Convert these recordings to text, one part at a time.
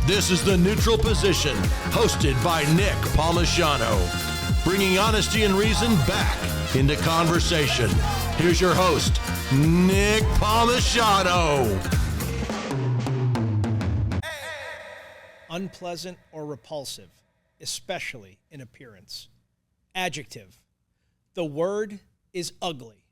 This is The Neutral Position, hosted by Nick Palmisano, bringing honesty and reason back into conversation. Here's your host, Nick Palmisano. Unpleasant or repulsive, especially in appearance. Adjective. The word is ugly.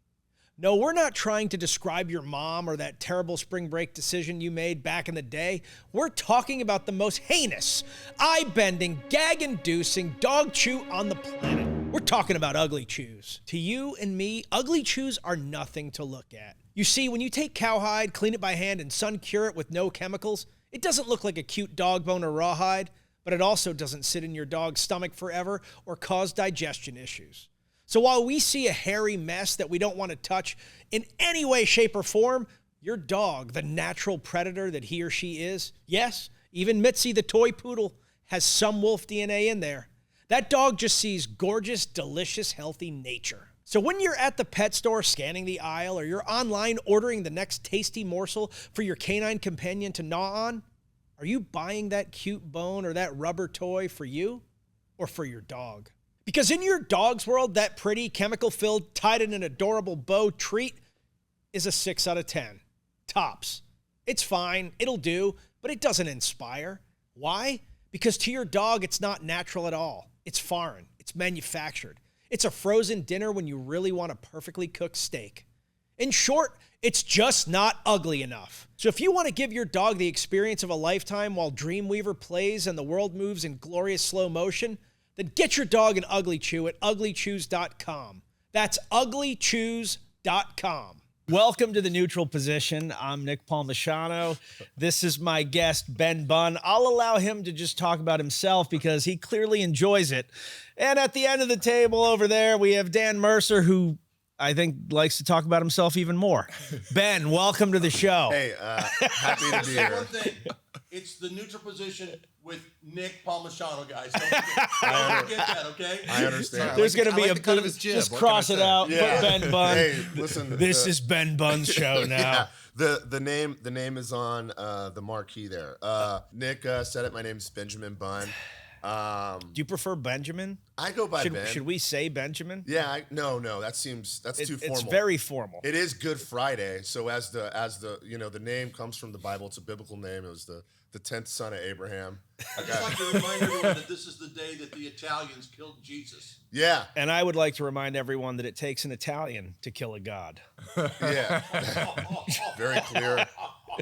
No, we're not trying to describe your mom or that terrible spring break decision you made back in the day. We're talking about the most heinous, eye-bending, gag-inducing dog chew on the planet. We're talking about ugly chews. To you and me, ugly chews are nothing to look at. You see, when you take cowhide, clean it by hand, and sun cure it with no chemicals, it doesn't look like a cute dog bone or rawhide, but it also doesn't sit in your dog's stomach forever or cause digestion issues. So while we see a hairy mess that we don't want to touch in any way, shape, or form, your dog, the natural predator that he or she is, yes, even Mitzi the toy poodle has some wolf DNA in there. That dog just sees gorgeous, delicious, healthy nature. So when you're at the pet store scanning the aisle or you're online ordering the next tasty morsel for your canine companion to gnaw on, are you buying that cute bone or that rubber toy for you or for your dog? Because in your dog's world, that pretty, chemical-filled, tied in an adorable bow treat is a 6 out of 10. Tops. It's fine, it'll do, but it doesn't inspire. Why? Because to your dog, it's not natural at all. It's foreign. It's manufactured. It's a frozen dinner when you really want a perfectly cooked steak. In short, it's just not ugly enough. So if you want to give your dog the experience of a lifetime while Dreamweaver plays and the world moves in glorious slow motion, then get your dog an Ugly Chew at uglychews.com. That's uglychews.com. Welcome to The Neutral Position. I'm Nick Palmisano. This is my guest, Ben Bunn. I'll allow him to just talk about himself because he clearly enjoys it. And at the end of the table over there, we have Dan Mercer, who I think likes to talk about himself even more. Ben, welcome to the show. Hey, happy to be here. One thing, it's The Neutral Position with Nick Palmisano, guys. Don't forget that, okay? I understand. There's going to be I like a the cut of his jib. just What cross can it I say? out. Yeah. Put Ben Bunn. Hey, listen. This is Ben Bunn's show now. Yeah. The name is on the marquee there. Nick said it. My name's Benjamin Bunn. Do you prefer Benjamin? I go by Ben. Should we say Benjamin? Yeah. No. That's too formal. It's very formal. It is Good Friday. So as the the name comes from the Bible, it's a biblical name. It was the 10th son of Abraham. I'd just like to remind everyone that this is the day that the Italians killed Jesus. Yeah. And I would like to remind everyone that it takes an Italian to kill a god. Yeah. Very clear.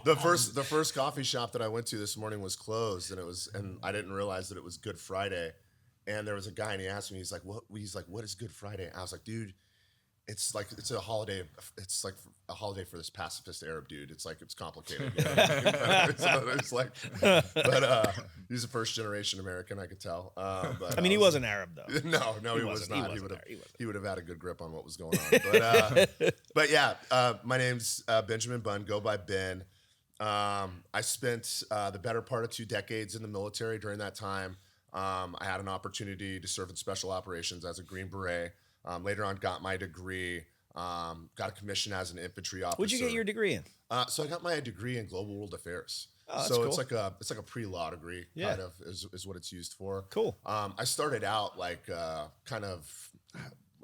The first coffee shop that I went to this morning was closed, and I didn't realize that it was Good Friday. And there was a guy, and he asked me, he's like, what is Good Friday? I was like, dude, it's a holiday. It's like a holiday for this pacifist Arab dude. It's complicated. You know? So it's like, but he's a first generation American, I could tell. But I mean, he wasn't Arab though. No, he was not. He would have had a good grip on what was going on. But yeah, my name's Benjamin Bunn. Go by Ben. I spent the better part of 2 decades in the military. During that time, I had an opportunity to serve in special operations as a Green Beret. Later on, got my degree, got a commission as an infantry officer. What'd you get your degree in? So I got my degree in global world affairs. Oh, that's so cool. it's like a pre-law degree, kind of is what it's used for. Cool. I started out I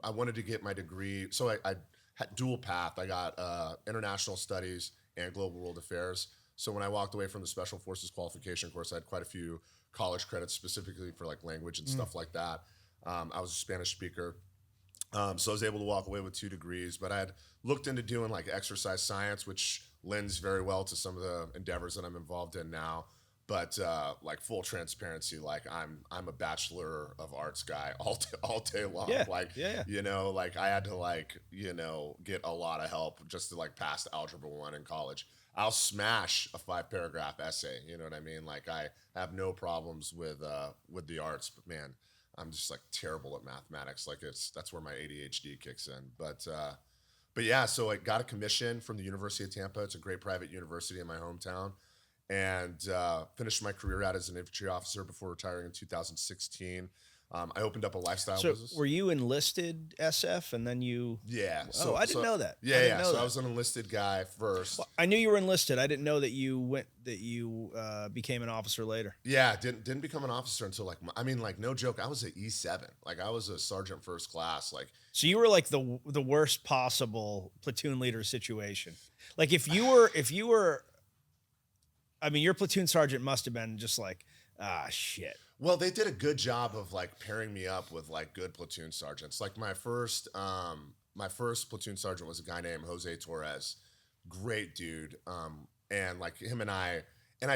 wanted to get my degree. So I had dual path. I got international studies and global world affairs. So when I walked away from the Special Forces Qualification Course, I had quite a few college credits specifically for language and stuff like that. I was a Spanish speaker. So I was able to walk away with 2 degrees, but I had looked into doing exercise science, which lends very well to some of the endeavors that I'm involved in now. But full transparency, I'm a Bachelor of Arts guy all day long. Yeah. I had to get a lot of help just to pass Algebra 1 in college. I'll smash a 5-paragraph essay. You know what I mean? I have no problems with the arts, but man, I'm just terrible at mathematics. That's where my ADHD kicks in. But yeah, so I got a commission from the University of Tampa. It's a great private university in my hometown, and finished my career out as an infantry officer before retiring in 2016. I opened up a lifestyle So business. were you enlisted SF and then you? Yeah. Oh, I didn't know that. Yeah, I didn't know So that. I was an enlisted guy first. Well, I knew you were enlisted. I didn't know that you became an officer later. Yeah, didn't become an officer until like no joke. I was an E7. Like I was a sergeant first class. Like So you were like the worst possible platoon leader situation. Like if you were, I mean, your platoon sergeant must have been just like, shit. Well, they did a good job of like pairing me up with like good platoon sergeants. Like my first platoon sergeant was a guy named Jose Torres, great dude. And like him and I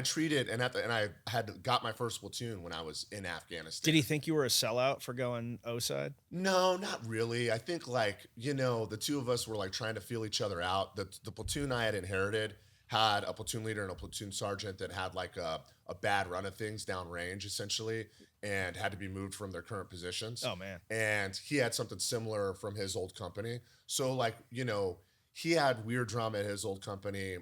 treated and I had got my first platoon when I was in Afghanistan. Did he think you were a sellout for going O side? No, not really. I think like the two of us were like trying to feel each other out. The platoon I had inherited had a platoon leader and a platoon sergeant that had like a bad run of things downrange essentially and had to be moved from their current positions. Oh man. And he had something similar from his old company. So like, he had weird drama at his old company.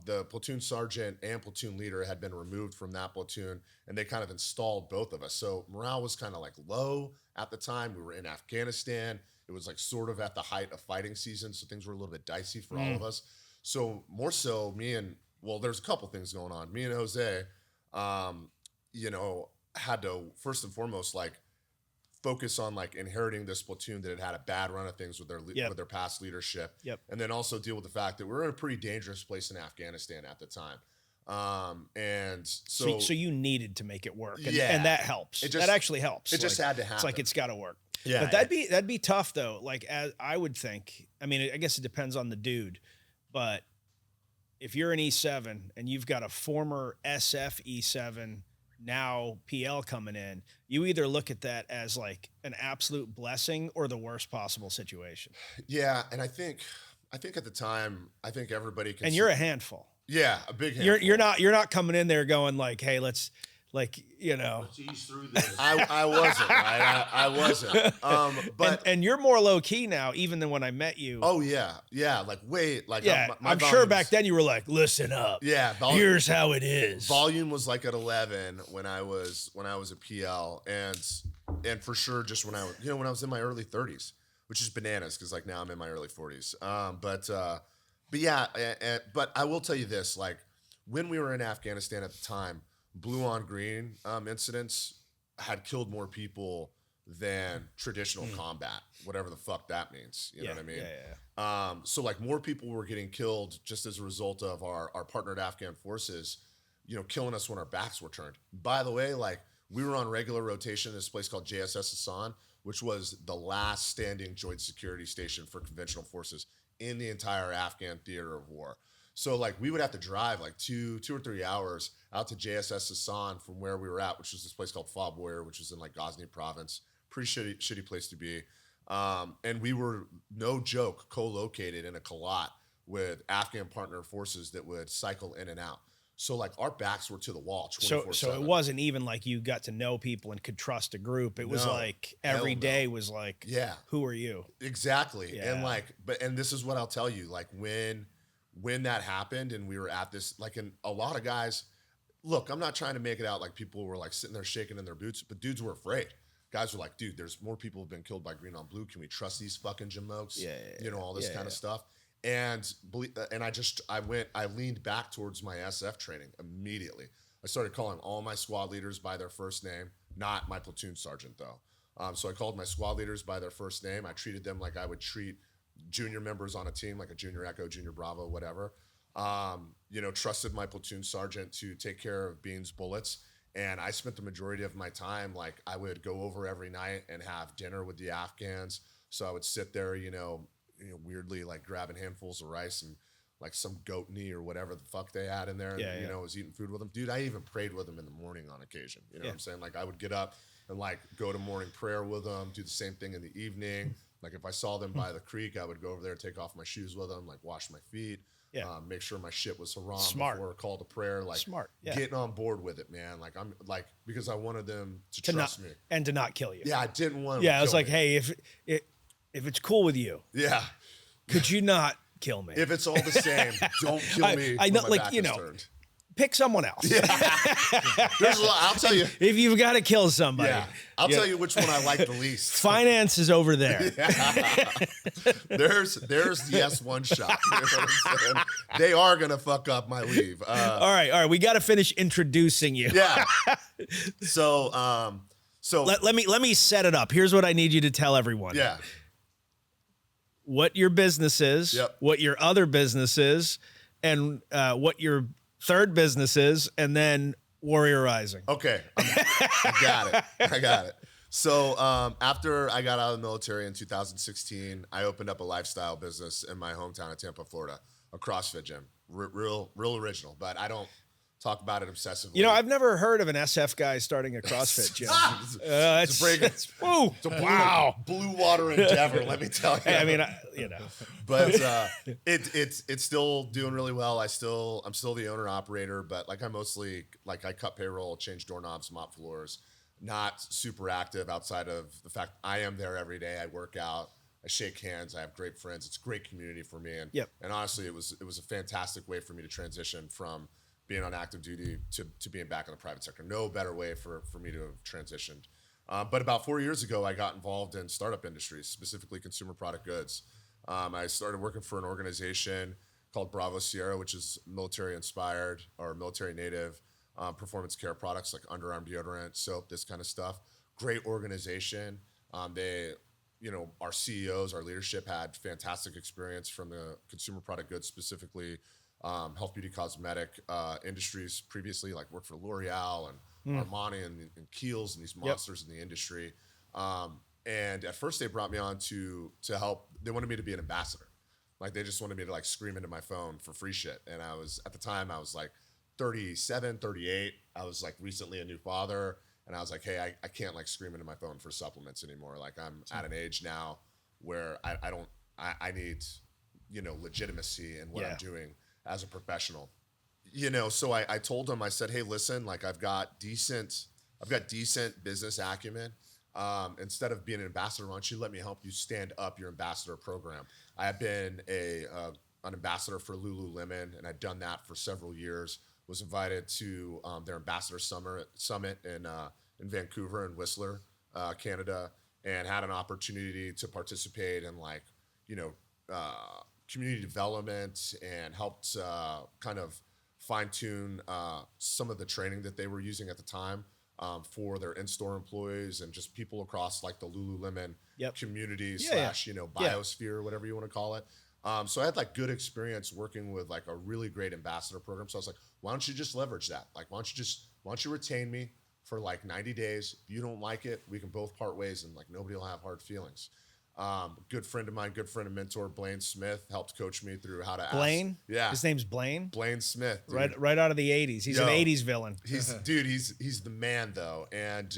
The platoon sergeant and platoon leader had been removed from that platoon and they kind of installed both of us. So morale was kind of like low at the time. We were in Afghanistan. It was like sort of at the height of fighting season. So things were a little bit dicey for all of us. So more so there's a couple things going on. Me and Jose, had to first and foremost like focus on like inheriting this platoon that had a bad run of things with their past leadership. Yep. And then also deal with the fact that we're in a pretty dangerous place in Afghanistan at the time. And so you needed to make it work. And, Yeah. and that helps. That actually helps. It just had to happen. It's like, it's got to work. Yeah. But that'd be tough though. Like, as I would think, I mean, I guess it depends on the dude, but if you're an E7 and you've got a former SF E7, now PL coming in, you either look at that as like an absolute blessing or the worst possible situation. Yeah. And I think at the time, everybody can. And you're a handful. Yeah, a big handful. You're not coming in there going like, hey, let's ease through this. I wasn't, right? I wasn't. But and you're more low key now, even than when I met you. oh yeah. Like wait, like yeah. my I'm sure back then you were like, listen up. Yeah, here's how it is. Volume was like at 11 when I was a PL, and for sure just when I was in my early 30s, which is bananas because like now I'm in my early 40s. But yeah, but I will tell you this: like when we were in Afghanistan at the time, blue on green incidents had killed more people than traditional combat, whatever the fuck that means. You know what I mean? Yeah. So like more people were getting killed just as a result of our partnered Afghan forces, killing us when our backs were turned. By the way, like we were on regular rotation in this place called JSS Hassan, which was the last standing joint security station for conventional forces in the entire Afghan theater of war. So like we would have to drive like two or 3 hours out to JSS Hassan from where we were at, which was this place called Fob Warrior, which was in like Ghazni province. Pretty shitty place to be. And we were, no joke, co-located in a Kalat with Afghan partner forces that would cycle in and out. So like our backs were to the wall 24/7. So it wasn't even like you got to know people and could trust a group. It was like every day was like, yeah, who are you? Exactly. Yeah. And like, and this is what I'll tell you, like when that happened and we were at this, like, and a lot of guys, look, I'm not trying to make it out like people were like sitting there shaking in their boots, but dudes were afraid. Guys were like, dude, there's more people who've been killed by green on blue. Can we trust these fucking jamokes? Yeah. All this kind of stuff. And I leaned back towards my SF training immediately. I started calling all my squad leaders by their first name, not my platoon sergeant though. So I called my squad leaders by their first name. I treated them like I would treat junior members on a team, like a junior Echo, junior Bravo, whatever. Trusted my platoon sergeant to take care of beans, bullets. And I spent the majority of my time, like I would go over every night and have dinner with the Afghans. So I would sit there, weirdly like grabbing handfuls of rice and like some goat knee or whatever the fuck they had in there. And, was eating food with them. Dude, I even prayed with them in the morning on occasion. You know what I'm saying? Like I would get up and like go to morning prayer with them, do the same thing in the evening. Like if I saw them by the creek, I would go over there, take off my shoes with them, like wash my feet, make sure my shit was haram before a call to prayer. Like getting on board with it, man. Like I'm like, because I wanted them to trust me. And to not kill you. Yeah, I didn't want them to kill I was like, me. hey, if it's cool with you, yeah, could you not kill me? If it's all the same, don't kill me. I know, when my like, back is turned. pick someone else. There's a lot, I'll tell you. If you've got to kill somebody. Yeah. I'll tell you which one I like the least. Finance is over there. There's the S1 shop. You know what I'm saying? They are going to fuck up my leave. All right. We got to finish introducing you. Yeah. So let me set it up. Here's what I need you to tell everyone. yeah. What your business is, Yep. what your other business is, and what your third business is, and then Warrior Rising. Okay. I got it. So after I got out of the military in 2016, I opened up a lifestyle business in my hometown of Tampa, Florida, a CrossFit gym. Real original, but I don't talk about it obsessively. You know, I've never heard of an SF guy starting a CrossFit gym. Wow. Blue water endeavor, let me tell you. Hey, I mean, But it's still doing really well. I'm still the owner operator, but like I cut payroll, change doorknobs, mop floors, not super active outside of the fact I am there every day. I work out, I shake hands, I have great friends. It's a great community for me. And honestly, it was a fantastic way for me to transition from being on active duty to being back in the private sector. No better way for me to have transitioned. But about 4 years ago, I got involved in startup industries, specifically consumer product goods. I started working for an organization called Bravo Sierra, which is military inspired or military native performance care products like underarm deodorant, soap, this kind of stuff. Great organization. Our CEOs, our leadership had fantastic experience from the consumer product goods, specifically health, beauty, cosmetic industries previously, like worked for L'Oreal and Armani and Kiehl's and these monsters in the industry. And at first they brought me on to help. They wanted me to be an ambassador. Like they just wanted me to like scream into my phone for free shit. And at the time I was like 37, 38. I was like recently a new father. And I was like, hey, I can't like scream into my phone for supplements anymore. Like I'm at an age now where I need, legitimacy in what I'm doing as a professional. So I told him, I said, hey, listen, like I've got decent business acumen. Instead of being an ambassador, why don't you let me help you stand up your ambassador program? I have been an ambassador for Lululemon, and I'd done that for several years. Was invited to their ambassador summit in Vancouver and Whistler, Canada, and had an opportunity to participate in community development and helped kind of fine tune some of the training that they were using at the time. For their in-store employees and just people across like the Lululemon community / biosphere, whatever you want to call it. So I had like good experience working with like a really great ambassador program. So I was like, why don't you just leverage that? Like, why don't you retain me for like 90 days? If you don't like it, we can both part ways and like nobody will have hard feelings. Good friend of mine, good friend and mentor, Blaine Smith, helped coach me through how to Blaine? ask. Yeah. His name's Blaine? Blaine Smith. Dude. Right out of the 80s. He's an 80s villain. He's the man though. And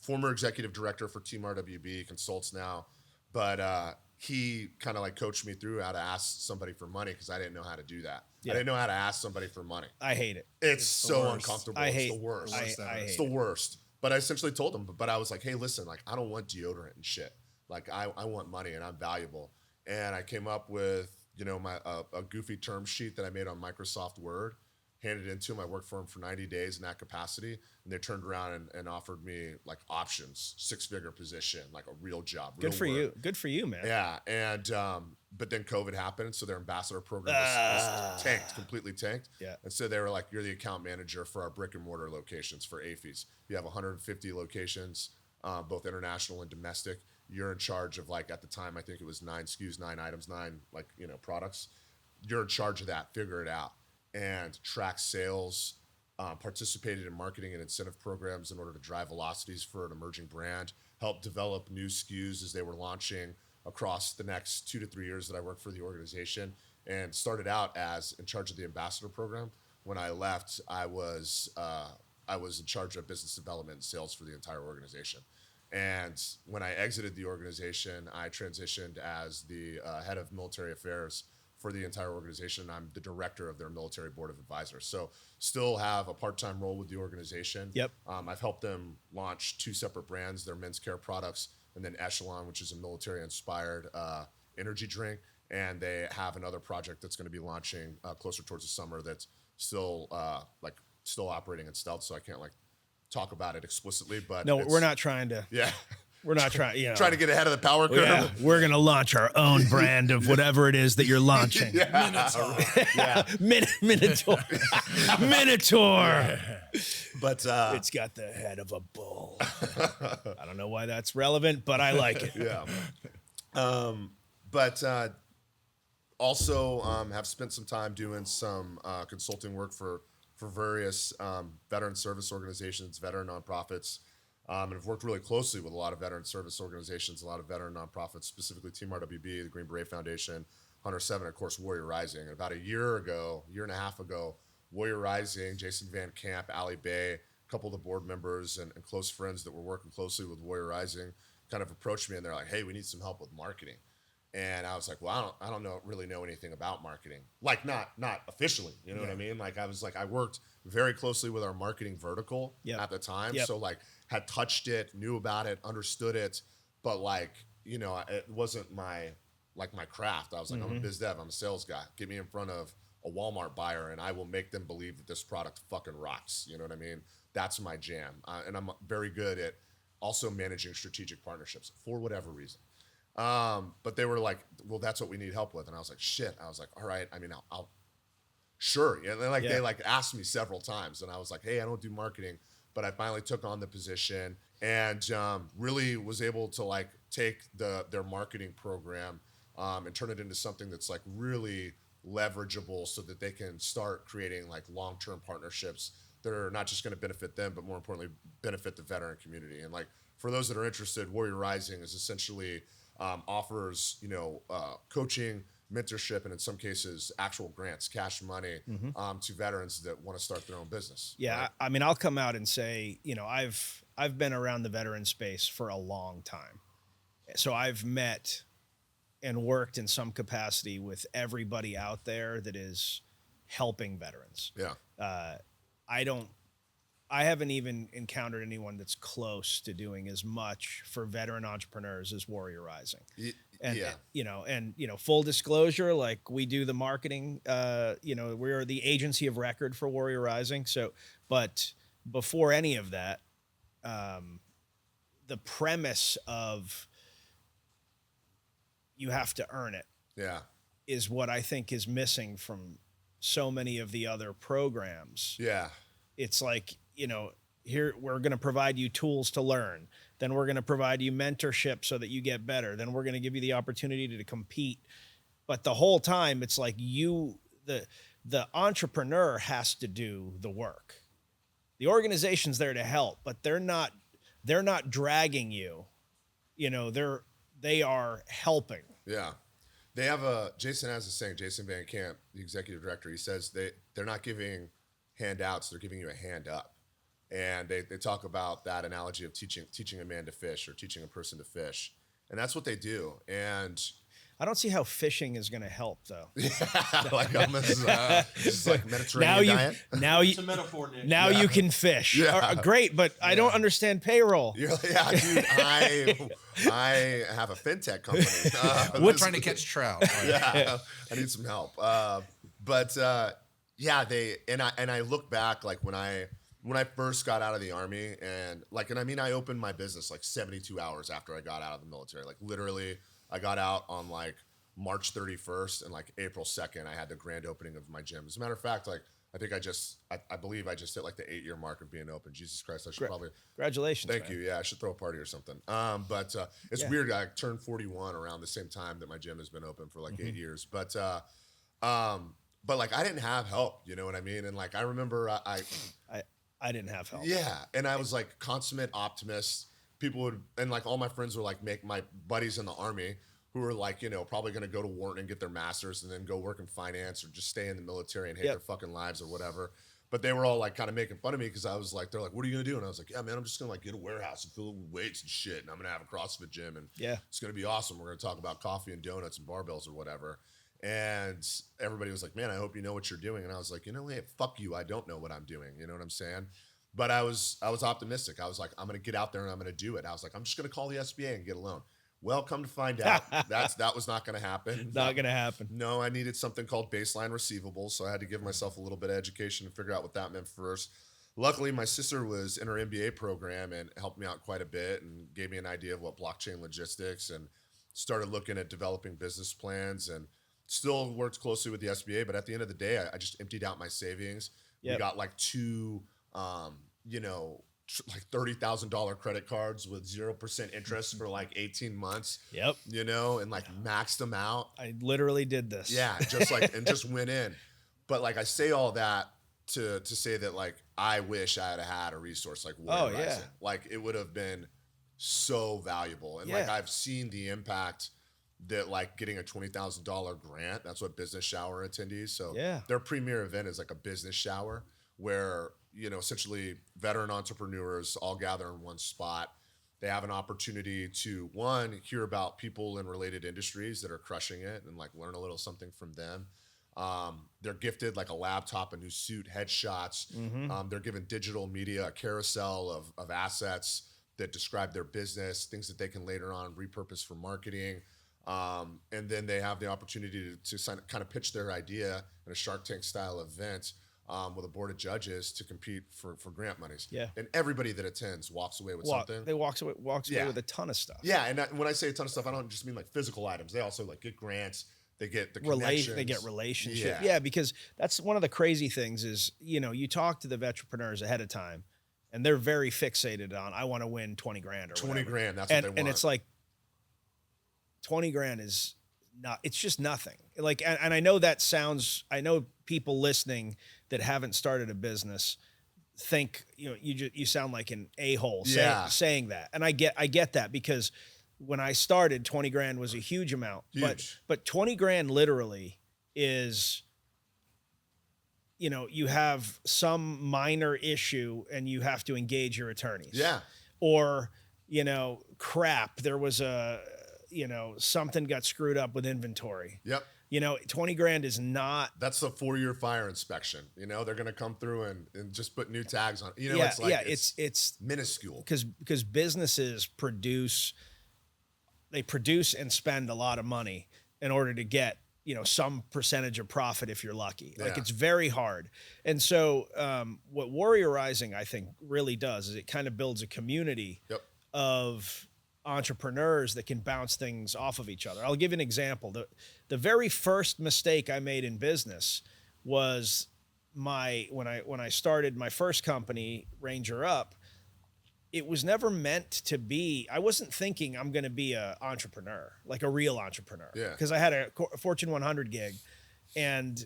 former executive director for Team RWB, consults now. But he kind of like coached me through how to ask somebody for money because I didn't know how to do that. I didn't know how to ask somebody for money. I hate it. It's so uncomfortable. It's the worst. It's the worst. But I essentially told him, but I was like, hey, listen, like I don't want deodorant and shit. Like I want money and I'm valuable. And I came up with, a goofy term sheet that I made on Microsoft Word, handed it into him. I worked for him for 90 days in that capacity. And they turned around and offered me like options, 6-figure position, like a real job. Good for you. Good for you, man. Yeah. And, but then COVID happened. So their ambassador program was tanked, completely tanked. Yeah. And so they were like, you're the account manager for our brick and mortar locations for AFES. You have 150 locations, both international and domestic. You're in charge of like, at the time, I think it was 9 SKUs, 9 items, 9 products. You're in charge of that, figure it out, and track sales, participated in marketing and incentive programs in order to drive velocities for an emerging brand, help develop new SKUs as they were launching across the next 2 to 3 years that I worked for the organization, and started out as in charge of the ambassador program. When I left, I was in charge of business development and sales for the entire organization. And when I exited the organization, I transitioned as the head of military affairs for the entire organization. I'm the director of their military board of advisors. So still have a part-time role with the organization. Yep. I've helped them launch 2 separate brands, their men's care products, and then Echelon, which is a military-inspired energy drink. And they have another project that's going to be launching closer towards the summer that's still still operating in stealth, so I can't like talk about it explicitly. But No, we're not trying to. Yeah. We're not trying, trying to get ahead of the power curve. Yeah, we're going to launch our own brand of whatever it is that you're launching. Minotaur. Yeah. Minotaur. Minotaur. But it's got the head of a bull. I don't know why that's relevant, but I like it. Yeah. But also have spent some time doing some consulting work for various veteran service organizations, veteran nonprofits. And I've worked really closely with a lot of veteran service organizations, a lot of veteran nonprofits, specifically Team RWB, the Green Beret Foundation, Hunter 7, of course, Warrior Rising. And about a year and a half ago, Warrior Rising, Jason Van Camp, Ali Bay, a couple of the board members and close friends that were working closely with Warrior Rising kind of approached me and they're like, hey, we need some help with marketing. And I was like, well, I don't really know anything about marketing. Like not officially, you know what I mean? Like I worked very closely with our marketing vertical at the time. So like had touched it, knew about it, understood it, but like, you know, it wasn't my craft. I was like, I'm a biz dev, I'm a sales guy. Get me in front of a Walmart buyer and I will make them believe that this product fucking rocks. You know what I mean? That's my jam. And I'm very good at also managing strategic partnerships for whatever reason. But they were like, well, that's what we need help with. And I was like, shit. I was like, all right. I mean, I'll sure. Yeah. And they like asked me several times and I was like, hey, I don't do marketing, but I finally took on the position and, really was able to like take their marketing program, and turn it into something that's like really leverageable so that they can start creating like long-term partnerships that are not just going to benefit them, but more importantly, benefit the veteran community. And like, for those that are interested, Warrior Rising is essentially, offers, you know, coaching, mentorship, and in some cases, actual grants, cash money, to veterans that want to start their own business. Yeah. Right? I mean, I'll come out and say, you know, I've been around the veteran space for a long time. So I've met and worked in some capacity with everybody out there that is helping veterans. Yeah. I haven't even encountered anyone that's close to doing as much for veteran entrepreneurs as Warrior Rising. And full disclosure, like we do the marketing, we're the agency of record for Warrior Rising. So, but before any of that, the premise of you have to earn it is what I think is missing from so many of the other programs. Yeah. It's like, you know, here we're going to provide you tools to learn. Then we're going to provide you mentorship so that you get better. Then we're going to give you the opportunity to compete. But the whole time it's like the entrepreneur has to do the work. The organization's there to help, but they're not dragging you. You know, they are helping. Yeah. They have Jason has a saying, Jason Van Camp, the executive director, he says they're not giving handouts, they're giving you a hand up. And they talk about that analogy of teaching a man to fish or teaching a person to fish. And that's what they do. And I don't see how fishing is going to help, though. Like this like Mediterranean diet. It's a metaphor, Nick. Now you can fish. Yeah. Great, but I don't understand payroll. Dude, I have a fintech company. We're trying to catch trout. I need some help. I look back like when I first got out of the Army and I opened my business like 72 hours after I got out of the military. Like literally I got out on like March 31st and like April 2nd, I had the grand opening of my gym. As a matter of fact, like I believe I just hit like the 8-year mark of being open. Jesus Christ, I should probably. Congratulations. Thank you. Yeah, I should throw a party or something. It's weird. I turned 41 around the same time that my gym has been open for like 8 years. But like I didn't have help, you know what I mean? And like I remember I didn't have help. Yeah, and I was like consummate optimist. People would, and like all my friends were like, make my buddies in the Army who were like, you know, probably going to go to Wharton and get their master's and then go work in finance or just stay in the military and hate their fucking lives or whatever. But they were all like kind of making fun of me because I was like, they're like, what are you going to do? And I was like, yeah, man, I'm just going to like get a warehouse and fill it with weights and shit. And I'm going to have a CrossFit gym and it's going to be awesome. We're going to talk about coffee and donuts and barbells or whatever. And everybody was like, man, I hope you know what you're doing. And I was like, you know, hey, fuck you. I don't know what I'm doing. You know what I'm saying? But I was optimistic. I was like, I'm going to get out there and I'm going to do it. I was like, I'm just going to call the SBA and get a loan. Well, come to find out, that was not going to happen. Not going to happen. No, I needed something called baseline receivables, so I had to give myself a little bit of education to figure out what that meant first. Luckily, my sister was in her MBA program and helped me out quite a bit and gave me an idea of what blockchain logistics, and started looking at developing business plans, and still worked closely with the SBA. But at the end of the day, I just emptied out my savings. Yep. We got like two, like $30,000 credit cards with 0% interest for like 18 months. Yep. And like maxed them out. I literally did this. Yeah, just went in. But like I say all that to say that like I wish I had a resource like Warrior Rising. Like it would have been so valuable. And like I've seen the impact that like getting a $20,000 grant, that's what Business Shower attendees. So their premier event is like a business shower where, essentially veteran entrepreneurs all gather in one spot. They have an opportunity to, one, hear about people in related industries that are crushing it and like learn a little something from them. They're gifted like a laptop, a new suit, headshots. They're given digital media, a carousel of assets that describe their business, things that they can later on repurpose for marketing. And then they have the opportunity to kind of pitch their idea in a Shark Tank style event with a board of judges to compete for grant monies. Yeah. And everybody that attends walks away with something. They walks away with a ton of stuff. Yeah. And when I say a ton of stuff, I don't just mean like physical items. They also like get grants. They get the connections. They get relationships. Yeah, because that's one of the crazy things is, you talk to the veterpreneurs ahead of time and they're very fixated on, I want to win 20 grand or 20 whatever. grand, that's what they want. And it's like 20 grand is not, it's just nothing. Like, and I know I know people listening that haven't started a business think, you sound like an a-hole saying that. And I get that because when I started, 20 grand was a huge amount. Huge. But 20 grand literally is, you have some minor issue and you have to engage your attorneys. Yeah. Or, crap, there was something got screwed up with inventory. Yep. 20 grand is not. That's the 4-year fire inspection. They're going to come through and just put new tags on. It's like, it's minuscule. Because businesses produce and spend a lot of money in order to get, some percentage of profit if you're lucky. Like it's very hard. And so what Warrior Rising, I think, really does is it kind of builds a community of entrepreneurs that can bounce things off of each other. I'll give you an example. The very first mistake I made in business was when I started my first company, Ranger Up. It was never meant to be. I wasn't thinking I'm going to be an entrepreneur, like a real entrepreneur. Yeah. Because I had a Fortune 100 gig, and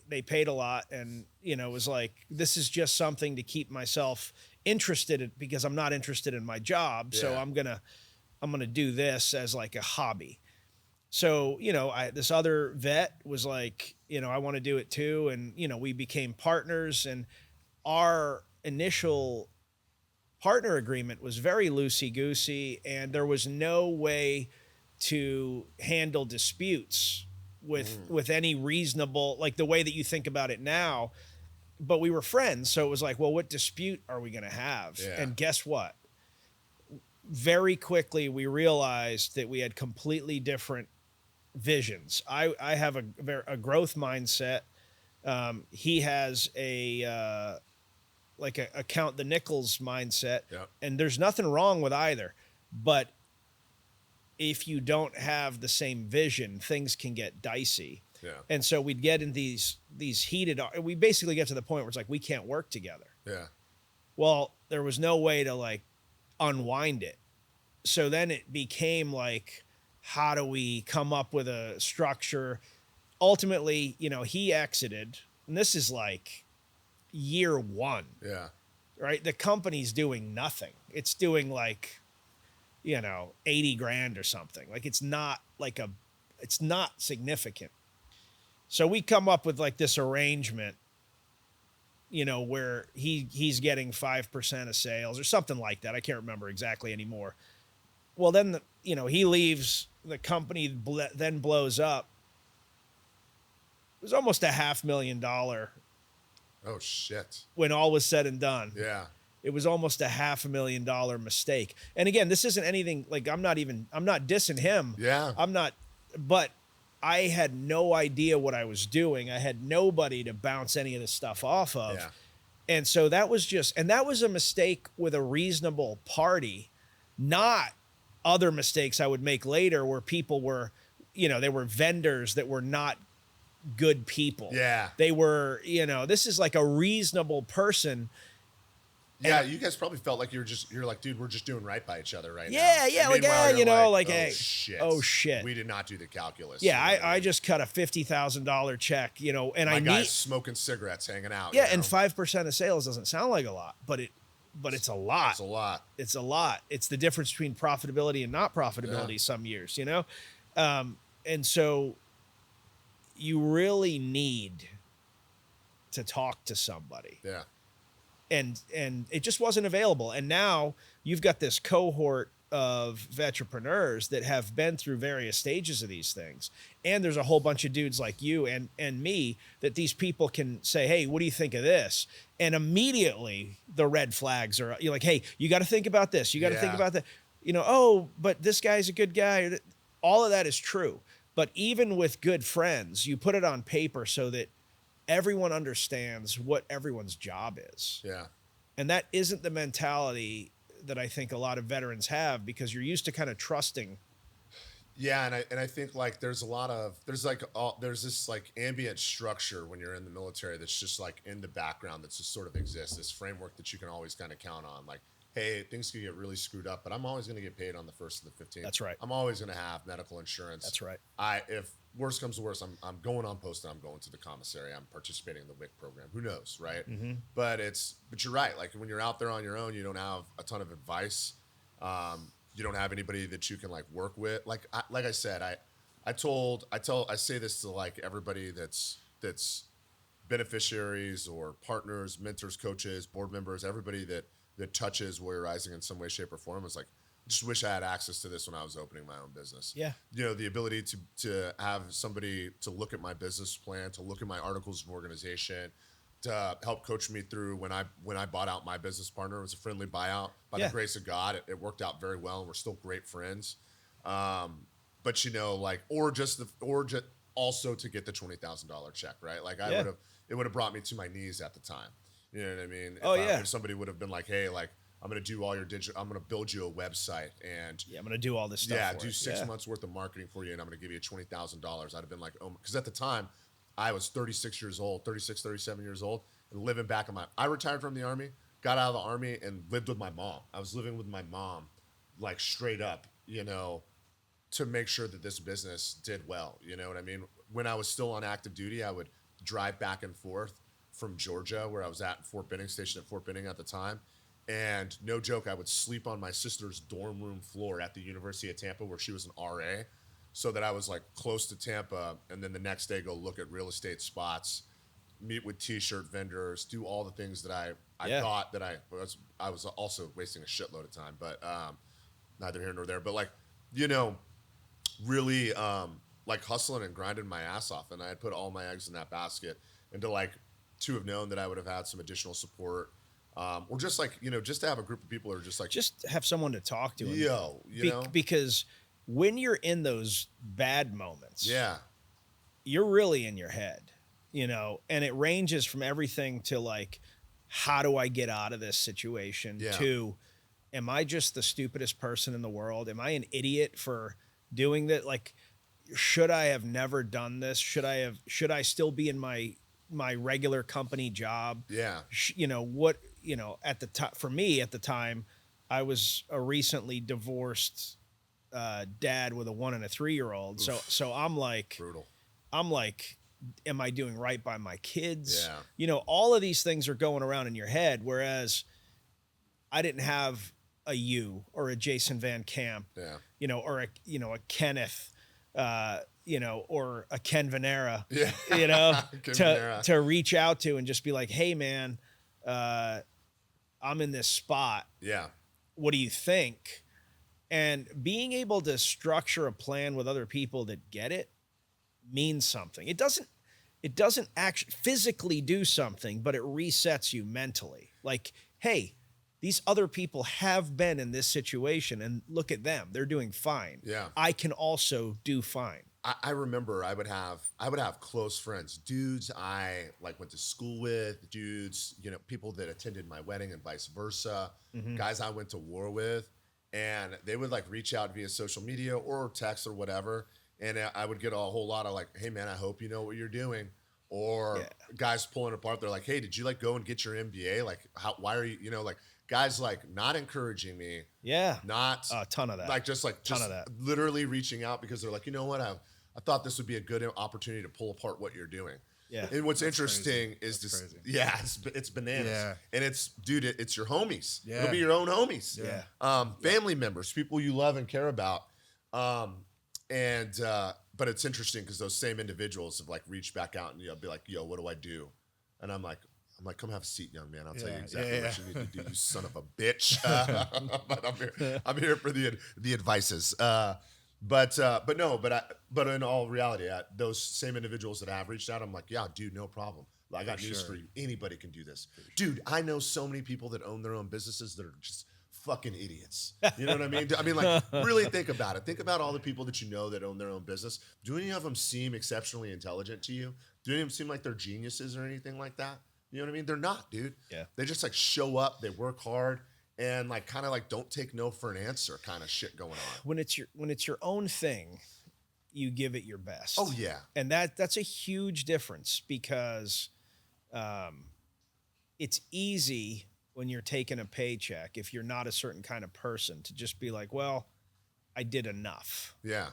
they paid a lot, and it was like, this is just something to keep myself interested in, because I'm not interested in my job. So I'm gonna do this as like a hobby. So this other vet was like, I want to do it too, and we became partners, and our initial partner agreement was very loosey-goosey, and there was no way to handle disputes with any reasonable, like the way that you think about it now. But we were friends, so it was like, well, what dispute are we going to have? Yeah. And guess what? Very quickly, we realized that we had completely different visions. I have a growth mindset. He has a count the nickels mindset, and there's nothing wrong with either. But if you don't have the same vision, things can get dicey. Yeah. And so we'd get in these heated. We basically get to the point where it's like we can't work together. Yeah. Well, there was no way to like unwind it. So then it became like, how do we come up with a structure? Ultimately, he exited, and this is like year one. Yeah. Right. The company's doing nothing. It's doing like, 80 grand or something. Like it's not significant. So we come up with like this arrangement, where he's getting 5% of sales or something like that. I can't remember exactly anymore. Well, then, he leaves, the company then blows up. It was almost $500,000. Oh, shit. When all was said and done. Yeah. It was almost a $500,000 mistake. And again, this isn't anything like I'm not dissing him. Yeah. But I had no idea what I was doing. I had nobody to bounce any of this stuff off of. Yeah. And so that was a mistake with a reasonable party, not other mistakes I would make later where people were, they were vendors that were not good people. Yeah. They were, this is like a reasonable person. Yeah, you guys probably felt like you're like, dude, we're just doing right by each other right now. Yeah, And like, meanwhile, you're hey, oh shit. We did not do the calculus. Yeah, I just cut a $50,000 check, and my guy's smoking cigarettes, hanging out. Yeah, and 5% of sales doesn't sound like a lot, but it's a lot. It's a lot. It's a lot. It's the difference between profitability and not profitability some years, and so you really need to talk to somebody. Yeah. And it just wasn't available. And now you've got this cohort of veterpreneurs that have been through various stages of these things. And there's a whole bunch of dudes like you and me that these people can say, hey, what do you think of this? And immediately the red flags are, you're like, hey, you got to think about this. You got to think about that. Oh, but this guy's a good guy. All of that is true. But even with good friends, you put it on paper so that everyone understands what everyone's job is. Yeah. And that isn't the mentality that I think a lot of veterans have because you're used to kind of trusting. Yeah. And I think like there's this like ambient structure when you're in the military that's just like in the background that's just sort of exists, this framework that you can always kind of count on. Like, hey, things can get really screwed up, but I'm always going to get paid on the 1st of the 15th. That's right. I'm always going to have medical insurance. That's right. If worst comes to worst, I'm going on post and I'm going to the commissary. I'm participating in the WIC program. Who knows, right? Mm-hmm. But you're right. Like when you're out there on your own, you don't have a ton of advice. You don't have anybody that you can like work with. Like I said, I say this to like everybody that's beneficiaries or partners, mentors, coaches, board members, everybody that touches Warrior Rising in some way, shape, or form. It's like, I just wish I had access to this when I was opening my own business. Yeah. The ability to have somebody to look at my business plan, to look at my articles of organization, to help coach me through when I bought out my business partner. It was a friendly buyout. By the grace of God, it worked out very well, and we're still great friends. But or just also to get the $20,000 check, right? Like it would have brought me to my knees at the time. You know what I mean? If somebody would have been like, hey, like, I'm going to do all your digital, I'm going to build you a website and I'm going to do all this stuff. Yeah, do 6 months worth of marketing for you. And I'm going to give you $20,000. I'd have been like, oh, because at the time I was 36 years old, 36, 37 years old and living back in I retired from the Army, got out of the Army and lived with my mom. I was living with my mom, like straight up, to make sure that this business did well. You know what I mean? When I was still on active duty, I would drive back and forth from Georgia, where I was at Fort Benning, stationed at Fort Benning at the time. And no joke, I would sleep on my sister's dorm room floor at the University of Tampa, where she was an RA, so that I was like close to Tampa. And then the next day, go look at real estate spots, meet with T-shirt vendors, do all the things that I thought that I was also wasting a shitload of time, but neither here nor there. But like, really like hustling and grinding my ass off. And I had put all my eggs in that basket, and to have known that I would have had some additional support, or just like, just to have a group of people who are just like, just have someone to talk to. Because when you're in those bad moments, you're really in your head, and it ranges from everything to like, how do I get out of this situation to, am I just the stupidest person in the world? Am I an idiot for doing that? Like, should I have never done this? Should I still be in my regular company job? Yeah. At the time, for me at the time, I was a recently divorced dad with a 1 and a 3-year-old. So I'm like, brutal. I'm like, am I doing right by my kids? Yeah. All of these things are going around in your head. Whereas I didn't have a you or a Jason Van Camp, or a Kenneth, or a Ken Venera, to reach out to and just be like, hey man, I'm in this spot. Yeah. What do you think? And being able to structure a plan with other people that get it means something. It doesn't actually physically do something, but it resets you mentally. Like, hey, these other people have been in this situation, and look at them. They're doing fine. Yeah. I can also do fine. I remember I would have close friends, dudes I like went to school with, dudes, people that attended my wedding and vice versa, guys I went to war with, and they would like reach out via social media or text or whatever. And I would get a whole lot of like, hey man, I hope you know what you're doing. Or guys pulling apart. They're like, hey, did you like go and get your MBA? Like why are you, like guys like not encouraging me. Yeah. Not a ton of that. Like just of that. Literally reaching out because they're like, you know what? I thought this would be a good opportunity to pull apart what you're doing. Yeah. And what's interesting is this. Crazy. Yeah, it's bananas. Yeah. And it's your homies. Yeah. It'll be your own homies. Yeah. Family members, people you love and care about. But it's interesting because those same individuals have like reached back out and be like, yo, what do I do? And I'm like, come have a seat, young man. I'll tell you exactly what you need to do, you son of a bitch. But I'm here for the advices. But in all reality, those same individuals that have reached out, I'm like, yeah, dude, no problem. I got news for you. Anybody can do this. Dude, I know so many people that own their own businesses that are just fucking idiots. You know what I mean? I mean, like, really think about it. Think about all the people that you know that own their own business. Do any of them seem exceptionally intelligent to you? Do any of them seem like they're geniuses or anything like that? You know what I mean? They're not, dude. Yeah. They just like show up, they work hard, and like kind of like don't take no for an answer kind of shit going on. When it's your own thing, you give it your best. Oh yeah. And that's a huge difference because it's easy when you're taking a paycheck, if you're not a certain kind of person, to just be like, well, I did enough. Yeah.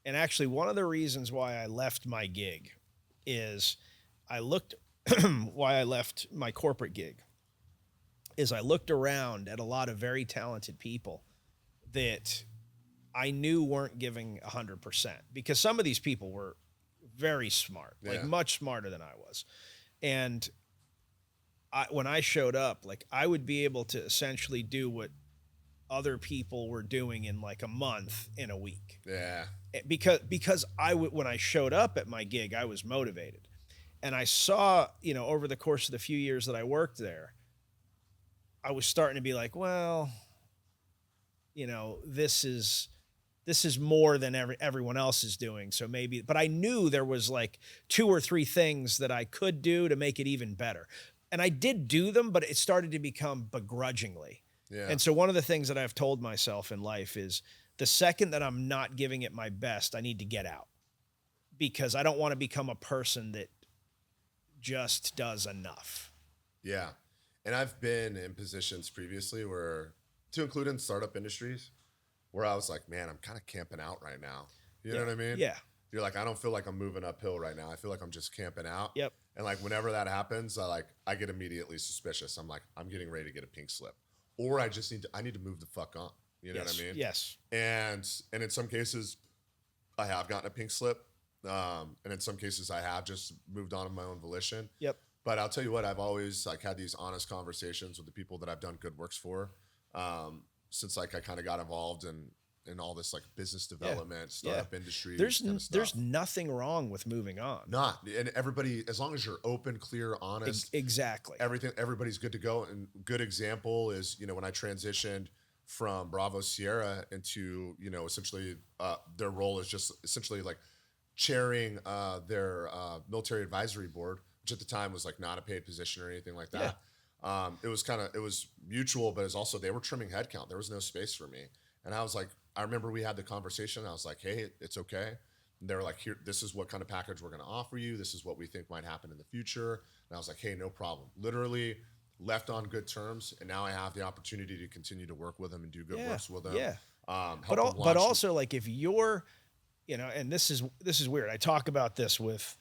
And actually, one of the reasons why I left my gig is why I left my corporate gig is I looked around at a lot of very talented people that I knew weren't giving 100%, because some of these people were very smart, like much smarter than I was. And when I showed up, like I would be able to essentially do what other people were doing in like a month in a week. Yeah. Because when I showed up at my gig, I was motivated. And I saw, over the course of the few years that I worked there, I was starting to be like, well, this is more than everyone else is doing. So maybe, but I knew there was like 2 or 3 things that I could do to make it even better. And I did do them, but it started to become begrudgingly. Yeah. And so one of the things that I've told myself in life is the second that I'm not giving it my best, I need to get out, because I don't want to become a person that just does enough. Yeah. And I've been in positions previously to include in startup industries, where I was like, man, I'm kind of camping out right now. You know what I mean? Yeah. You're like, I don't feel like I'm moving uphill right now. I feel like I'm just camping out. Yep. And like whenever that happens, I get immediately suspicious. I'm like, I'm getting ready to get a pink slip, or I need to move the fuck on. You know what I mean? Yes. And in some cases, I have gotten a pink slip. And in some cases, I have just moved on of my own volition. Yep. But I'll tell you what, I've always like had these honest conversations with the people that I've done good works for, since like I kind of got involved in all this like business development, startup industry. There's nothing wrong with moving on. And everybody, as long as you're open, clear, honest, exactly. Everybody's good to go. And good example is, when I transitioned from Bravo Sierra into, essentially their role is just essentially like chairing their military advisory board, which at the time was like not a paid position or anything like that. Yeah. It was mutual, but it was also, they were trimming headcount. There was no space for me. And I was like, I remember we had the conversation. I was like, hey, it's okay. And they were like, here, this is what kind of package we're going to offer you. This is what we think might happen in the future. And I was like, hey, no problem. Literally left on good terms. And now I have the opportunity to continue to work with them and do good works with them. Yeah. But also like if you're, and this is weird. I talk about this with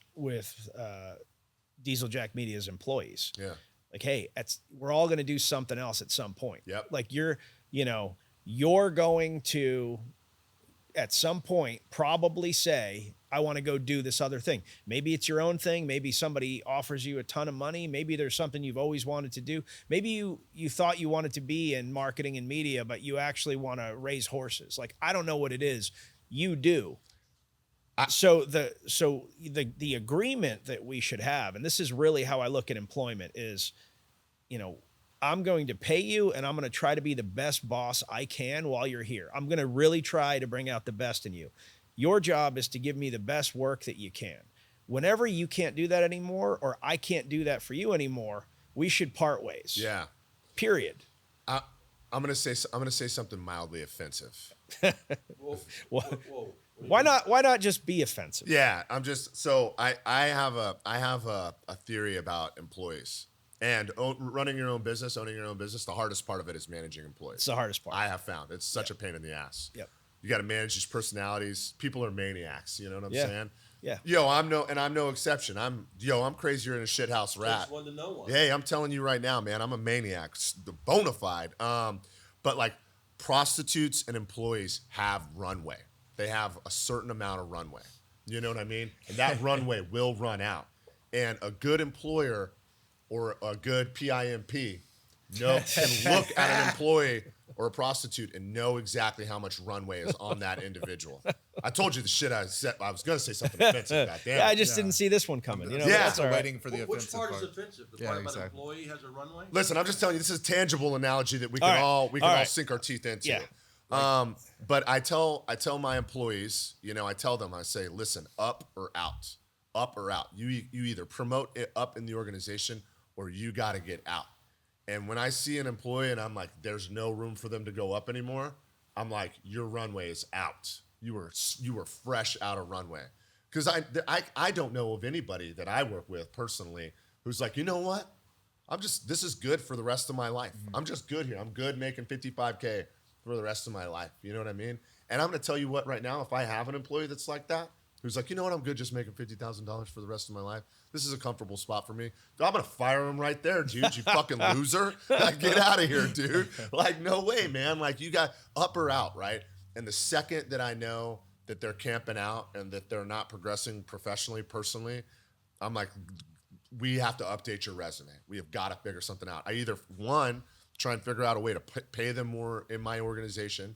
Diesel Jack Media's employees. Yeah. Like, hey, we're all going to do something else at some point. Yep. Like you're going to, at some point, probably say, I want to go do this other thing. Maybe it's your own thing. Maybe somebody offers you a ton of money. Maybe there's something you've always wanted to do. Maybe you thought you wanted to be in marketing and media, but you actually want to raise horses. Like, I don't know what it is. You do. So the agreement that we should have, and this is really how I look at employment, is, I'm going to pay you, and I'm going to try to be the best boss I can while you're here. I'm going to really try to bring out the best in you. Your job is to give me the best work that you can. Whenever you can't do that anymore, or I can't do that for you anymore, we should part ways. Yeah. Period. I'm gonna say something mildly offensive. Whoa. Why not just be offensive? Yeah, I'm just so I have a theory about employees and running your own business, owning your own business. The hardest part of it is managing employees. It's the hardest part. I have found it's such a pain in the ass. Yep. You got to manage these personalities. People are maniacs. You know what I'm saying? Yeah. Yo, I'm no exception. I'm crazier than a shithouse rat. Just one to know one. Hey, I'm telling you right now, man, I'm a maniac, the bona fide. But like prostitutes and employees have runway. They have a certain amount of runway. You know what I mean? And that runway will run out. And a good employer or a good PIMP can look at an employee or a prostitute and know exactly how much runway is on that individual. I told you the shit I said. I was going to say something offensive. Goddamn. Yeah, I just didn't see this one coming. You know, Yeah. that's all right. Waiting for the Which offensive part part. is offensive? The Yeah, part about an exactly. employee has a runway? Listen, I'm just telling you, this is a tangible analogy that we can All right. all sink our teeth into. Yeah. But I tell my employees, I tell them, I say, listen, up or out. You either promote it up in the organization or you got to get out. And when I see an employee and I'm like, there's no room for them to go up anymore, I'm like, your runway is out. You were fresh out of runway. Because I don't know of anybody that I work with personally who's like, you know what? This is good for the rest of my life. I'm just good here. I'm good making $55K for the rest of my life. You know what I mean? And I'm going to tell you what right now, if I have an employee that's like that, who's like, you know what, I'm good just making $50,000 for the rest of my life. This is a comfortable spot for me. I'm going to fire him right there, dude. You fucking loser. Like, get out of here, dude. Like, no way, man. Like, you got up or out, right? And the second that I know that they're camping out and that they're not progressing professionally, personally, I'm like, we have to update your resume. We have got to figure something out. I either, one, try and figure out a way to pay them more in my organization.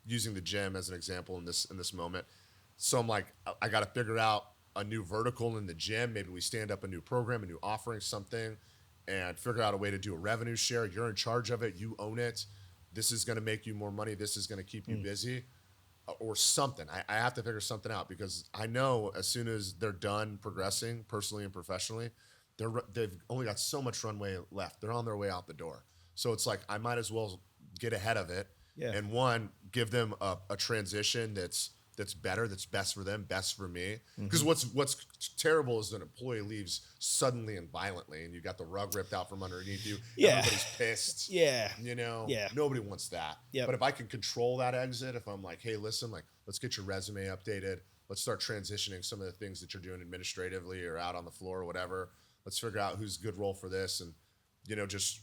Using the gym as an example in this moment. So I'm like, I got to figure out a new vertical in the gym. Maybe we stand up a new program, a new offering, something, and figure out a way to do a revenue share. You're in charge of it. You own it. This is going to make you more money. This is going to keep you busy or something. I have to figure something out because I know as soon as they're done progressing personally and professionally, they've only got so much runway left. They're on their way out the door. So it's like I might as well get ahead of it and one, give them a transition that's better, that's best for them, best for me. Because what's terrible is an employee leaves suddenly and violently, and you got the rug ripped out from underneath you. Yeah. Everybody's pissed. Yeah. Nobody wants that. Yep. But if I can control that exit, if I'm like, hey, listen, like, let's get your resume updated. Let's start transitioning some of the things that you're doing administratively or out on the floor or whatever. Let's figure out who's a good role for this, and just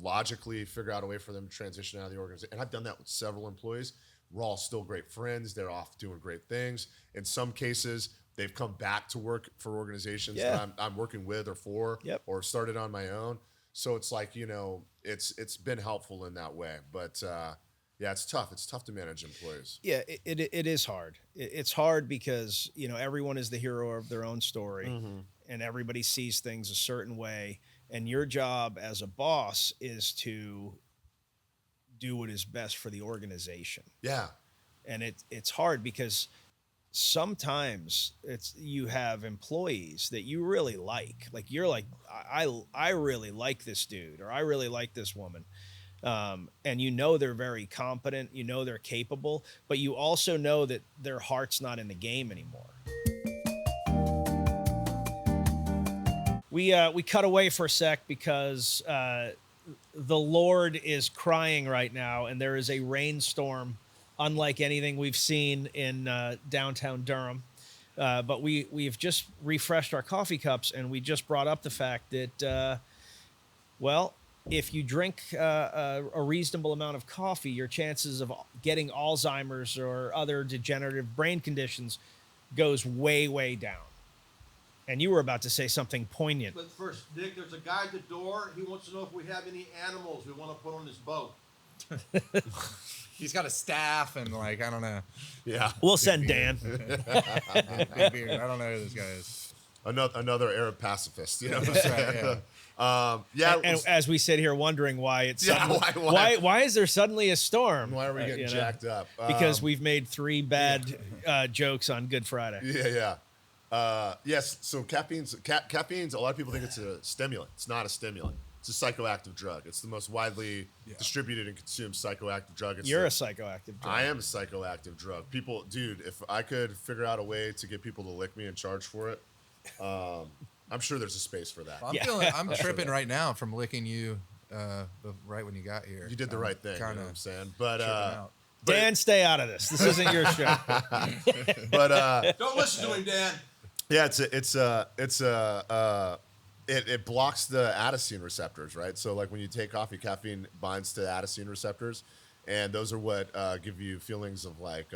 logically figure out a way for them to transition out of the organization. And I've done that with several employees. We're all still great friends. They're off doing great things. In some cases, they've come back to work for organizations that I'm working with or for, or started on my own. So it's like, it's been helpful in that way. But it's tough. It's tough to manage employees. Yeah, it is hard. It's hard because, everyone is the hero of their own story and everybody sees things a certain way. And your job as a boss is to do what is best for the organization. Yeah. And it's hard because sometimes you have employees that you really like. Like you're like, I really like this dude or I really like this woman. And they're very competent, they're capable, but you also know that their heart's not in the game anymore. We cut away for a sec because the Lord is crying right now, and there is a rainstorm unlike anything we've seen in downtown Durham. But we've just refreshed our coffee cups, and we just brought up the fact that, if you drink a reasonable amount of coffee, your chances of getting Alzheimer's or other degenerative brain conditions goes way, way down. And you were about to say something poignant. But first, Nick, there's a guy at the door. He wants to know if we have any animals we want to put on this boat. He's got a staff and I don't know. Yeah. We'll send Dan. Big beard. I don't know who this guy is. another Arab pacifist. You know what I'm That's saying? right, And as we sit here wondering why it's Yeah, why is there suddenly a storm? why are we getting jacked up? Because we've made 3 bad jokes on Good Friday. Yes. So caffeine's a lot of people think it's a stimulant. It's not a stimulant. It's a psychoactive drug. It's the most widely distributed and consumed psychoactive drug. You're a psychoactive drug. I am a psychoactive drug. People, dude, if I could figure out a way to get people to lick me and charge for it, I'm sure there's a space for that. I'm tripping right now from licking you right when you got here. You did the right thing. You know what I'm saying? But Dan, stay out of this. This isn't your show. but Don't listen to him, Dan. yeah, it blocks the adenosine receptors, right? So like when you take coffee, caffeine binds to adenosine receptors, and those are what give you feelings of like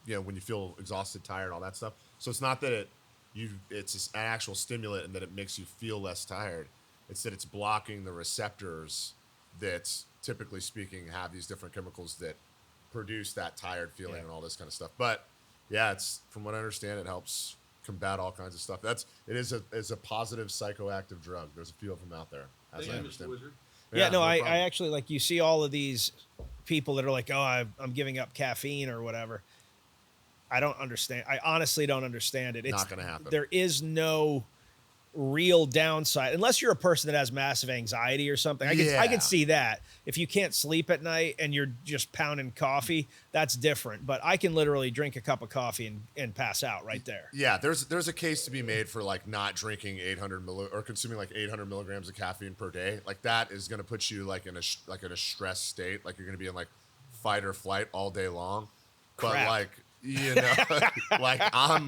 when you feel exhausted, tired, all that stuff. So it's not that it's an actual stimulant and that it makes you feel less tired. It's that it's blocking the receptors that, typically speaking, have these different chemicals that produce that tired feeling and all this kind of stuff. But yeah, it's, from what I understand, it helps combat all kinds of stuff. It's a positive psychoactive drug. There's a few of them out there, as I Mr. understand. Wizard. Yeah, no, problem. I actually, like, you see all of these people that are like, oh, I'm giving up caffeine or whatever. I don't understand. I honestly don't understand it. It's not going to happen. There is no real downside unless you're a person that has massive anxiety or something. I can see that. If you can't sleep at night and you're just pounding coffee, that's different. But I can literally drink a cup of coffee and pass out right there. Yeah, there's a case to be made for like not drinking 800 or consuming like 800 milligrams of caffeine per day. Like that is going to put you like in a stress state. Like you're going to be in like fight or flight all day long. But Crap. like, you know, like I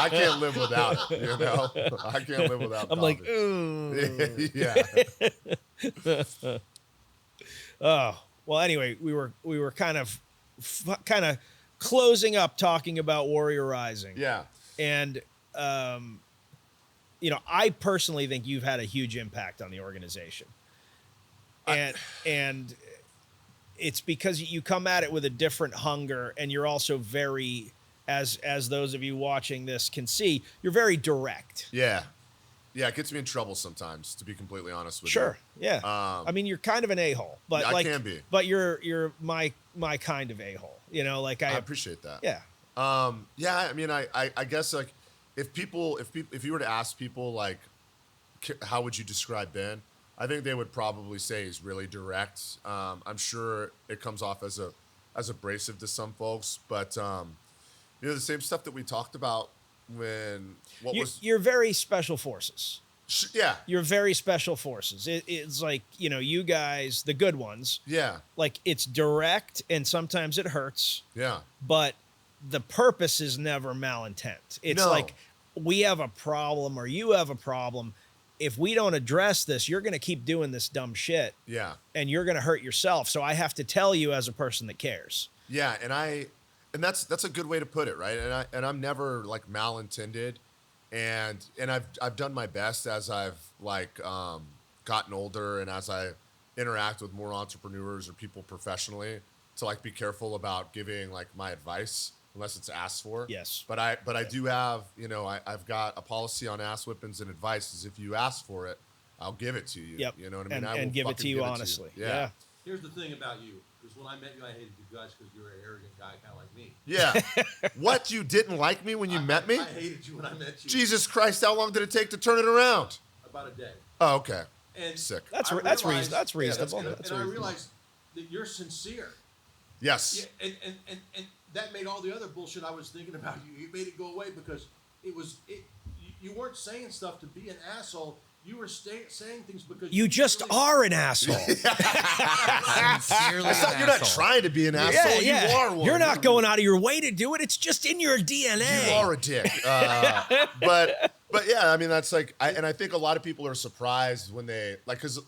can't live without it. You know, I can't live without. I'm coffee. like, ooh. Yeah. Oh, well, anyway, we were kind of closing up talking about Warrior Rising. Yeah. And, I personally think you've had a huge impact on the organization. And it's because you come at it with a different hunger, and you're also very, as those of you watching this can see, you're very direct. Yeah. Yeah, it gets me in trouble sometimes, to be completely honest with you. Sure. Yeah. I mean, you're kind of an a-hole, but I like, can be. But you're my kind of a-hole. You know, like I appreciate that. Yeah. Yeah, I mean, I guess like if you were to ask people like, how would you describe Ben? I think they would probably say he's really direct. I'm sure it comes off as abrasive to some folks, but the same stuff that we talked about when you're very Special Forces. Yeah. You're very Special Forces. It's like, you guys, the good ones. Yeah. Like, it's direct and sometimes it hurts. Yeah. But the purpose is never malintent. It's like, we have a problem or you have a problem. If we don't address this, you're going to keep doing this dumb shit. Yeah. And you're going to hurt yourself. So I have to tell you as a person that cares. Yeah. And that's a good way to put it. Right. And I'm never like malintended. And I've done my best as I've like gotten older and as I interact with more entrepreneurs or people professionally to like be careful about giving like my advice unless it's asked for. Yes. But I do have, I've got a policy on ass whippings and advice is if you ask for it, I'll give it to you. Yep. You know what I mean? And give it to you honestly. Yeah. Here's the thing about you. Because when I met you, I hated you guys because you were an arrogant guy, kind of like me. Yeah. What? You didn't like me when you met me? I hated you when I met you. Jesus Christ! How long did it take to turn it around? About a day. Oh, okay. And sick. That's reasonable. And I realized that you're sincere. Yes. Yeah, and that made all the other bullshit I was thinking about you. You made it go away because you weren't saying stuff to be an asshole. You were saying things because you just are an asshole. You're not trying to be an asshole. Yeah. You are one. You're not going out of your way to do it. It's just in your DNA. You are a dick. But yeah, I mean that's like, I think a lot of people are surprised when they like, because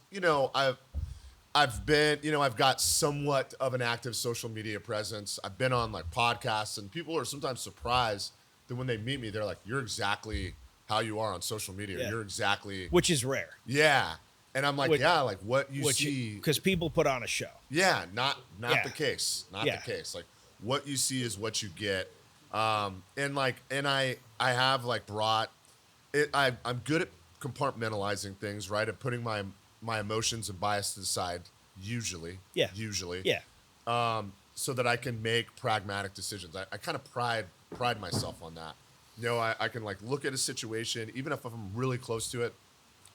I've got somewhat of an active social media presence. I've been on like podcasts, and people are sometimes surprised that when they meet me, they're like, "You're exactly how you are on social media. Yeah. You're exactly," which is rare. Yeah, and I'm like, like what you see, because people put on a show. Yeah, not the case. Not Yeah. the case. Like what you see is what you get, And I have like brought it. I'm good at compartmentalizing things, right? At putting my emotions and bias to the side, usually. Yeah. So that I can make pragmatic decisions. I kind of pride myself on that. I can like look at a situation, even if I'm really close to it,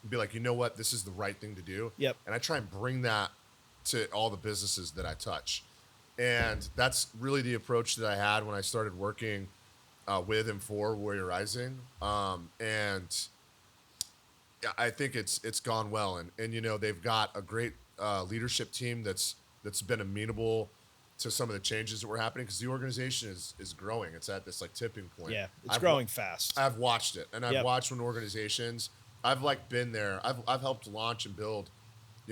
and be like, you know what, this is the right thing to do. Yep. And I try and bring that to all the businesses that I touch. And that's really the approach that I had when I started working with and for Warrior Rising. And I think it's gone well. And they've got a great leadership team that's been amenable to some of the changes that were happening, because the organization is growing. It's at this like tipping point. Yeah, it's growing fast. I've watched it, and I've watched when organizations. I've like been there. I've helped launch and build,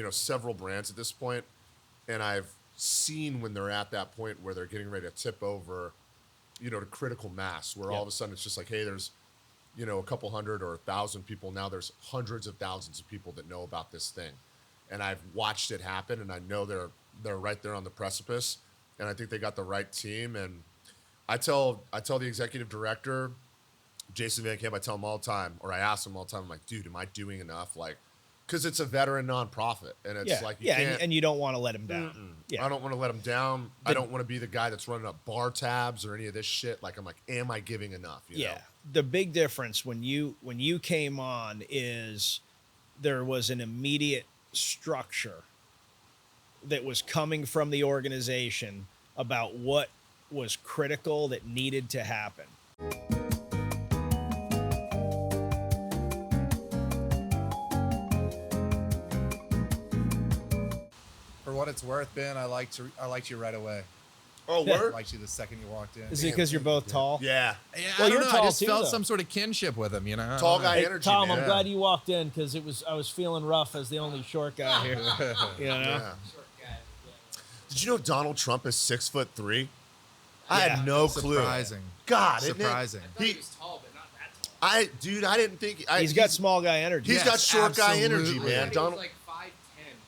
several brands at this point, and I've seen when they're at that point where they're getting ready to tip over, to critical mass, where all of a sudden it's just like, hey, there's, a couple hundred or 1,000 people. Now there's hundreds of thousands of people that know about this thing, and I've watched it happen, and I know they're right there on the precipice. And I think they got the right team. And I tell the executive director, Jason Van Camp, I tell him all the time, or I ask him all the time, I'm like, dude, am I doing enough? Like, because it's a veteran nonprofit, and it's like, and you don't want to let him down. Yeah. I don't want to let him down. I don't want to be the guy that's running up bar tabs or any of this shit. Like, I'm like, am I giving enough? You know? The big difference when you came on is there was an immediate structure that was coming from the organization about what was critical that needed to happen. For what it's worth, Ben, I liked you right away. Oh, I word? liked you the second you walked in. Is it because you're both tall? Yeah. Well, I you're don't know. tall I just too, felt though. some sort of kinship with him, Tall guy Hey, energy, Tom, man. I'm glad you walked in because I was feeling rough as the only short guy here. Yeah. Did you know Donald Trump is 6'3"? I Yeah. had no clue. Surprising. God, isn't it? Surprising. He was tall, but not that tall. I didn't think He's got small guy energy. He's got short guy energy, absolutely. man. He Donald. was like 5'10".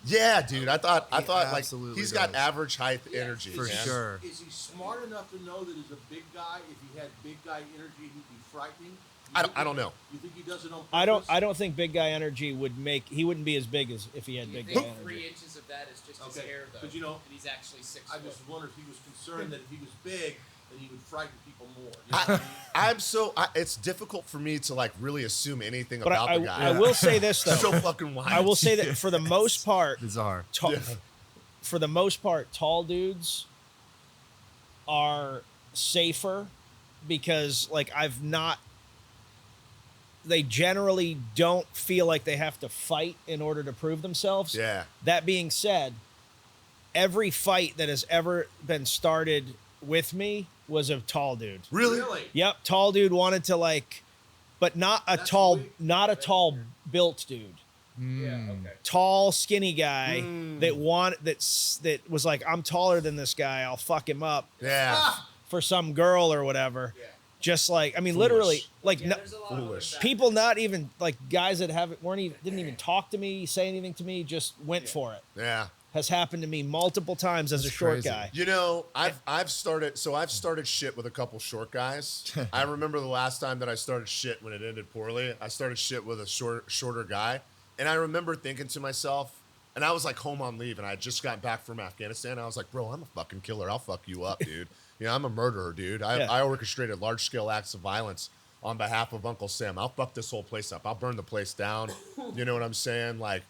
Yeah, dude. I thought like absolutely he's got does. average height energy, For man. sure. Is he smart enough to know that as a big guy, if he had big guy energy, he'd be frightening? I don't know. You think he does it on purpose? I don't think big guy energy he wouldn't be as big as if he had You big guy think energy. 3 inches of that is just his Okay, hair, though? but you know, and he's actually 6 I foot. just wonder if he was concerned that if he was big, that he would frighten people more. You know what I mean? It's difficult for me to like really assume anything But about I the guy. I will say this though. so fucking wild. I will say that for the most part, Bizarre. for the most part, tall dudes are safer because like they generally don't feel like they have to fight in order to prove themselves. Yeah. That being said, every fight that has ever been started with me was a tall dude. Really? Yep, tall dude wanted to like, but not a That's tall, sweet. not a tall built dude. Yeah, okay. Tall, skinny guy that was like, I'm taller than this guy. I'll fuck him up Yeah. for some girl or whatever. Yeah. Just like, I mean, literally, like Yeah, there's a lot of foolish. other people, not even like guys that didn't even talk to me, say anything to me, just went for it. Yeah. Has happened to me multiple times as a short crazy. guy. You know, I've started shit with a couple short guys. I remember the last time that I started shit when it ended poorly. I started shit with a shorter guy. And I remember thinking to myself, and I was like home on leave, and I had just gotten back from Afghanistan. I was like, bro, I'm a fucking killer. I'll fuck you up, dude. I'm a murderer, dude. I orchestrated large-scale acts of violence on behalf of Uncle Sam. I'll fuck this whole place up. I'll burn the place down. You know what I'm saying? Like,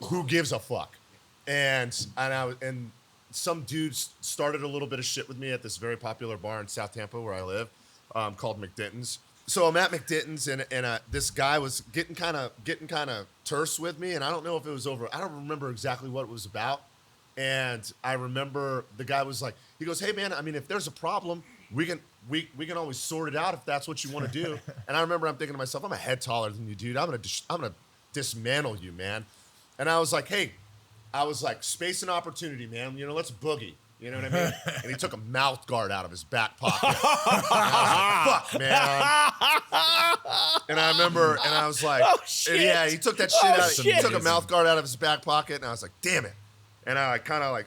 who gives a fuck? And some dudes started a little bit of shit with me at this very popular bar in South Tampa where I live, called McDinton's. So I'm at McDinton's and this guy was getting kind of terse with me, and I don't know if it was over. I don't remember exactly what it was about. And I remember the guy was like, he goes, "Hey man, I mean, if there's a problem, we can always sort it out if that's what you want to do." And I remember I'm thinking to myself, I'm a head taller than you, dude. I'm gonna dismantle you, man. And I was like, hey. I was like, space and opportunity, man. Let's boogie. You know what I mean? And he took a mouth guard out of his back pocket. And I was like, fuck, man. And I remember, and I was like, Oh, shit. Yeah, he took that shit out. Shit. He took a mouth guard out of his back pocket, and I was like, damn it. And I kind of like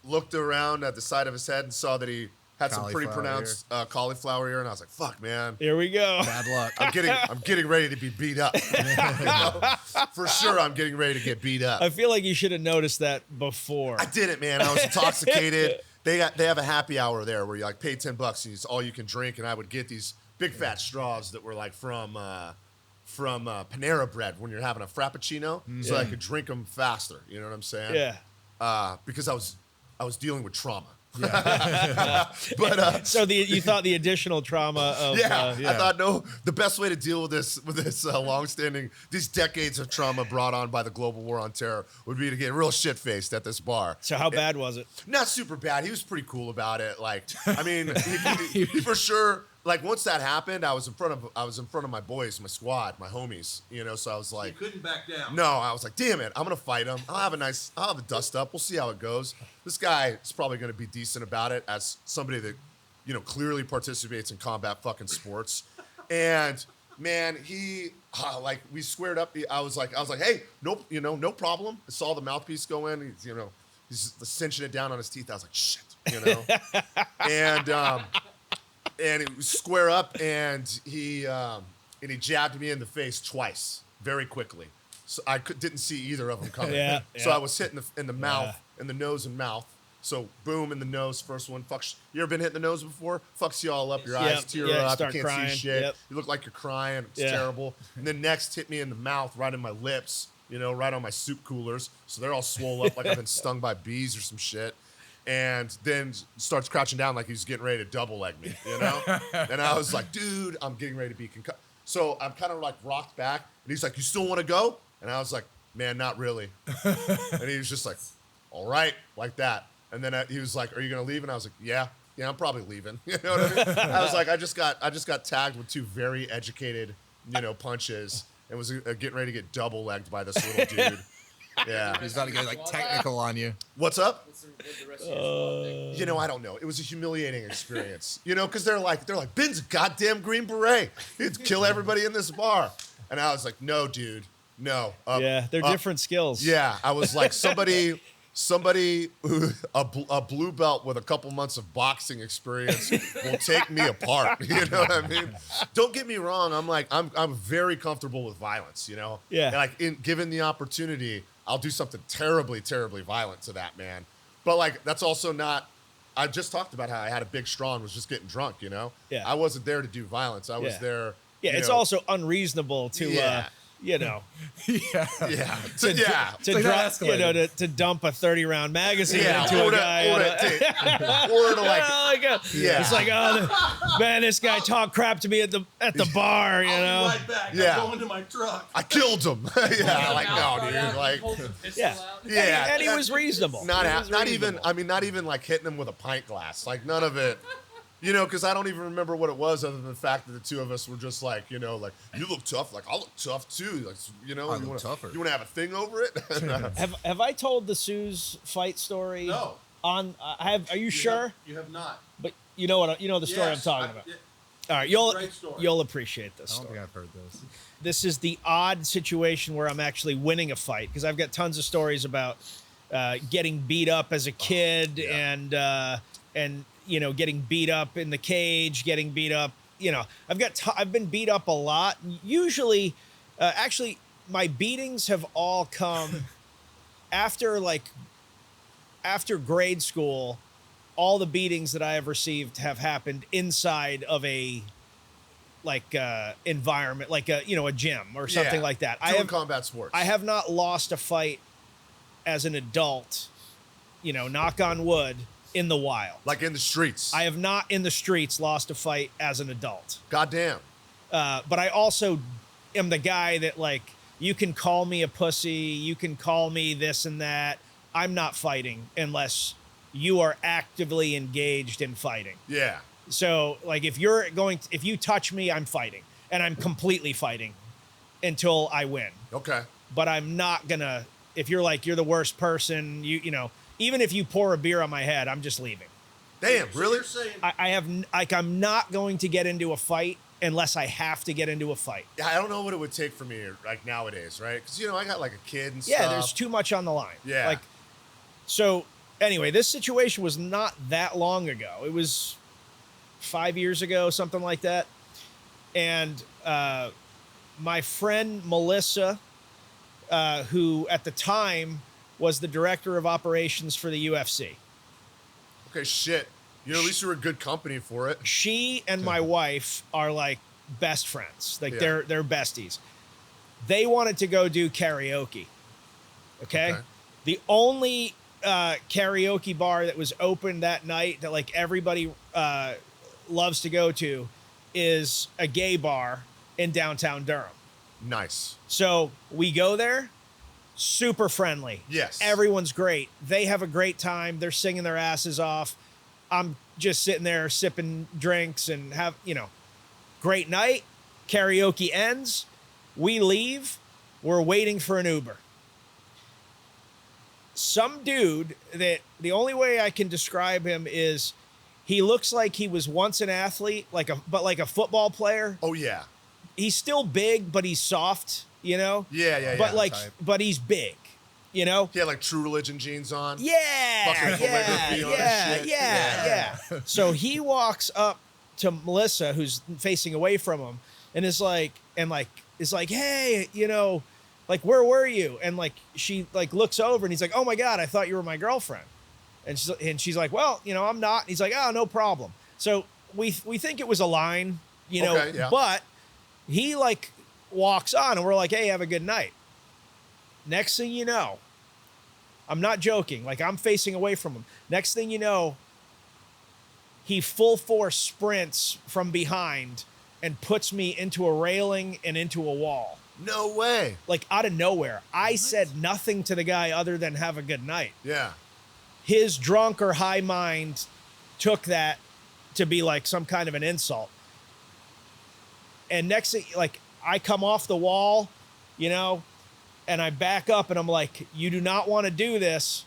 looked around at the side of his head and saw that he Had some pretty Cauliflower pronounced cauliflower ear, and I was like, "Fuck, man, Here we go. Bad luck. I'm getting ready to be beat up. You know? For sure, I'm getting ready to get beat up." I feel like you should have noticed that before. I didn't, man. I was intoxicated. They have a happy hour there where you like pay $10 and it's all you can drink, and I would get these big fat straws that were like from Panera Bread when you're having a frappuccino, so I could drink them faster. You know what I'm saying? Yeah. Because I was dealing with trauma. But So you thought the additional trauma of I thought the best way to deal with this long-standing, these decades of trauma brought on by the global war on terror would be to get real shit-faced at this bar. So how bad was it? Not super bad. He was pretty cool about it. Like, I mean, he for sure. Like once that happened, I was in front of my boys, my squad, my homies. You know, so I was like, You couldn't back down. no, I was like, damn it, I'm gonna fight him. I'll have a dust up. We'll see how it goes. This guy is probably gonna be decent about it as somebody that, you know, clearly participates in combat fucking sports. And man, he like we squared up. I was like, hey, nope, you know, no problem. I saw the mouthpiece go in. He's cinching it down on his teeth. I was like, shit, you know, and it was square up, and he jabbed me in the face twice, very quickly. So I didn't see either of them coming. So I was hit in the mouth, in the nose and mouth. So boom in the nose, first one. You ever been hit in the nose before? Fucks you all up. Your eyes tear up. You can't crying. see shit. Yep. You look like you're crying. It's terrible. And then next hit me in the mouth, right in my lips. You know, right on my soup coolers. So they're all swole up like I've been stung by bees or some shit. And then starts crouching down like he's getting ready to double leg me, you know? And I was like, dude, I'm getting ready to be concussed. So I'm kind of like rocked back. And he's like, you still want to go? And I was like, man, not really. And he was just like, all right, like that. And then he was like, are you going to leave? And I was like, yeah, I'm probably leaving. You know what I mean? I was like, I just got tagged with two very educated, you know, punches and was getting ready to get double legged by this little dude. Yeah. He's about to get like technical on you. What's up? What's the rest of your squad think? You know, I don't know. It was a humiliating experience. You know, because they're like, Ben's a goddamn Green Beret. He'd kill everybody in this bar. And I was like, no, dude, no. They're different skills. Yeah, I was like somebody who a blue belt with a couple months of boxing experience will take me apart. You know what I mean? Don't get me wrong. I'm very comfortable with violence. You know? Yeah. And like given the opportunity, I'll do something terribly, terribly violent to that man. But like that's also not. I just talked about how I had a big straw and was just getting drunk. You know? Yeah. I wasn't there to do violence. I was there. Yeah, it's also unreasonable to, you know, to dump a 30-round magazine into a guy. Or to like, It's like, oh, man, this guy talked crap to me at the bar, you know. I'll be right back. Yeah. I'm going to my truck. I killed him. Like no, dude. Like, And he was reasonable. not even like hitting him with a pint glass. Like none of it. You know, because I don't even remember what it was other than the fact that the two of us were just like, you know, like, you look tough. Like, I look tough, too. Like, you know, you want to have a thing over it? Have I told the Sue's fight story? No. Are you sure? You have not. But you know the story I'm talking about. All right, Great story. you'll appreciate this I don't story. think I've heard this. This is the odd situation where I'm actually winning a fight because I've got tons of stories about getting beat up as a kid and you know, getting beat up in the cage, getting beat up. You know, I've been beat up a lot. Usually, actually, my beatings have all come after grade school. All the beatings that I have received have happened inside of a environment, like a gym or something like that. Doing combat sports. I have not lost a fight as an adult. You know, knock on wood. In the wild. Like in the streets. I have not in the streets lost a fight as an adult. Goddamn. But I also am the guy that like, you can call me a pussy. You can call me this and that. I'm not fighting unless you are actively engaged in fighting. Yeah. So like if you touch me, I'm fighting and I'm completely fighting until I win. Okay. But I'm not gonna, if you're like, you're the worst person, you know, even if you pour a beer on my head, I'm just leaving. Damn, So really? you're saying I'm not going to get into a fight unless I have to get into a fight. Yeah, I don't know what it would take for me like nowadays, right? Because, you know, I got like a kid and stuff. Yeah, there's too much on the line. Yeah. Like, so anyway, this situation was not that long ago. It was 5 years ago, something like that. And my friend Melissa, who at the time was the director of operations for the UFC. Okay, shit. You know, at least you were a good company for it. She and my wife are like best friends. Like Yeah. they're besties. They wanted to go do karaoke. Okay. The only karaoke bar that was open that night that like everybody loves to go to is a gay bar in downtown Durham. Nice. So we go there, super friendly. Yes. Everyone's great. They have a great time. They're singing their asses off. I'm just sitting there sipping drinks and have, great night. Karaoke ends. We leave. We're waiting for an Uber. Some dude that the only way I can describe him is he looks like he was once an athlete, like a football player. Oh, yeah. He's still big, but he's soft, Yeah. But he's big, He had like True Religion jeans on. Yeah, Fucking calligraphy on his shit. yeah. So he walks up to Melissa, who's facing away from him, and is like, hey, like, where were you? And like, she like looks over and he's like, oh my God, I thought you were my girlfriend. And she's like, well, I'm not. And he's like, oh, no problem. So we think it was a line, Okay, yeah. but he like walks on and we're like, hey, have a good night. Next thing you know, I'm not joking. Like I'm facing away from him. Next thing you know, he full force sprints from behind and puts me into a railing and into a wall. No way. Like out of nowhere. I said nothing to the guy other than have a good night. Yeah. His drunk or high mind took that to be like some kind of an insult. And next thing, like I come off the wall, and I back up and I'm like, you do not want to do this.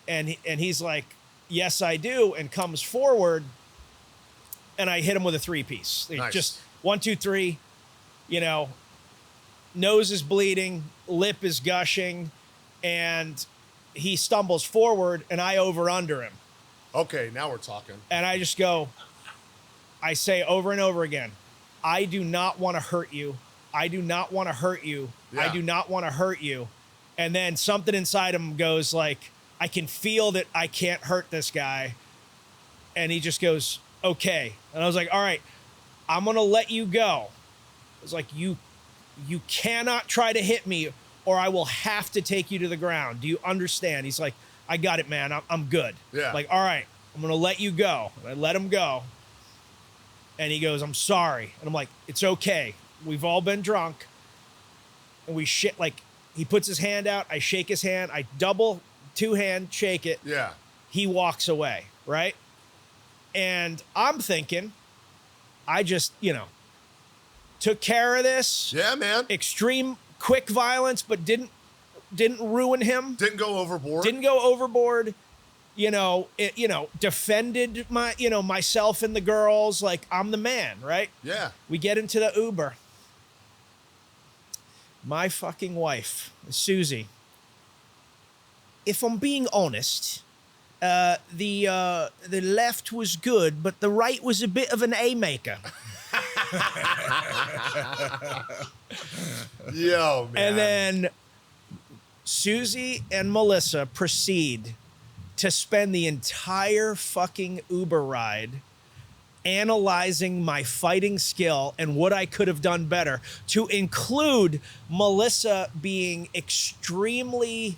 And he's like, yes, I do. And comes forward and I hit him with a 3-piece. Nice. Just 1, 2, 3, nose is bleeding, lip is gushing, and he stumbles forward and I over under him. Okay, now we're talking. And I just go, I say over and over again, I do not want to hurt you. I do not want to hurt you. Yeah. I do not want to hurt you. And then something inside him goes like, I can feel that I can't hurt this guy. And he just goes, okay. And I was like, all right, I'm going to let you go. I was like, you cannot try to hit me or I will have to take you to the ground. Do you understand? He's like, I got it, man. I'm good. Yeah. Like, all right, I'm going to let you go. And I let him go. And he goes, I'm sorry. And I'm like, it's okay. We've all been drunk. And we he puts his hand out. I shake his hand. I double 2-hand shake it. Yeah. He walks away, right? And I'm thinking, I just, took care of this. Yeah, man. Extreme quick violence, but didn't ruin him. Didn't go overboard. Didn't go overboard. Defended my, myself and the girls. Like I'm the man, right? Yeah. We get into the Uber. My fucking wife, Susie. If I'm being honest, the left was good, but the right was a bit of an A-maker. Yo, man. And then Susie and Melissa proceed to spend the entire fucking Uber ride analyzing my fighting skill and what I could have done better, to include Melissa being extremely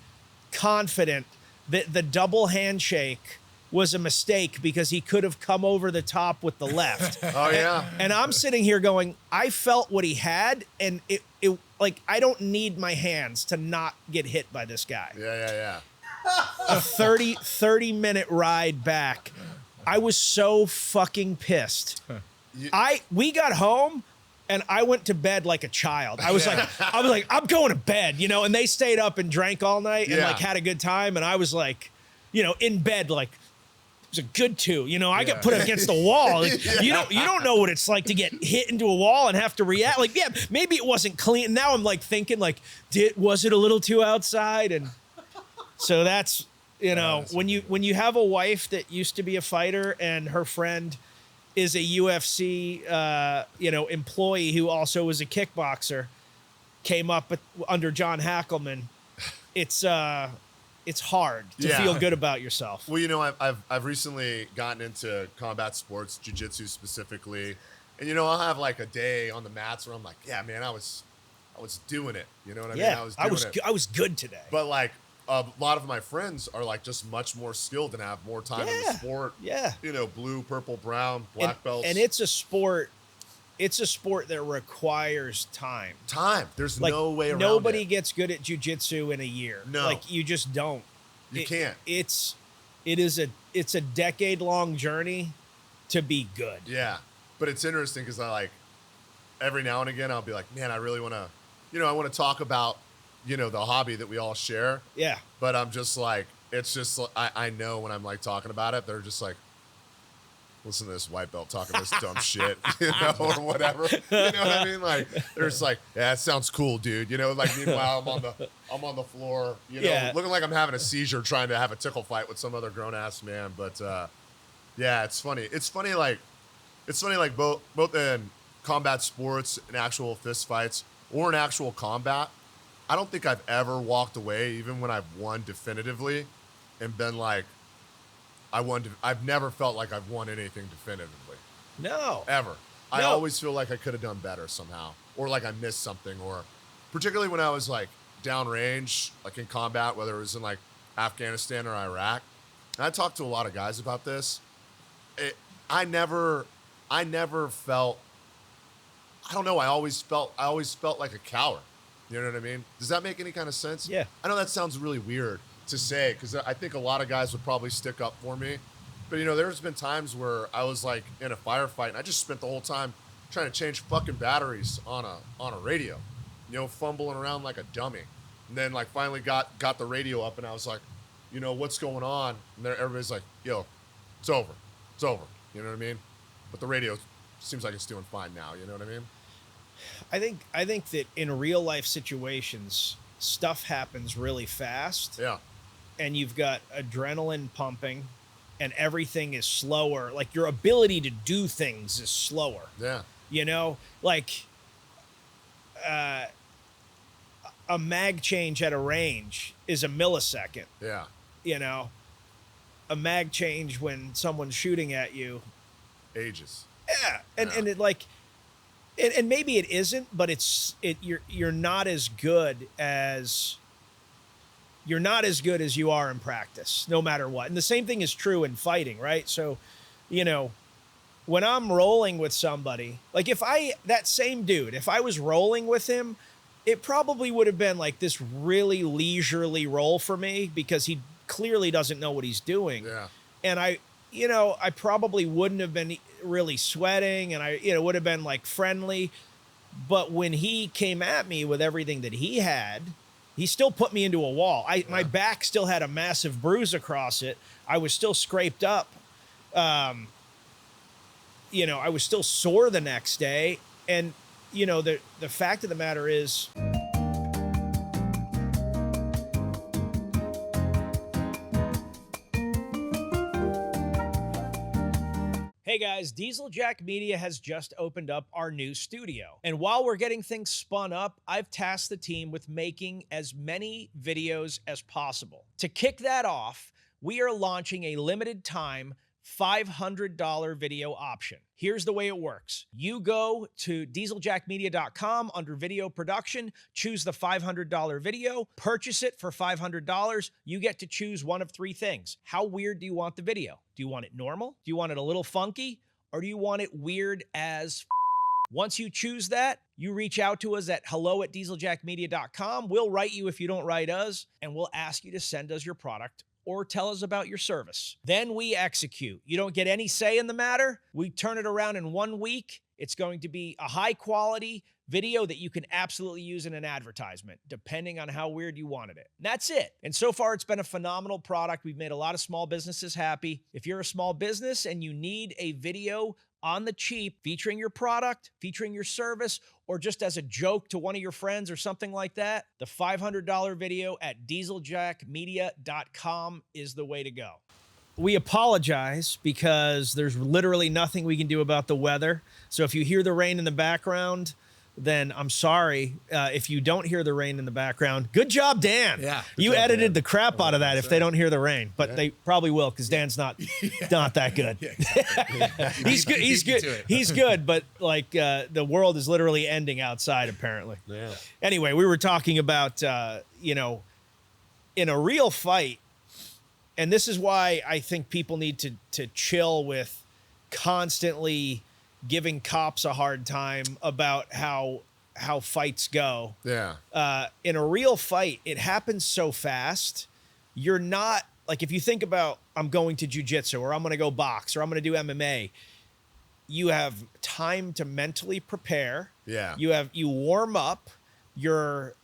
confident that the double handshake was a mistake because he could have come over the top with the left. Oh, yeah. And I'm sitting here going, I felt what he had, and it like, I don't need my hands to not get hit by this guy. Yeah. A 30-minute ride back. I was so fucking pissed. We got home and I went to bed like a child. I was like, I'm going to bed, and they stayed up and drank all night and Yeah. like had a good time. And I was like, in bed, like, it was a good 2. I got put against the wall. Like, you don't know what it's like to get hit into a wall and have to react. Like, yeah, maybe it wasn't clean. Now I'm like thinking like, was it a little too outside? And so that's, when you have a wife that used to be a fighter and her friend is a UFC, employee who also was a kickboxer, came up under John Hackelman. It's hard to feel good about yourself. Well, I've recently gotten into combat sports, jiu-jitsu specifically. And, I'll have like a day on the mats where I'm like, yeah, man, I was doing it. You know what I mean? I was good today. But like a lot of my friends are like just much more skilled and have more time in the sport. Yeah. Blue, purple, brown, black belts. And it's a sport. It's a sport that requires time. There's no way around nobody it. gets good at jiu-jitsu in a year. No. Like you just don't. You can't. It's a decade-long journey to be good. Yeah. But it's interesting because I like every now and again I'll be like, man, I really want to, I want to talk about, the hobby that we all share. Yeah. But I'm just like, it's just, I know when I'm like talking about it, they're just like, listen to this white belt talking this dumb shit, or whatever. You know what I mean? Like, they're just like, yeah, that sounds cool, dude. Like meanwhile I'm on the floor, looking like I'm having a seizure trying to have a tickle fight with some other grown ass man. But yeah, it's funny. It's funny like both in combat sports and actual fist fights or in actual combat, I don't think I've ever walked away, even when I've won definitively, and been like, I've never felt like I've won anything definitively. No. Ever. I always feel like I could have done better somehow, or like I missed something, or particularly when I was like downrange, like in combat, whether it was in like Afghanistan or Iraq. And I talked to a lot of guys about this. I never felt, I don't know, I always felt like a coward. You know what I mean? Does that make any kind of sense? Yeah. I know that sounds really weird to say, because I think a lot of guys would probably stick up for me. But, there's been times where I was like in a firefight and I just spent the whole time trying to change fucking batteries on a radio, fumbling around like a dummy. And then like finally got the radio up and I was like, what's going on? And everybody's like, yo, it's over. It's over. You know what I mean? But the radio seems like it's doing fine now. You know what I mean? I think that in real life situations, stuff happens really fast. Yeah. And you've got adrenaline pumping and everything is slower. Like your ability to do things is slower. Yeah. Like a mag change at a range is a millisecond. Yeah. A mag change when someone's shooting at you. Ages. Yeah. And it like, and maybe it isn't, but you're not as good as you are in practice, no matter what. And the same thing is true in fighting, right? So, when I'm rolling with somebody, like that same dude, if I was rolling with him, it probably would have been like this really leisurely roll for me because he clearly doesn't know what he's doing. Yeah. And I probably wouldn't have been really sweating and I would have been like friendly. But when he came at me with everything that he had, he still put me into a wall. My back still had a massive bruise across it. I was still scraped up. I was still sore the next day. And, the fact of the matter is, hey guys, Diesel Jack Media has just opened up our new studio. And while we're getting things spun up, I've tasked the team with making as many videos as possible. To kick that off, we are launching a limited time $500 video option. Here's the way it works. You go to dieseljackmedia.com under video production, choose the $500 video, purchase it for $500. You get to choose one of three things. How weird do you want the video? Do you want it normal? Do you want it a little funky? Or do you want it weird as Once you choose that, you reach out to us at hello@dieseljackmedia.com. We'll write you if you don't write us, and we'll ask you to send us your product or tell us about your service. Then we execute. You don't get any say in the matter. We turn it around in 1 week. It's going to be a high-quality video that you can absolutely use in an advertisement, depending on how weird you wanted it. And that's it. And so far, it's been a phenomenal product. We've made a lot of small businesses happy. If you're a small business and you need a video on the cheap featuring your product, featuring your service, or just as a joke to one of your friends or something like that, the $500 video at dieseljackmedia.com is the way to go. we apologize because there's literally nothing we can do about the weather. So if you hear the rain in the background, then I'm sorry. If you don't hear the rain in the background, good job, Dan. Yeah, you job, edited Dan. the crap out of that if they don't hear the rain, but they probably will because Dan's not that good. He's good. He's good. He's good, but like the world is literally ending outside apparently. Yeah. Anyway, we were talking about in a real fight, and this is why I think people need to chill with constantly giving cops a hard time about how fights go. Yeah. In a real fight, it happens so fast. You're not like, if you think about, I'm going to jujitsu or I'm going to go box or I'm going to do MMA, you have time to mentally prepare. Yeah. You warm up, you're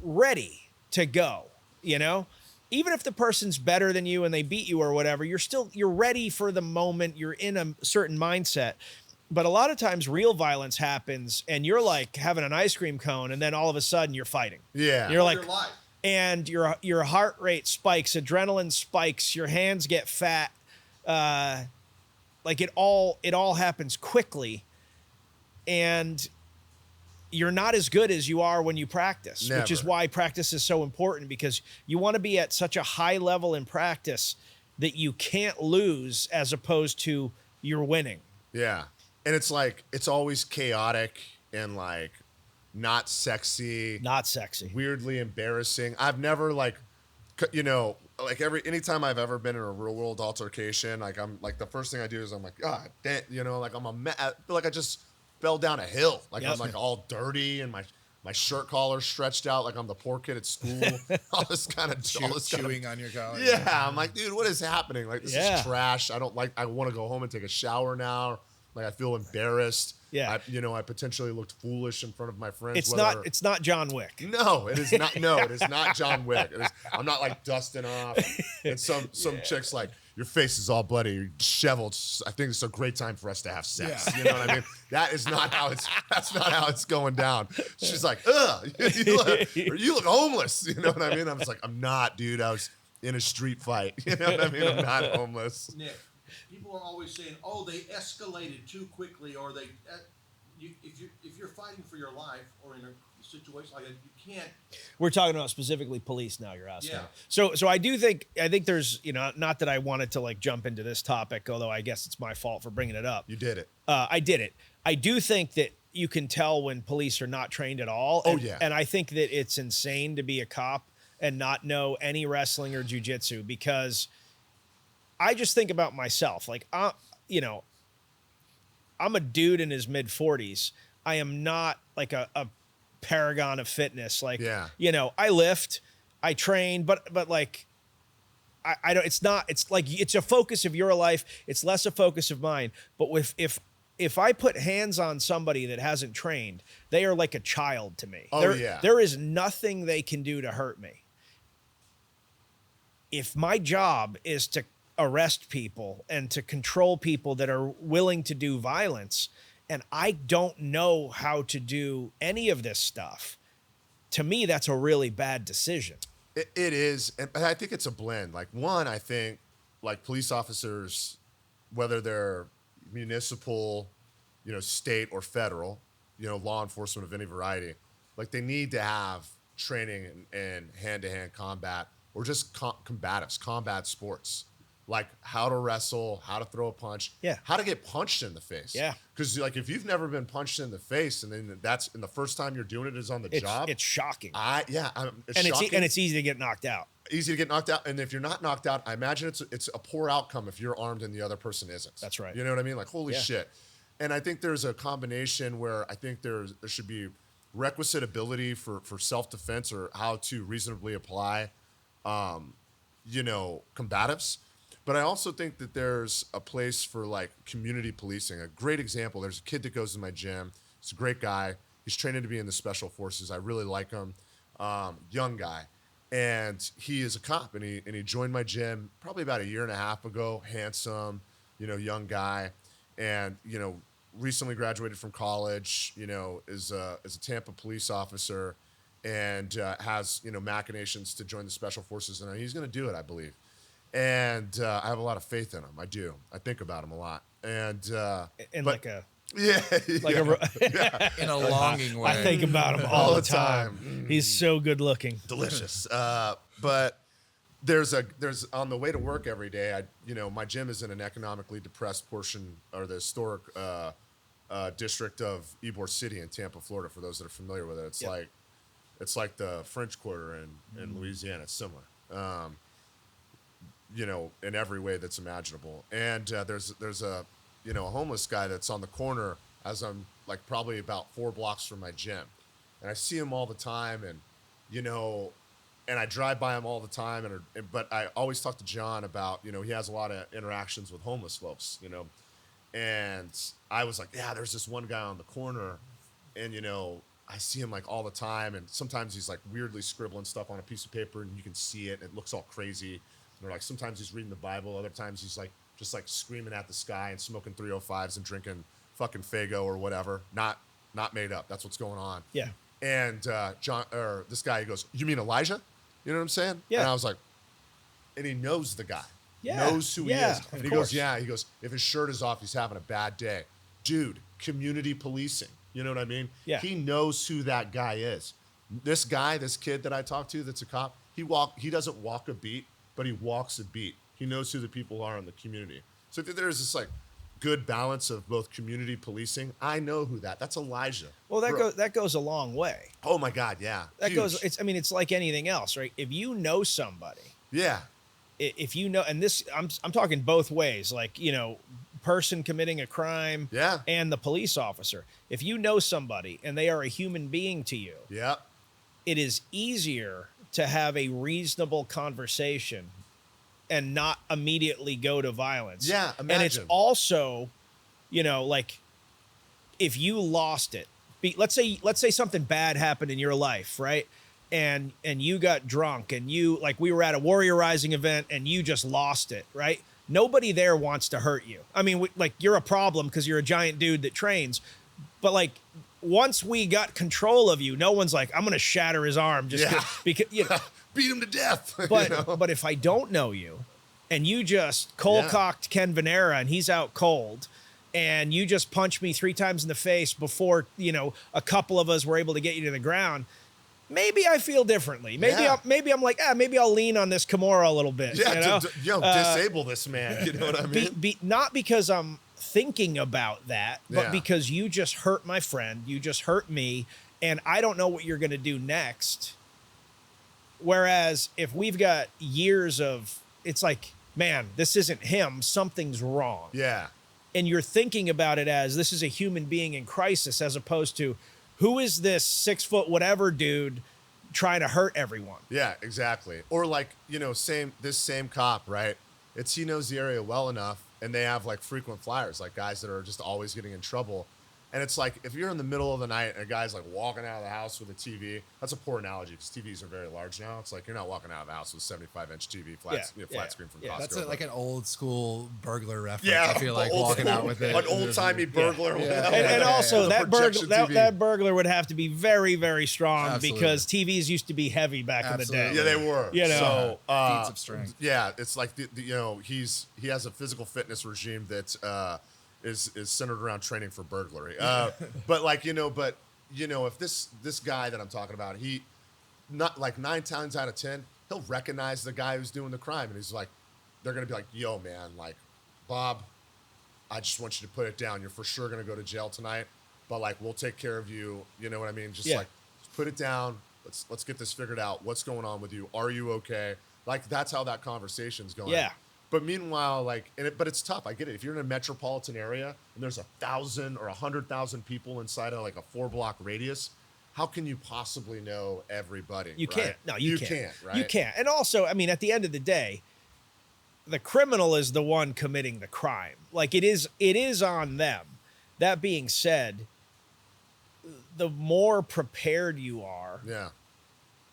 ready to go, even if the person's better than you and they beat you or whatever, you're ready for the moment. You're in a certain mindset. But a lot of times real violence happens and you're like having an ice cream cone and then all of a sudden you're fighting. Yeah. You're like, Your life. and your heart rate spikes, adrenaline spikes, your hands get fat. Like it all happens quickly. And you're not as good as you are when you practice, which is Never. why practice is so important, because you want to be at such a high level in practice that you can't lose as opposed to you're winning. Yeah. And it's like, it's always chaotic and like not sexy, Not sexy. weirdly embarrassing. I've never anytime I've ever been in a real world altercation, like I'm like, the first thing I do is I'm like, God damn, like I feel like I just fell down a hill. Like Yep. I'm like all dirty and my shirt collar stretched out like I'm the poor kid at school. all this kind of Chewing on your collar. Yeah, I'm like, dude, what is happening? Like, this Yeah. is trash. I want to go home and take a shower now. Like, I feel embarrassed. Yeah. I potentially looked foolish in front of my friends. It's not John Wick. No, it is not. No, it is not John Wick. I'm not like dusting off. And some chick's like, your face is all bloody, you're disheveled. I think it's a great time for us to have sex. Yeah. You know what I mean? That's not how it's going down. She's like, ugh, you look homeless. You know what I mean? I was like, I'm not, dude. I was in a street fight. You know what I mean? I'm not homeless. Nick, people are always saying, "Oh, they escalated too quickly," or they. If you're fighting for your life or in a situation like that, you can't. We're talking about specifically police now. You're asking. Yeah. So I think there's not that I wanted to like jump into this topic, although I guess it's my fault for bringing it up. You did it. I did it. I do think that you can tell when police are not trained at all. Oh, And, yeah. And I think that it's insane to be a cop and not know any wrestling or jujitsu, because I just think about myself. Like, I'm a dude in his mid 40s. I am not like a paragon of fitness. Like, Yeah. I lift, I train, but like, I don't, it's like, it's a focus of your life. It's less a focus of mine. But if I put hands on somebody that hasn't trained, they are like a child to me. Oh, yeah. There is nothing they can do to hurt me. If my job is to arrest people and to control people that are willing to do violence, and I don't know how to do any of this stuff, to me, that's a really bad decision. It is, and I think it's a blend. Like, one, I think like police officers, whether they're municipal, state or federal, law enforcement of any variety, like they need to have training in hand-to-hand combat or just combatives, combat sports, like how to wrestle, how to throw a punch, Yeah. how to get punched in the face. Yeah. Because like if you've never been punched in the face and then the first time you're doing it is on the job, It's shocking. it's shocking. And it's easy to get knocked out. Easy to get knocked out, and if you're not knocked out, I imagine it's a poor outcome if you're armed and the other person isn't. That's right. You know what I mean? Like, holy Yeah. shit. And I think there's a combination where I think there should be requisite ability for self-defense or how to reasonably apply, combatives. But I also think that there's a place for like community policing. A great example, there's a kid that goes to my gym. He's a great guy. He's training to be in the Special Forces. I really like him. Young guy. And he is a cop, and he joined my gym probably about a year and a half ago. Handsome, young guy, and recently graduated from college. Is a Tampa police officer, and has machinations to join the Special Forces, and he's going to do it, I believe. And I have a lot of faith in him. I do. I think about him a lot. And And but- like a yeah, like yeah. a In a longing way. I think about him all the time. He's so good looking. Delicious. But there's on the way to work every day. My gym is in an economically depressed portion or the historic district of Ybor City in Tampa, Florida. For those that are familiar with it, it's like the French Quarter in Louisiana. It's similar. In every way that's imaginable. And there's a homeless guy that's on the corner as I'm like probably about 4 blocks from my gym, and I see him all the time, and and I drive by him all the time, but I always talk to John about he has a lot of interactions with homeless folks, and I was like, yeah, there's this one guy on the corner, and I see him like all the time, and sometimes he's like weirdly scribbling stuff on a piece of paper, and you can see it, and it looks all crazy. And they're like, sometimes he's reading the Bible, other times he's like just like screaming at the sky and smoking 305s and drinking fucking Faygo or whatever. Not made up. That's what's going on. Yeah. And this guy, he goes, "You mean Elijah?" You know what I'm saying? Yeah. And I was like, and he knows the guy. Yeah. Knows who he Yeah, is. of And he course. goes, yeah. He goes, if his shirt is off, he's having a bad day. Dude, community policing. You know what I mean? Yeah. He knows who that guy is. This kid that I talked to that's a cop, he doesn't walk a beat, but he walks a beat. He knows who the people are in the community. So there's this like good balance of both community policing. I know who that's Elijah. Well, Bro. that goes a long way. Oh my God, yeah. That Huge. goes. It's like anything else, right? If you know somebody, Yeah. if you know, and this, I'm talking both ways, like person committing a crime, Yeah. and the police officer. If you know somebody and they are a human being to you, Yeah. it is easier to have a reasonable conversation and not immediately go to violence. Yeah, And it's imagine. also, like if you lost it, let's say something bad happened in your life, right? And you got drunk and we were at a Warrior Rising event and you just lost it, right? Nobody there wants to hurt you. I mean, you're a problem because you're a giant dude that trains, but like once we got control of you, no one's like, I'm going to shatter his arm just Yeah. because Beat him to death. But but if I don't know you, and you just cold-cocked Ken Venera and he's out cold, and you just punched me 3 times in the face before a couple of us were able to get you to the ground, maybe I feel differently. Maybe Yeah. I'm like, maybe I'll lean on this Kimura a little bit. Yeah, disable this man. You know what I mean? Not because I'm thinking about that, but Yeah. because you just hurt my friend, you just hurt me, and I don't know what you're going to do next. Whereas if we've got years of, it's like, man, this isn't him, something's wrong. Yeah. And you're thinking about it as this is a human being in crisis, as opposed to who is this 6 foot whatever dude trying to hurt everyone. Yeah, exactly. Or like, this same cop, right? He knows the area well enough, and they have like frequent flyers, like guys that are just always getting in trouble. And it's like, if you're in the middle of the night and a guy's like walking out of the house with a TV, that's a poor analogy because TVs are very large now. It's like you're not walking out of the house with a 75-inch TV, flat screen from Costco. That's like an old school burglar reference. Yeah, I feel like old walking school, out with it. an old timey burglar. Yeah. And also The that projection TV. that burglar would have to be very, very strong Absolutely. because TVs used to be heavy back in the day. Yeah, they were. So, Feats of strength. yeah, it's like he has a physical fitness regime that is centered around training for burglary. But if this guy that I'm talking about, he not like 9 times out of 10, he'll recognize the guy who's doing the crime, and he's like, they're gonna be like, yo, man, like, Bob, I just want you to put it down. You're for sure gonna go to jail tonight, but like, we'll take care of you. You know what I mean? Just put it down. Let's get this figured out. What's going on with you? Are you okay? Like, that's how that conversation's going. Yeah. But meanwhile, but it's tough. I get it. If you're in a metropolitan area and there's 1,000 or 100,000 people inside of like a 4-block radius, how can you possibly know everybody? You right? can't. No, you can't. Right? You can't. And also, I mean, at the end of the day, the criminal is the one committing the crime. Like it is on them. That being said, the more prepared you are, Yeah,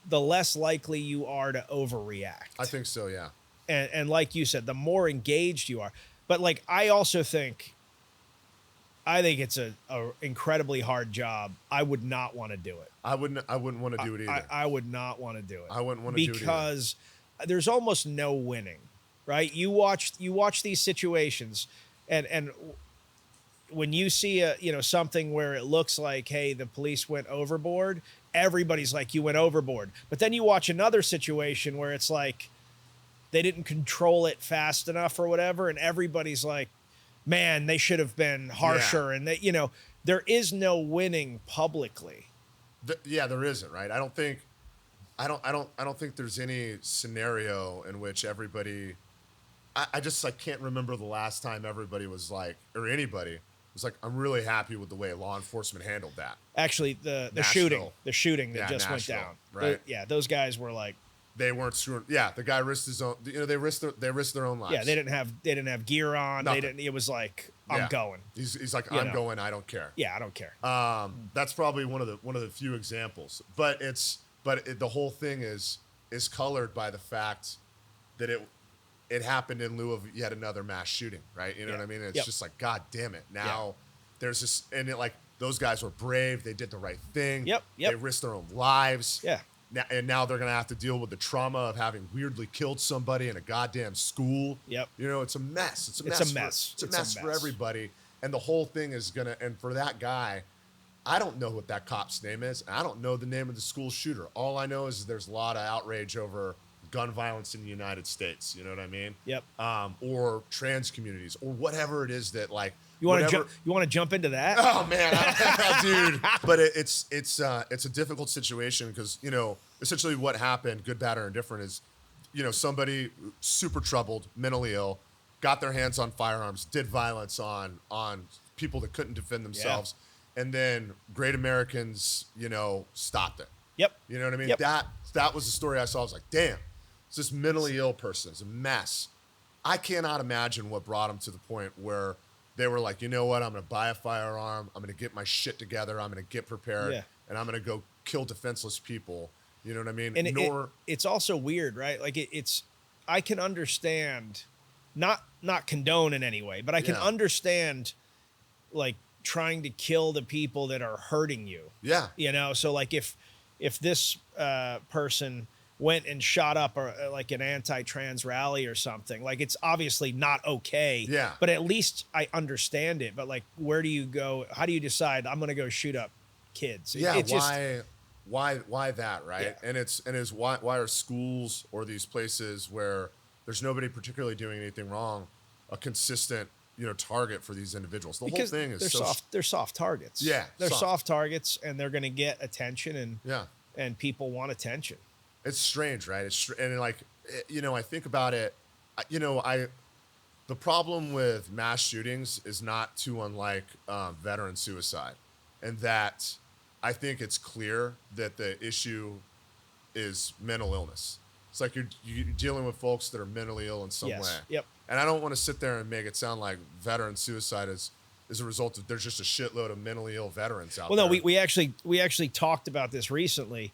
the less likely you are to overreact. I think so. Yeah. And like you said, the more engaged you are. But like, I also think it's a incredibly hard job. I would not want to do it. I wouldn't want to do it either. I would not want to do it. I wouldn't want to do it either. because there's almost no winning. right? You watch these situations, and when you see something where it looks like, hey, the police went overboard, everybody's like, you went overboard. But then you watch another situation where it's like they didn't control it fast enough or whatever, and everybody's like, man, they should have been harsher. And they, there is no winning publicly. There isn't, right? I don't think there's any scenario in which everybody. I just can't remember the last time everybody was like, or anybody was like, I'm really happy with the way law enforcement handled that. Actually, the shooting that just went down, right? Those guys were like, they weren't screwing. Yeah, the guy risked his own. They risked their own lives. Yeah, they didn't have gear on. Nothing. They didn't. It was like, I'm going. He's like, I'm going. I don't care. Yeah, I don't care. That's probably one of the few examples. But the whole thing is colored by the fact that it happened in lieu of yet another mass shooting, right? You know what I mean? It's just like, God damn it. Now there's this, and those guys were brave. They did the right thing. Yep. They risked their own lives. Yeah. Now they're going to have to deal with the trauma of having weirdly killed somebody in a goddamn school. Yep. It's a mess. It's a mess. It's a mess for everybody. And the whole thing is and for that guy, I don't know what that cop's name is. I don't know the name of the school shooter. All I know is there's a lot of outrage over gun violence in the United States. You know what I mean? Yep. Or trans communities or whatever it is that you want to jump into that? Oh man, dude. But it's a difficult situation because essentially what happened, good, bad, or indifferent, is somebody super troubled, mentally ill, got their hands on firearms, did violence on people that couldn't defend themselves, and then great Americans stopped it. Yep. You know what I mean? Yep. That was the story I saw. I was like, damn, it's this mentally ill person. It's a mess. I cannot imagine what brought him to the point where they were like, you know what? I'm going to buy a firearm. I'm going to get my shit together. I'm going to get prepared, and I'm going to go kill defenseless people. You know what I mean? And it's also weird, right? Like I can understand, not condone in any way, but I can understand, like trying to kill the people that are hurting you. Yeah. So like if this person went and shot up like an anti-trans rally or something, like it's obviously not okay. Yeah. But at least I understand it. But like, where do you go? How do you decide I'm going to go shoot up kids? Yeah. Why that? Right. Yeah. And why are schools or these places where there's nobody particularly doing anything wrong a consistent target for these individuals? The whole thing is they're soft targets. Yeah. They're soft targets, and they're going to get attention, and people want attention. It's strange, right? I think about it, the problem with mass shootings is not too unlike veteran suicide. And that I think it's clear that the issue is mental illness. It's like you're dealing with folks that are mentally ill in some way. Yep. And I don't want to sit there and make it sound like veteran suicide is a result of there's just a shitload of mentally ill veterans out there. Well, no, we actually talked about this recently.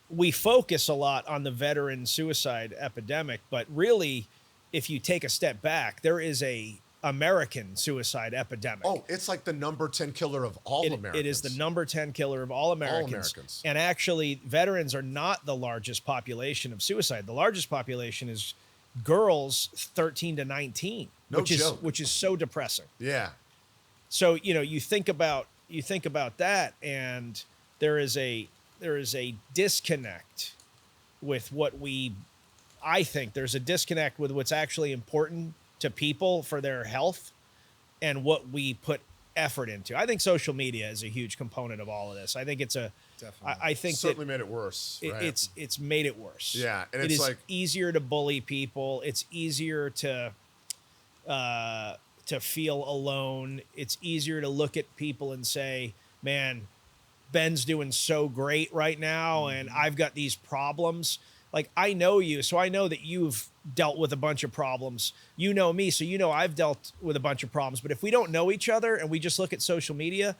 We focus a lot on the veteran suicide epidemic, but really, if you take a step back, there is a American suicide epidemic. Oh, it's like the number 10 killer of all Americans. It is the number 10 killer of all Americans. And actually, veterans are not the largest population of suicide. The largest population is girls 13 to 19, which is so depressing. Yeah. So, you think about that, and there is a disconnect with I think there's a disconnect with what's actually important to people for their health and what we put effort into. I think social media is a huge component of all of this. I think I think certainly made it worse. Right? It's made it worse. Yeah. And it is easier to bully people. It's easier to feel alone. It's easier to look at people and say, man, Ben's doing so great right now, and I've got these problems. Like, I know you, so I know that you've dealt with a bunch of problems. You know me, so I've dealt with a bunch of problems. But if we don't know each other and we just look at social media,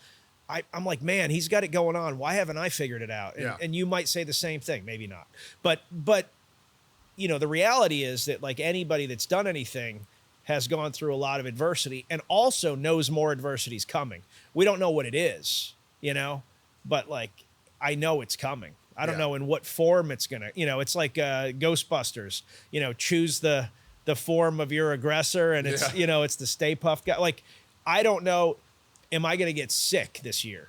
I'm like, man, he's got it going on. Why haven't I figured it out? And you might say the same thing, maybe not. But the reality is that, like, anybody that's done anything has gone through a lot of adversity and also knows more adversity is coming. We don't know what it is, but like, I know it's coming. I don't Yeah. know in what form it's going to, it's like Ghostbusters, choose the form of your aggressor, and it's, Yeah. it's the Stay Puft guy. Like, I don't know, am I going to get sick this year?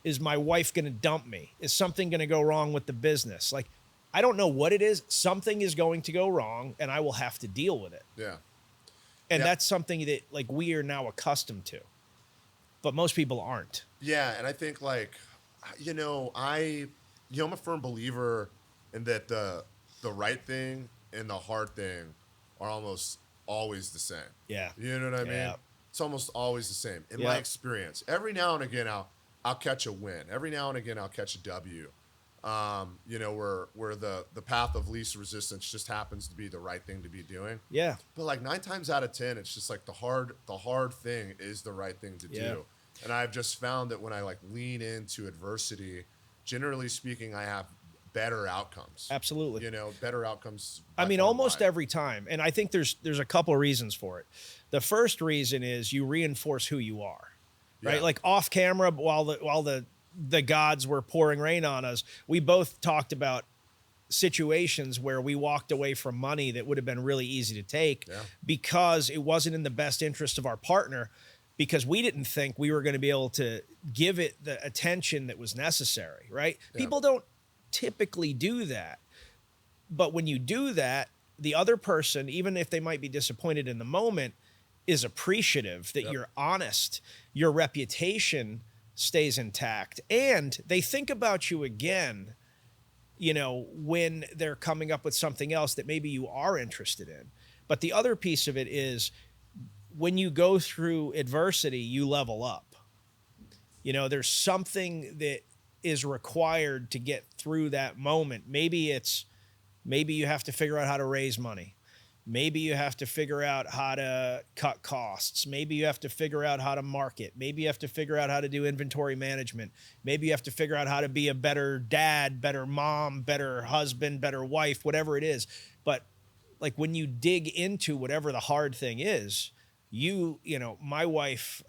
Is my wife going to dump me? Is something going to go wrong with the business? Like, I don't know what it is. Something is going to go wrong, and I will have to deal with it. Yeah. And Yeah. that's something that, like, we are now accustomed to, but most people aren't. Yeah, and I think like, I'm a firm believer in that the right thing and the hard thing are almost always the same. Yeah. You know what I mean? Yeah. It's almost always the same in Yeah. my experience. Every now and again, I'll catch a win. Every now and again, I'll catch a W. Where the path of least resistance just happens to be the right thing to be doing. Yeah. But like 9 times out of 10, it's just like the hard thing is the right thing to Yeah. do. And I've just found that when I like lean into adversity, generally speaking, I have better outcomes. Absolutely. Better outcomes. I by mean, far almost wide. every time. And I think there's a couple of reasons for it. The first reason is you reinforce who you are, right? Yeah. Like off camera, while the gods were pouring rain on us, we both talked about situations where we walked away from money that would have been really easy to take because it wasn't in the best interest of our partner, because we didn't think we were going to be able to give it the attention that was necessary, right? Yeah. People don't typically do that. But when you do that, the other person, even if they might be disappointed in the moment, is appreciative that you're honest, your reputation stays intact, and they think about you again, when they're coming up with something else that maybe you are interested in. But the other piece of it is when you go through adversity, you level up. There's something that is required to get through that moment. Maybe you have to figure out how to raise money. Maybe you have to figure out how to cut costs. Maybe you have to figure out how to market. Maybe you have to figure out how to do inventory management. Maybe you have to figure out how to be a better dad, better mom, better husband, better wife, whatever it is. But like when you dig into whatever the hard thing is, my wife,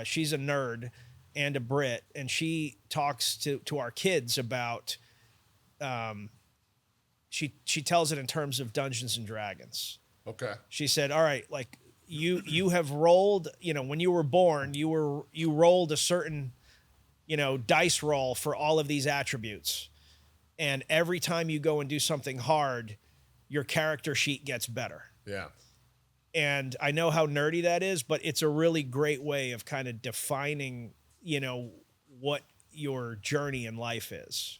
she's a nerd and a Brit, and she talks to our kids about, she tells it in terms of Dungeons and Dragons. Okay. She said, all right, like you have rolled, when you were born, you rolled a certain, dice roll for all of these attributes. And every time you go and do something hard, your character sheet gets better. Yeah. And I know how nerdy that is, but it's a really great way of kind of defining, what your journey in life is.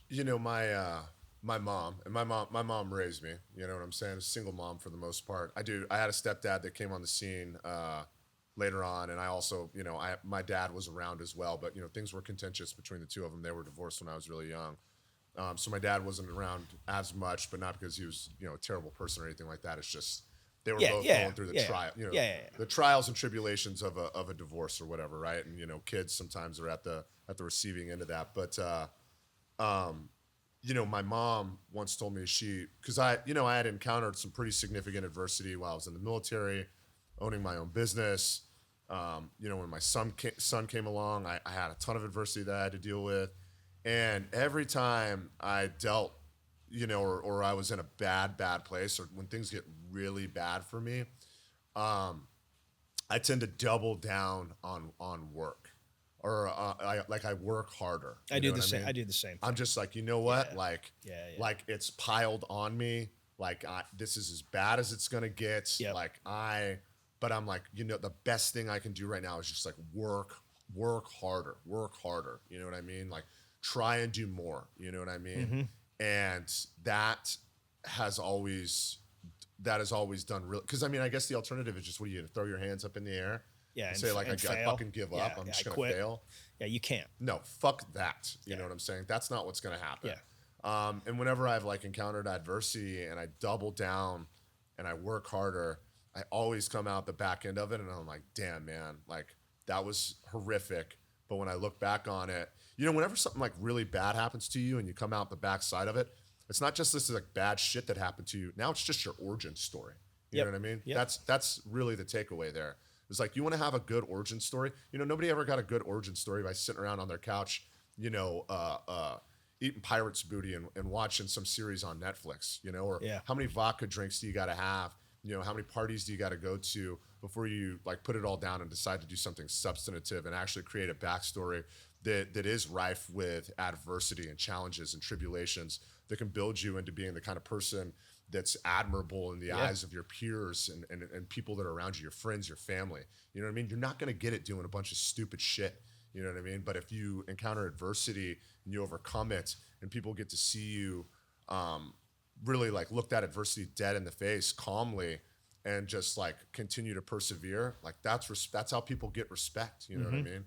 My mom raised me, you know what I'm saying? A single mom for the most part. I had a stepdad that came on the scene later on, and I also, my dad was around as well, but things were contentious between the two of them. They were divorced when I was really young. So my dad wasn't around as much, but not because he was, a terrible person or anything like that. It's just they were both going through the trial, the trials and tribulations of a divorce or whatever, right? And kids sometimes are at the receiving end of that. But my mom once told me because I had encountered some pretty significant adversity while I was in the military, owning my own business. When my son came along, I had a ton of adversity that I had to deal with. And every time I dealt, or I was in a bad place, or when things get really bad for me, I tend to double down on work. Or I work harder. I do the same. I do the same. I'm just like, you know what? Yeah. Like it's piled on me. Like this is as bad as it's gonna get. Yep. But I'm like, the best thing I can do right now is just like work harder. You know what I mean? Like try and do more. You know what I mean? Mm-hmm. And that has always done real. Because I guess the alternative is just what are you gonna throw your hands up in the air? Yeah, And say like I fucking give up. I'm just gonna fail. Yeah, you can't. No, fuck that. You know what I'm saying? That's not what's gonna happen. Yeah. And whenever I've encountered adversity and I double down and I work harder, I always come out the back end of it and I'm like, damn man, that was horrific. But when I look back on it, whenever something really bad happens to you and you come out the back side of it, it's not just this bad shit that happened to you. Now it's just your origin story. You know what I mean? Yep. That's really the takeaway there. It's like, you want to have a good origin story. Nobody ever got a good origin story by sitting around on their couch, eating pirate's booty and watching some series on Netflix, you know, or Yeah. how many vodka drinks do you got to have? You know, how many parties do you got to go to before you like put it all down and decide to do something substantive and actually create a backstory that is rife with adversity and challenges and tribulations that can build you into being the kind of person that's admirable in the eyes of your peers and people that are around you, your friends, your family. You know what I mean? You're not going to get it doing a bunch of stupid shit. You know what I mean? But if you encounter adversity and you overcome it and people get to see you really like look that adversity dead in the face calmly and just like continue to persevere, like that's how people get respect. You know what I mean?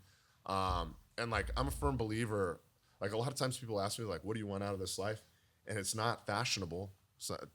And like, I'm a firm believer, like a lot of times people ask me like, what do you want out of this life? And it's not fashionable.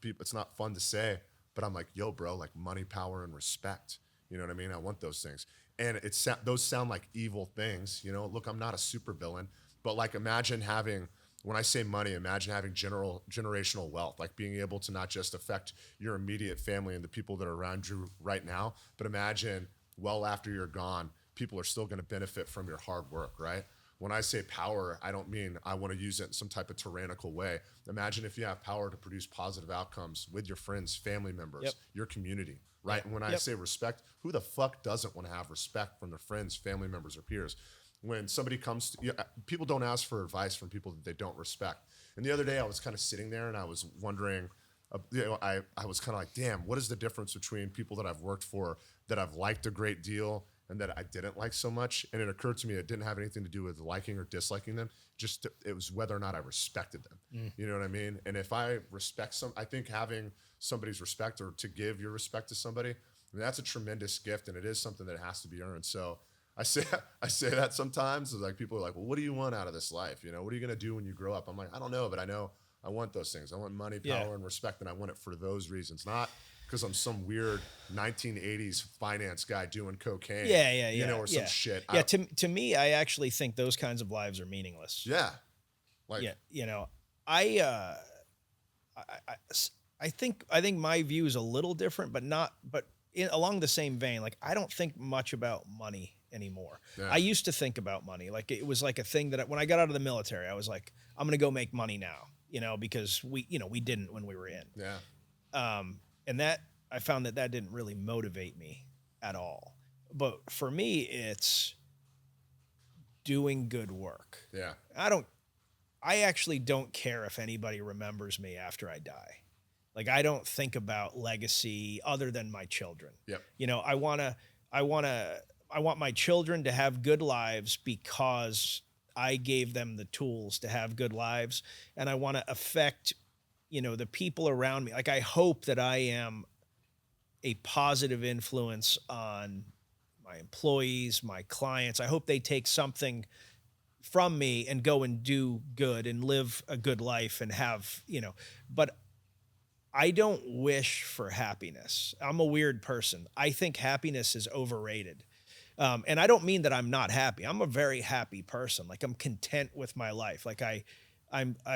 It's not fun to say, but I'm like, yo, bro, like money, power, and respect. You know what I mean? I want those things. And those sound like evil things. You know, look, I'm not a supervillain, but like imagine having, when I say money, imagine having generational wealth, like being able to not just affect your immediate family and the people that are around you right now, but imagine well after you're gone, people are still going to benefit from your hard work, right? When I say power, I don't mean I want to use it in some type of tyrannical way. Imagine if you have power to produce positive outcomes with your friends, family members, your community, right? And when I say respect, who the fuck doesn't want to have respect from their friends, family members, or peers? When somebody comes to, people don't ask for advice from people that they don't respect. And the other day I was kind of sitting there and I was wondering, I was kind of like, damn, what is the difference between people that I've worked for that I've liked a great deal and that I didn't like so much? And it occurred to me it didn't have anything to do with liking or disliking them. Just it was whether or not I respected them. You know what I mean? And if I respect I think having somebody's respect or to give your respect to somebody, I mean, that's a tremendous gift, and it is something that has to be earned. So I say that sometimes. Like people are like, well, what do you want out of this life? You know, what are you gonna do when you grow up? I'm like, I don't know, but I know I want those things. I want money, power, and respect, and I want it for those reasons, not because I'm some weird 1980s finance guy doing cocaine. You know, or some shit. Yeah, to me, I actually think those kinds of lives are meaningless. Yeah. Like, you know, I think my view is a little different, but along the same vein. Like, I don't think much about money anymore. I used to think about money. Like, it was like a thing that when I got out of the military, I was like, I'm going to go make money now, you know, because we didn't when we were in. Yeah. And that I found that didn't really motivate me at all. But for me, it's doing good work. Yeah. I actually don't care if anybody remembers me after I die. Like, I don't think about legacy other than my children. Yep. You know, I want my children to have good lives because I gave them the tools to have good lives. And I want to affect, you know, the people around me. Like, I hope that I am a positive influence on my employees, my clients. I hope they take something from me and go and do good and live a good life and have, you know, but I don't wish for happiness. I'm a weird person. I think happiness is overrated. And I don't mean that I'm not happy. I'm a very happy person. Like, I'm content with my life. Like, I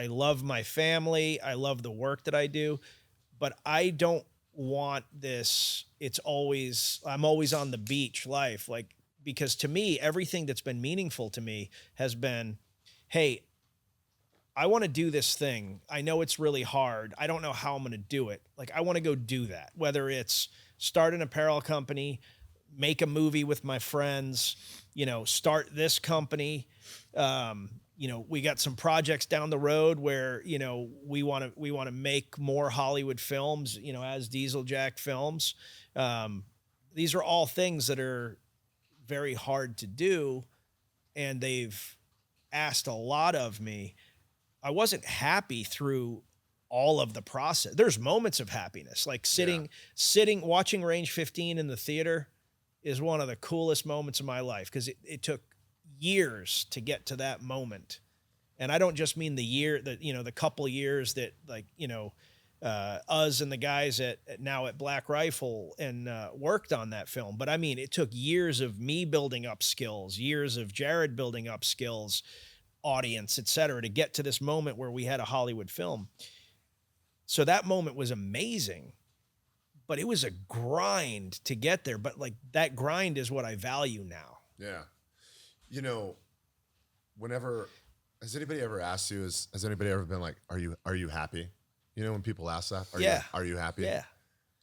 love my family. I love the work that I do, but I don't want this. I'm always on the beach life. Like, because to me, everything that's been meaningful to me has been, hey, I want to do this thing. I know it's really hard. I don't know how I'm going to do it. Like, I want to go do that, whether it's start an apparel company, make a movie with my friends, you know, start this company. You know, we got some projects down the road where, you know, we want to make more Hollywood films, you know, as Diesel Jack Films. These are all things that are very hard to do, and they've asked a lot of me. I wasn't happy through all of the process. There's moments of happiness, like sitting, watching Range 15 in the theater is one of the coolest moments of my life, because it took years to get to that moment. And I don't just mean the couple years that, like, you know, us and the guys at Black Rifle and worked on that film. But I mean, it took years of me building up skills, years of Jared building up skills, audience, et cetera, to get to this moment where we had a Hollywood film. So that moment was amazing, but it was a grind to get there. But like, that grind is what I value now. Yeah. You know, whenever Has anybody ever asked you? Has anybody ever been like, "Are you happy?" You know, when people ask that, are you happy? Yeah.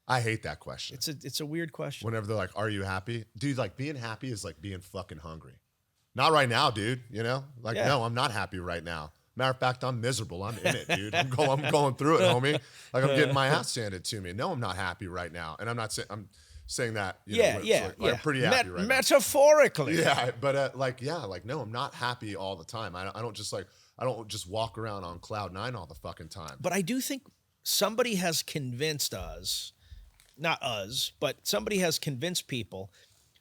I hate that question. It's a weird question. Whenever they're like, "Are you happy?" Dude, like being happy is like being fucking hungry. Not right now, dude. You know, like no, I'm not happy right now. Matter of fact, I'm miserable. I'm in it, dude. I'm going through it, homie. Like I'm getting my ass handed to me. No, I'm not happy right now, and I'm not saying I'm saying that. I'm pretty happy right now. Metaphorically. Yeah, but no, I'm not happy all the time. I don't just walk around on cloud 9 all the fucking time. But I do think somebody has convinced us, not us, but somebody has convinced people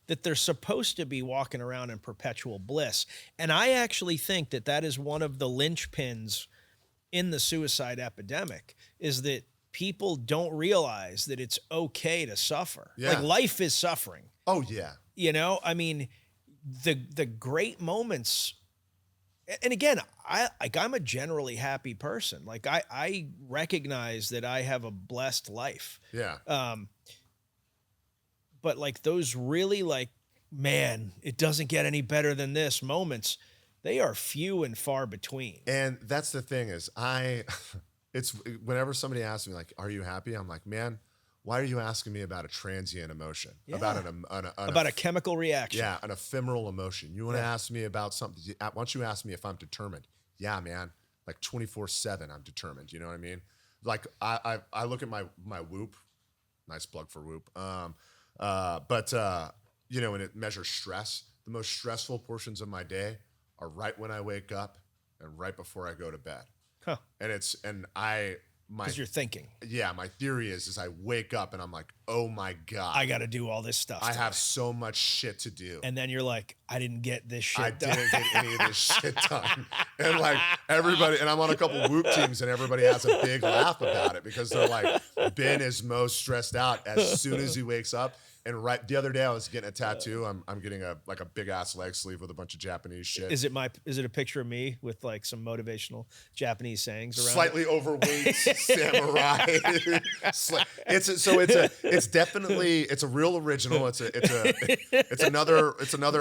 that they're supposed to be walking around in perpetual bliss. And I actually think that is one of the linchpins in the suicide epidemic, is that people don't realize that it's okay to suffer. Yeah. Like life is suffering. Oh yeah. You know, I mean, the great moments, and again, I'm a generally happy person. Like I recognize that I have a blessed life. Yeah. But like those really like, man, it doesn't get any better than this moments, they are few and far between. And that's the thing is it's whenever somebody asks me like, "Are you happy?" I'm like, man, why are you asking me about a transient emotion? Yeah. About a chemical reaction. Yeah, an ephemeral emotion. You want to ask me about something? Why don't you ask me if I'm determined? Yeah, man. Like 24/7, I'm determined. You know what I mean? Like I look at my Whoop. Nice plug for Whoop. You know, when it measures stress, the most stressful portions of my day are right when I wake up and right before I go to bed. Huh. Because you're thinking. Yeah, my theory is I wake up and I'm like, oh my God. I got to do all this stuff. I have so much shit to do. And then you're like, I didn't get this shit done. I didn't get any of this shit done. And like everybody, and I'm on a couple Whoop teams and everybody has a big laugh about it because they're like, Ben is most stressed out as soon as he wakes up. And right the other day I was getting a tattoo. I'm getting a big ass leg sleeve with a bunch of Japanese shit. Is it a picture of me with like some motivational Japanese sayings around? Slightly overweight samurai. It's definitely a real original. It's another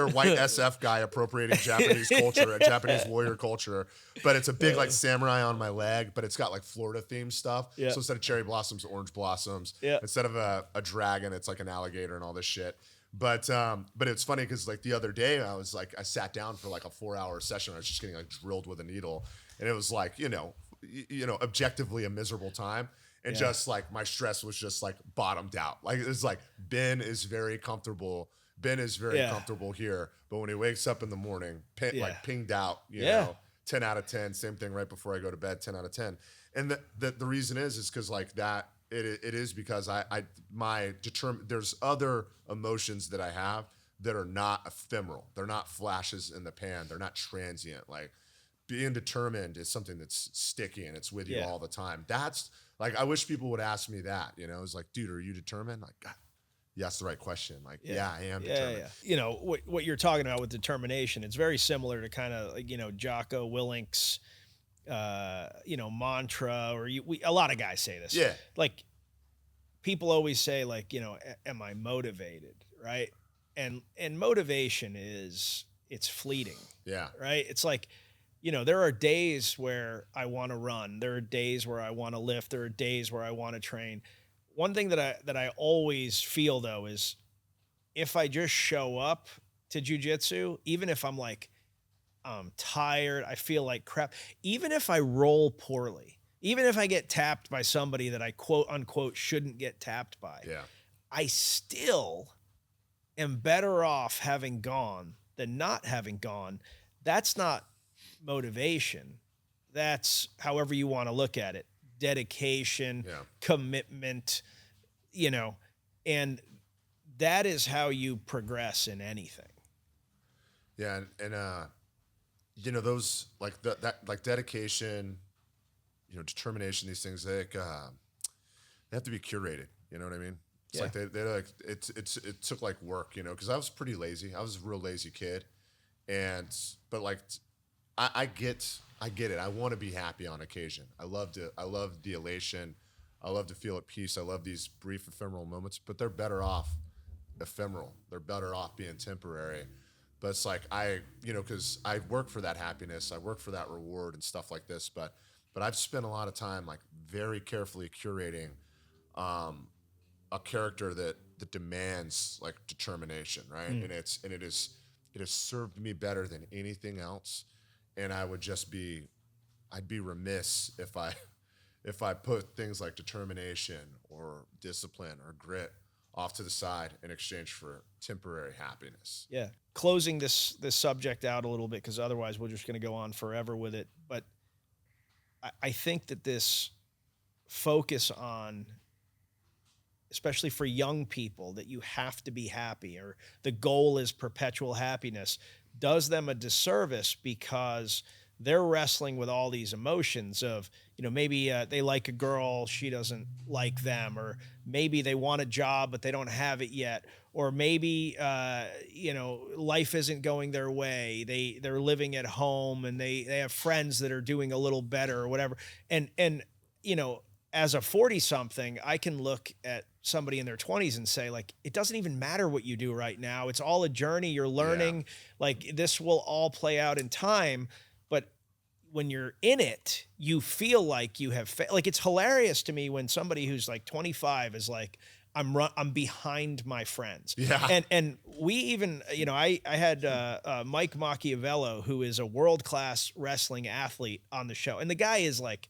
white SF guy appropriating Japanese culture, a Japanese warrior culture. But it's a big like samurai on my leg, but it's got like Florida themed stuff. Yeah. So instead of cherry blossoms, orange blossoms. Yeah. Instead of a dragon, it's like an alligator and all this shit. But it's funny because like the other day I sat down for like a 4-hour session. I was just getting like drilled with a needle, and it was like you know objectively a miserable time, and just like my stress was just like bottomed out. Like it's like Ben is very comfortable. Ben is very comfortable here, but when he wakes up in the morning, like pinged out, you know, 10 out of 10. Same thing right before I go to bed, 10 out of 10. And the reason is because like that. It is because there's other emotions that I have that are not ephemeral. They're not flashes in the pan. They're not transient. Like being determined is something that's sticky and it's with you all the time. That's like, I wish people would ask me that, you know, it's like, dude, are you determined? Like, God, you asked the right question. Like, yeah I am determined. Yeah. You know, what you're talking about with determination, it's very similar to kind of like, you know, Jocko Willink's, mantra, or a lot of guys say this. Yeah. Like people always say like, you know, am I motivated? Right. And motivation it's fleeting. Yeah. Right. It's like, you know, there are days where I want to run. There are days where I want to lift. There are days where I want to train. One thing that I always feel though, is if I just show up to jujitsu, even if I'm like, I'm tired, I feel like crap, even if I roll poorly, even if I get tapped by somebody that I quote unquote shouldn't get tapped by, I still am better off having gone than not having gone. That's not motivation. That's however you want to look at it. Dedication, commitment, you know, and that is how you progress in anything. Yeah. And you know, those like that like dedication, you know, determination, these things, they have to be curated. You know what I mean? It's like they like it took like work, you know, because I was pretty lazy. I was a real lazy kid, but like I get it. I want to be happy on occasion. I love the elation. I love to feel at peace. I love these brief ephemeral moments, but they're better off ephemeral. They're better off being temporary. But it's like because I work for that happiness, I work for that reward and stuff like this. But I've spent a lot of time like very carefully curating a character that demands like determination, right? And it has served me better than anything else. And I'd be remiss if I put things like determination or discipline or grit off to the side in exchange for temporary happiness. Yeah. Closing this subject out a little bit, because otherwise we're just going to go on forever with it. But I think that this focus on, especially for young people, that you have to be happy or the goal is perpetual happiness, does them a disservice, because they're wrestling with all these emotions of, maybe they like a girl, she doesn't like them, or maybe they want a job, but they don't have it yet. Or maybe, life isn't going their way. They're living at home and they have friends that are doing a little better or whatever. And as a 40 something, I can look at somebody in their 20s and say, like, it doesn't even matter what you do right now. It's all a journey. You're learning. Like, this will all play out in time. But when you're in it, you feel like you have, like, it's hilarious to me when somebody who's like 25 is like, I'm behind my friends. Yeah. And we even, I had Mike Machiavello, who is a world-class wrestling athlete, on the show. And the guy is like,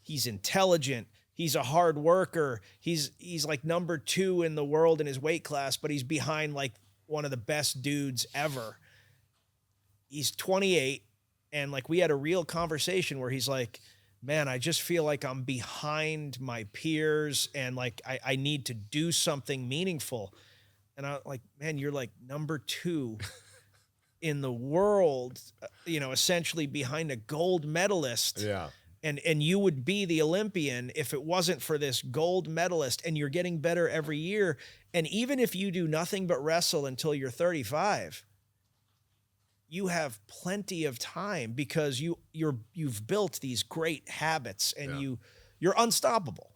he's intelligent. He's a hard worker. He's like number 2 in the world in his weight class, but he's behind like one of the best dudes ever. He's 28. And like, we had a real conversation where he's like, man, I just feel like I'm behind my peers and like, I need to do something meaningful. And I'm like, man, you're like number 2 in the world, essentially behind a gold medalist. Yeah. And you would be the Olympian if it wasn't for this gold medalist, and you're getting better every year. And even if you do nothing but wrestle until you're 35, you have plenty of time, because you've built these great habits, and you're unstoppable.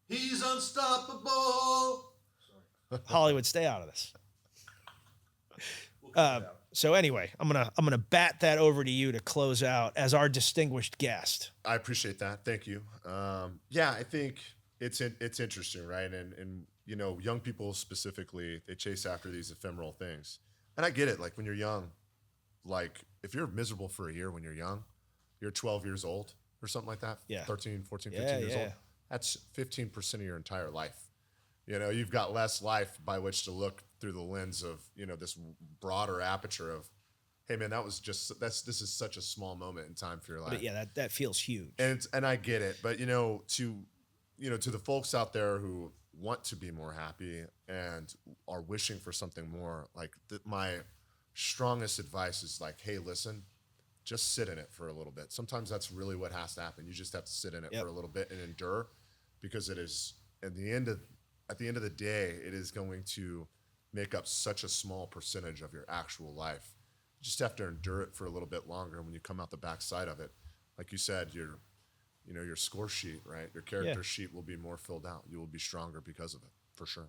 He's unstoppable. Hollywood, stay out of this. So anyway, I'm gonna bat that over to you to close out as our distinguished guest. I appreciate that. Thank you. I think it's interesting, right? And young people specifically, they chase after these ephemeral things. And I get it. Like, when you're young, like, if you're miserable for a year when you're young, you're 12 years old or something like that. Yeah. 13, 14, 15 years old. That's 15% of your entire life. You've got less life by which to look through the lens of, this broader aperture of, hey man, this is such a small moment in time for your life. But yeah, that feels huge. And I get it. But, to the folks out there who want to be more happy and are wishing for something more, like, my strongest advice is like, hey, listen, just sit in it for a little bit. Sometimes that's really what has to happen. You just have to sit in it for a little bit and endure, because it is, at the end of the day, it is going to make up such a small percentage of your actual life. You just have to endure it for a little bit longer. And when you come out the backside of it, like you said, your score sheet, right? Your character sheet will be more filled out. You will be stronger because of it, for sure.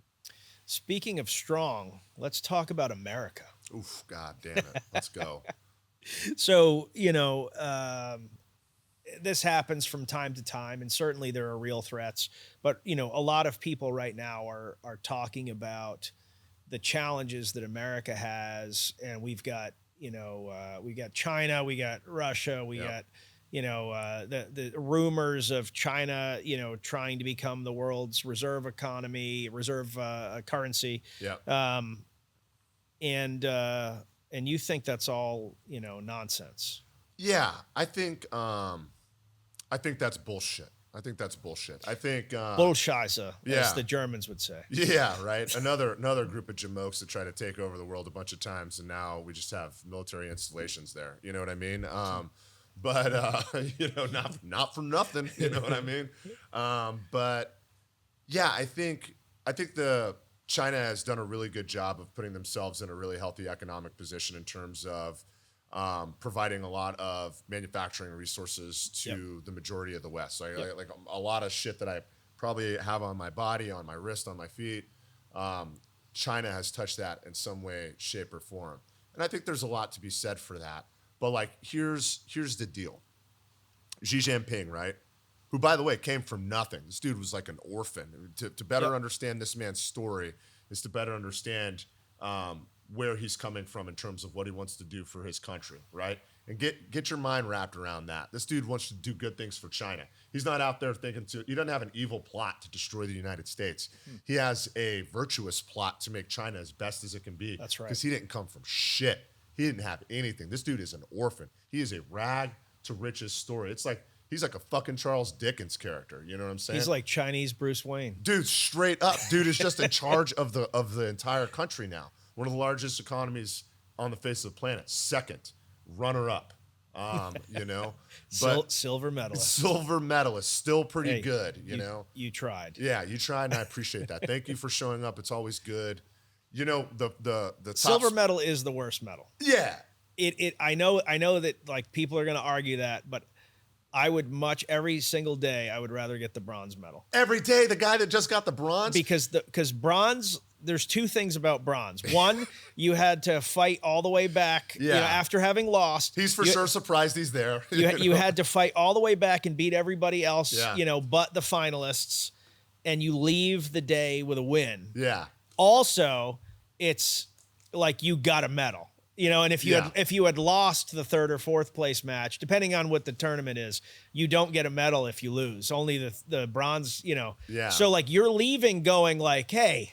Speaking of strong, let's talk about America. Oof, God damn it. Let's go. So, this happens from time to time, and certainly there are real threats. But, a lot of people right now are talking about the challenges that America has. And we've got, we got China, we got Russia, we got, the rumors of China, trying to become the world's reserve currency. Yeah. And you think that's all, nonsense. Yeah, I think that's bullshit. I think Bullscheiße, as the Germans would say. Yeah, right. Another group of jamokes that try to take over the world a bunch of times, and now we just have military installations there. You know what I mean? But not for nothing. You know what I mean? But yeah, I think China has done a really good job of putting themselves in a really healthy economic position in terms of providing a lot of manufacturing resources to the majority of the West. So like a lot of shit that I probably have on my body, on my wrist, on my feet, China has touched that in some way, shape, or form. And I think there's a lot to be said for that. But like, here's the deal. Xi Jinping, right? Who, by the way, came from nothing. This dude was like an orphan. To better understand this man's story is to better understand where he's coming from in terms of what he wants to do for his country, right? And get your mind wrapped around that. This dude wants to do good things for China. He's not out there thinking he doesn't have an evil plot to destroy the United States. He has a virtuous plot to make China as best as it can be. That's right. Because he didn't come from shit. He didn't have anything. This dude is an orphan. He is a rag to riches story. It's like, he's like a fucking Charles Dickens character. You know what I'm saying? He's like Chinese Bruce Wayne. Dude, straight up. Dude is just in charge of the entire country now. One of the largest economies on the face of the planet. Second, runner up. You know, but Silver medalist. Silver medalist, still pretty good. You know, you tried. Yeah, you tried, and I appreciate that. Thank you for showing up. It's always good. You know, the silver medal is the worst medal. Yeah. I know that like people are going to argue that, but I would every single day I would rather get the bronze medal. Every day, the guy that just got the bronze? Because bronze, there's two things about bronze. One, you had to fight all the way back, you know, after having lost. He's for sure surprised he's there. You had to fight all the way back and beat everybody else, you know, but the finalists, and you leave the day with a win. Yeah. Also, it's like you got a medal. You know, and if you had lost the third or fourth place match, depending on what the tournament is, you don't get a medal if you lose. Only the bronze, you know. Yeah. So like you're leaving going like, hey,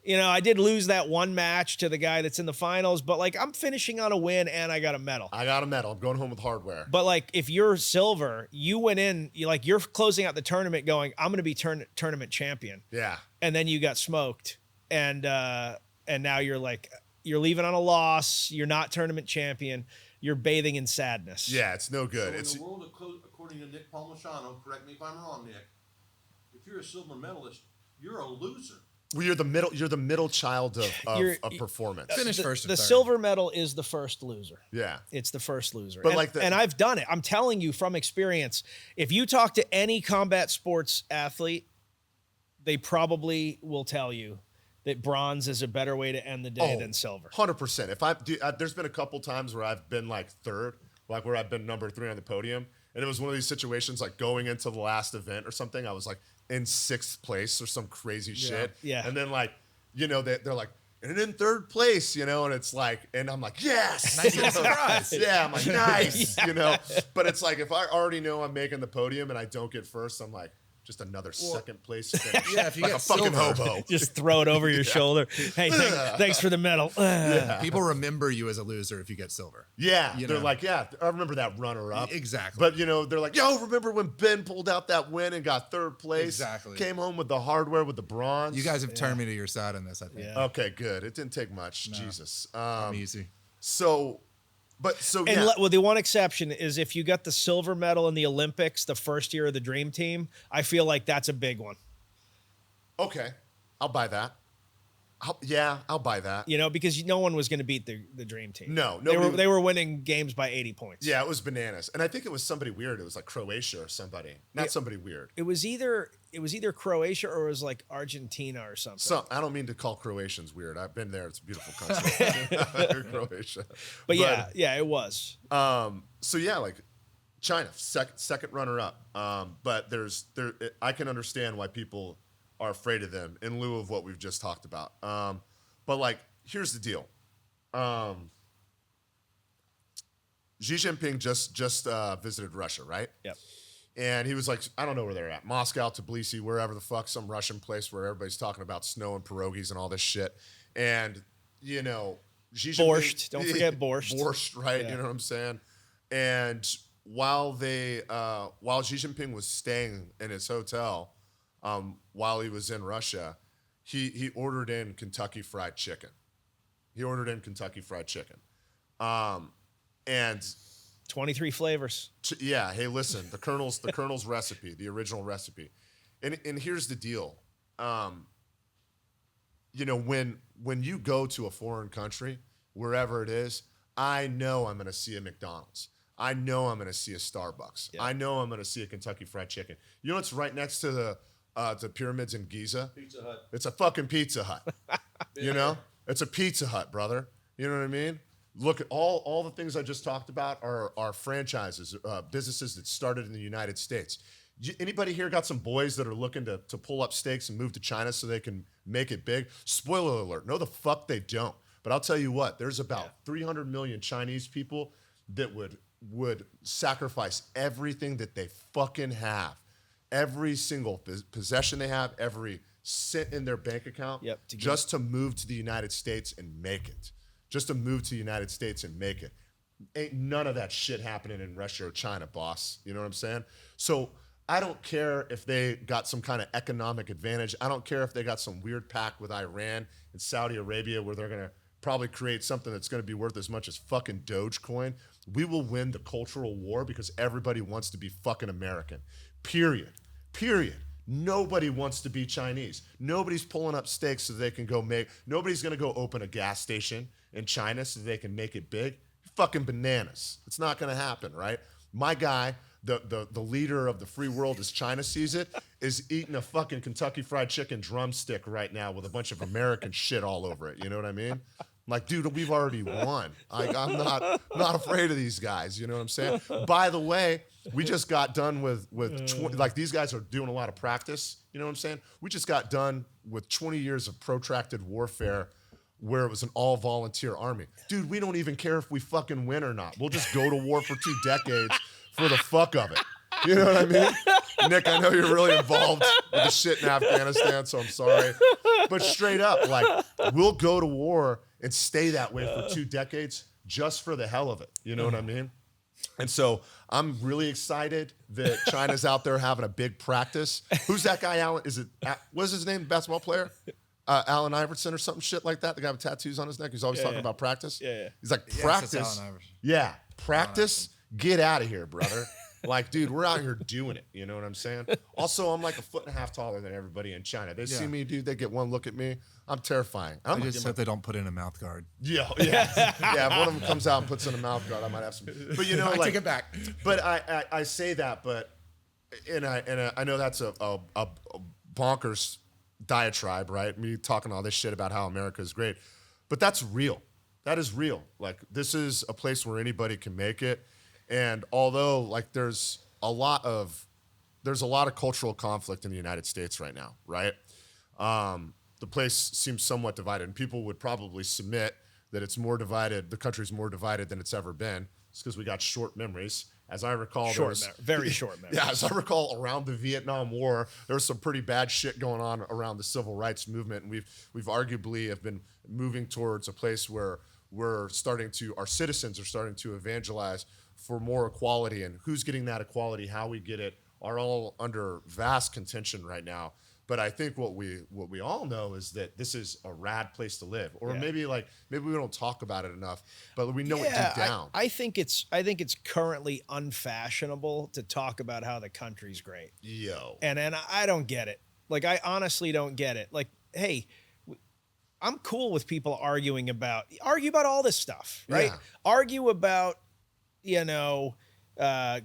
you know, I did lose that one match to the guy that's in the finals, but like I'm finishing on a win and I got a medal. I got a medal. I'm going home with hardware. But like if you're silver, you went in, you're closing out the tournament going, I'm going to be tournament champion. Yeah. And then you got smoked, and now you're like, you're leaving on a loss. You're not tournament champion. You're bathing in sadness. Yeah, it's no good. So in the world, according to Nick Palmisano, correct me if I'm wrong, Nick, if you're a silver medalist, you're a loser. Well, you're the middle child of performance. Finish first. The silver medal is the first loser. Yeah. It's the first loser. But and I've done it. I'm telling you from experience, if you talk to any combat sports athlete, they probably will tell you that bronze is a better way to end the day than silver. 100%. There's been a couple times where I've been like third, like where I've been number 3 on the podium. And it was one of these situations like going into the last event or something. I was like in 6th place or some crazy shit. Yeah. And then like, you know, they're like, and in 3rd place, you know, and it's like, and I'm like, yes. Nice surprise. Yeah, I'm like, nice, you know. But it's like, if I already know I'm making the podium and I don't get first, I'm like, just another second place finish. Yeah, if you like get a fucking silver, hobo. Just throw it over your shoulder. Hey, thanks for the medal. People remember you as a loser if you get silver. Yeah, You they're know? like, yeah, I remember that runner-up. Exactly. But, you know, they're like, yo, remember when Ben pulled out that win and got 3rd place? Exactly. Came home with the hardware with the bronze. You guys have turned me to your side on this, I think. Yeah. Okay, good. It didn't take much. Jesus. I'm easy. And well, the one exception is if you got the silver medal in the Olympics the first year of the Dream Team, I feel like that's a big one. Okay, I'll buy that. I'll buy that. You know, because no one was going to beat the Dream Team. No, they were winning games by 80 points. Yeah, it was bananas, and I think it was somebody weird. It was like Croatia or somebody, not somebody weird. It was either Croatia or it was like Argentina or something. So I don't mean to call Croatians weird. I've been there. It's a beautiful country, Croatia. But yeah, it was. So yeah, like China, second runner up. But I can understand why people are afraid of them in lieu of what we've just talked about. But like, here's the deal. Xi Jinping just visited Russia, right? Yep. And he was like, I don't know where they're at. Moscow, Tbilisi, wherever the fuck, some Russian place where everybody's talking about snow and pierogies and all this shit. And, you know, Xi Jinping, Borscht. Don't forget borscht. Borscht, right? Yeah. You know what I'm saying? And while Xi Jinping was staying in his hotel, while he was in Russia, he ordered in Kentucky Fried Chicken. And 23 flavors. Yeah. Hey, listen, the Colonel's recipe, the original recipe. And here's the deal. You know, when you go to a foreign country, wherever it is, I know I'm going to see a McDonald's. I know I'm going to see a Starbucks. Yeah. I know I'm going to see a Kentucky Fried Chicken. You know what's right next to the pyramids in Giza? Pizza Hut. It's a fucking Pizza Hut. You know? It's a Pizza Hut, brother. You know what I mean? Look at all the things I just talked about are franchises, businesses that started in the United States. Anybody here got some boys that are looking to pull up stakes and move to China so they can make it big? Spoiler alert, no the fuck they don't. But I'll tell you what, there's about 300 million Chinese people that would sacrifice everything that they fucking have, every single possession they have, every cent in their bank account, just to move to the United States and make it. Just to move to the United States and make it. Ain't none of that shit happening in Russia or China, boss. You know what I'm saying? So I don't care if they got some kind of economic advantage. I don't care if they got some weird pact with Iran and Saudi Arabia where they're going to probably create something that's going to be worth as much as fucking Dogecoin. We will win the cultural war because everybody wants to be fucking American. Period. Nobody wants to be Chinese. Nobody's pulling up stakes so they can nobody's going to go open a gas station in China so they can make it big. Fucking bananas. It's not going to happen, right? My guy, the leader of the free world as China sees it, is eating a fucking Kentucky Fried Chicken drumstick right now with a bunch of American shit all over it. You know what I mean? Like, dude, we've already won. Like, I'm not afraid of these guys. You know what I'm saying? By the way, we just got done with 20, like these guys are doing a lot of practice. You know what I'm saying? We just got done with 20 years of protracted warfare where it was an all-volunteer army. Dude, we don't even care if we fucking win or not. We'll just go to war for 2 decades for the fuck of it. You know what I mean? Nick, I know you're really involved with the shit in Afghanistan, so I'm sorry. But straight up, like, we'll go to war and stay that way for 2 decades just for the hell of it. You know what I mean? And so I'm really excited that China's out there having a big practice. Who's that guy, Alan? What's his name, basketball player? Allen Iverson or something shit like that. The guy with tattoos on his neck. He's always talking about practice. Yeah. He's like, practice. Yes, Allen Iverson. Yeah, practice. Get out of here, brother. Like, dude, we're out here doing it. You know what I'm saying? Also, I'm like 1.5 feet taller than everybody in China. They see me, dude. They get one look at me. I'm terrifying. I just hope they don't put in a mouth guard. Yeah. If one of them comes out and puts in a mouth guard, I might have some. But you know, I like, take it back. But I say that, but I know that's a bonkers diatribe, right? Me talking all this shit about how America is great, but that's real. That is real. Like, this is a place where anybody can make it. And although, like, there's a lot of cultural conflict in the United States right now, right? The place seems somewhat divided, and people would probably submit that it's more divided. The country's more divided than it's ever been. It's because we got short memories. As I recall, very short memories. Yeah, as I recall, around the Vietnam War, there was some pretty bad shit going on around the civil rights movement, and we've arguably have been moving towards a place where our citizens are starting to evangelize for more equality, and who's getting that equality, how we get it, are all under vast contention right now. But I think what we all know is that this is a rad place to live, or maybe we don't talk about it enough, but we know it deep down. I think it's currently unfashionable to talk about how the country's great. And I don't get it. Like, I honestly don't get it. Like, hey, I'm cool with people argue about all this stuff, right? Yeah. Argue about,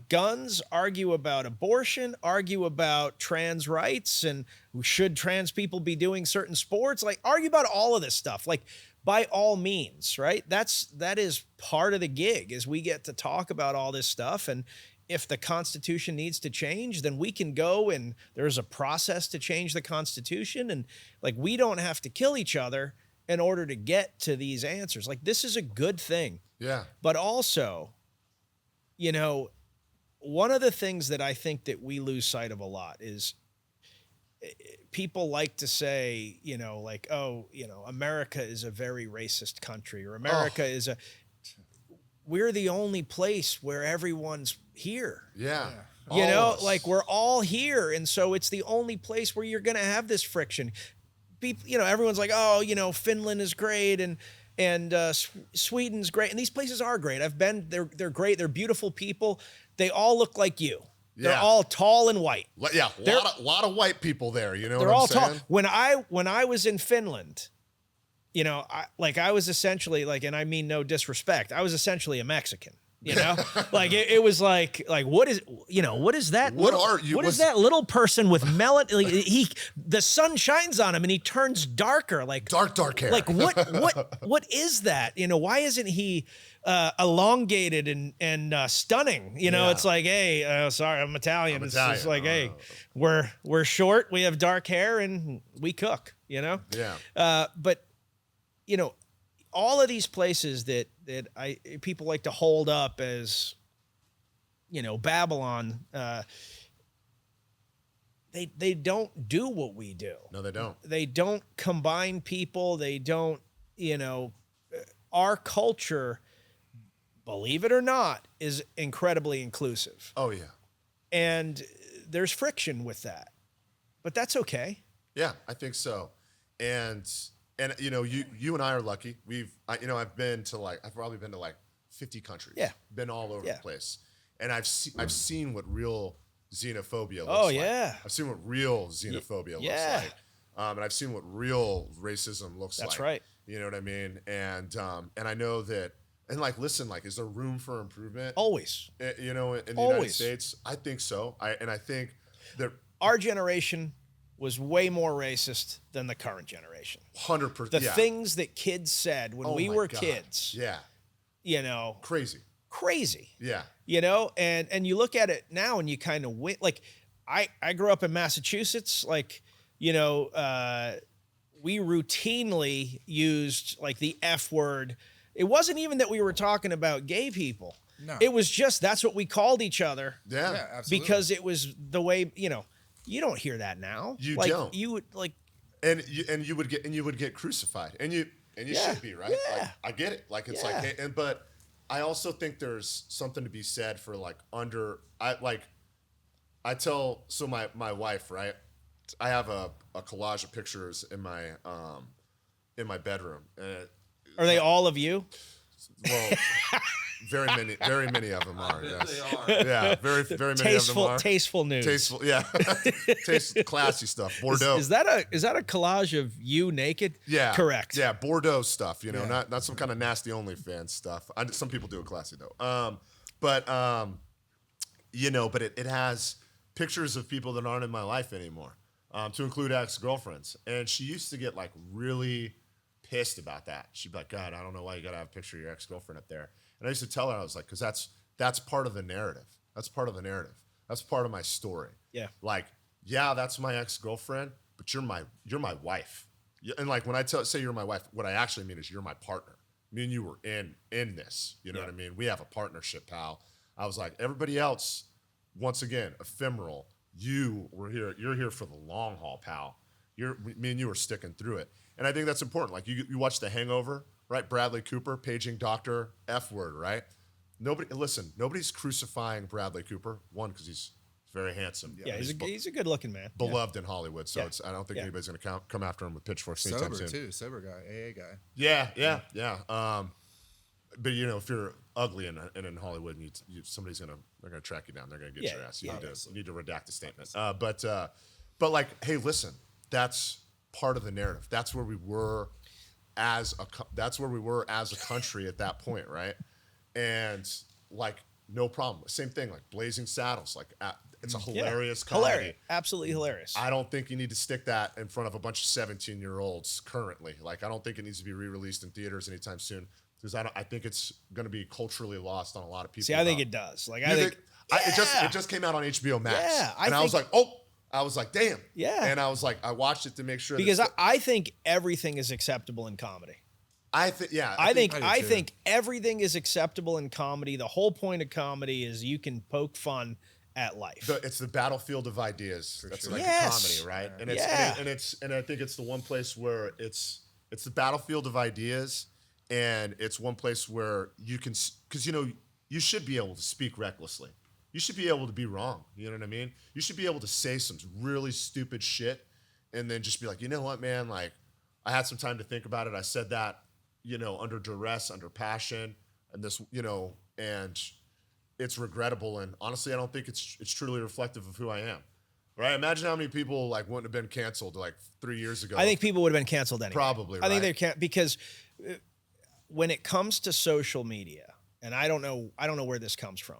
guns, argue about abortion, argue about trans rights, and should trans people be doing certain sports? Like, argue about all of this stuff. Like, by all means, right? That is part of the gig, is we get to talk about all this stuff. And if the Constitution needs to change, then we can go, and there's a process to change the Constitution. And, like, we don't have to kill each other in order to get to these answers. Like, this is a good thing. Yeah. But also, one of the things that I think that we lose sight of a lot is people like to say, America is a very racist country, or America is we're the only place where everyone's here. Yeah. Like, we're all here. And so it's the only place where you're going to have this friction. People, everyone's like, Finland is great, and Sweden's great, and these places are great. I've been. They're great. They're beautiful people. They all look like you. They're all tall and white. Yeah, a lot of white people there. You know, they're what I'm all saying? tall. When I was in Finland, I was essentially, like, and I mean no disrespect, I was essentially a Mexican. You know, like it was like what is that? What are you? What is that little person with the sun shines on him and he turns darker, like dark hair. Like what is that? You know, why isn't he elongated and stunning? You know, it's like, hey, sorry, I'm Italian. It's just like, hey, we're short, we have dark hair, and we cook. You know, but you know, all of these places that people like to hold up as, you know, Babylon, they don't do what we do. No, they don't. They don't combine people. They don't, you know, our culture, believe it or not, is incredibly inclusive. Oh yeah. And there's friction with that, but that's okay. Yeah, I think so. And you know, you and I are lucky. I've probably been to like 50 countries. Yeah. Been all over the place. And I've seen what real xenophobia looks like. I've seen what real xenophobia looks like. And I've seen what real racism looks like. That's right. You know what I mean? And I know that, and like, listen, like, is there room for improvement? Always. You know, in the United States? I think so. I think that our generation was way more racist than the current generation. 100%. The things that kids said when we were kids. Yeah. You know. Crazy. Yeah. You know, and you look at it now and you kind of like, I grew up in Massachusetts. Like, you know, we routinely used like the F word. It wasn't even that we were talking about gay people. No. It was just, that's what we called each other. Yeah, absolutely. Because it was the way, you know, you don't hear that now. You like, don't. You would like, and you would get crucified, and you should be, right. Yeah. Like, I get it. Like, it's like, but I also think there's something to be said for like I tell, so my wife, right, I have a collage of pictures in my bedroom. are they all of you? Well, very many of them are. Yes. They are. Yeah, very many of them are. Tasteful news. Tasteful, yeah. Classy stuff. Bordeaux. Is that a collage of you naked? Yeah. Correct. Yeah, Bordeaux stuff, you know, not some kind of nasty OnlyFans stuff. Some people do it classy though. You know, but it has pictures of people that aren't in my life anymore, to include ex-girlfriends. And she used to get like really pissed about that. She'd be like, God, I don't know why you got to have a picture of your ex-girlfriend up there. And I used to tell her, I was like, because that's part of the narrative. That's part of the narrative. That's part of my story. Yeah. Like, yeah, that's my ex-girlfriend, but you're my wife. And like, when I say you're my wife, what I actually mean is you're my partner. Me and you were in this. You know what I mean? We have a partnership, pal. I was like, everybody else, once again, ephemeral. You're here for the long haul, pal. Me and you are sticking through it. And I think that's important. Like, you watch The Hangover, right? Bradley Cooper paging Dr. F word, right? Nobody's crucifying Bradley Cooper. One, because he's very handsome. Yeah, he's a good looking man. Beloved in Hollywood. So I don't think anybody's going to come after him with pitchforks anytime soon. Sober guy, AA guy. Yeah. But you know, if you're ugly and in Hollywood, and they're gonna track you down. They're gonna get your ass. You need to redact the statement. But like, hey, listen, that's part of the narrative. That's where we were as a country at that point, right? And like, no problem. Same thing, like Blazing Saddles. Like, it's a hilarious comedy. Hilarious. Absolutely hilarious. I don't think you need to stick that in front of a bunch of 17-year-olds currently. Like, I don't think it needs to be re-released in theaters anytime soon, because I think it's going to be culturally lost on a lot of people. See, I think it does. Like, it just came out on HBO Max. Yeah, I was like, damn. Yeah. And I was like, I watched it to make sure. Because I think everything is acceptable in comedy. I think everything is acceptable in comedy. The whole point of comedy is you can poke fun at life. It's the battlefield of ideas. That's sure. like a comedy, right? And I think it's the one place where it's the battlefield of ideas, and it's one place where you can, because you know, you should be able to speak recklessly. You should be able to be wrong. You know what I mean? You should be able to say some really stupid shit and then just be like, you know what, man? Like, I had some time to think about it. I said that, you know, under duress, under passion, and this, you know, and it's regrettable. And honestly, I don't think it's truly reflective of who I am. Right? Imagine how many people like wouldn't have been canceled like 3 years ago. I think people would have been canceled anyway. Probably. I think they can't, because when it comes to social media, and I don't know where this comes from.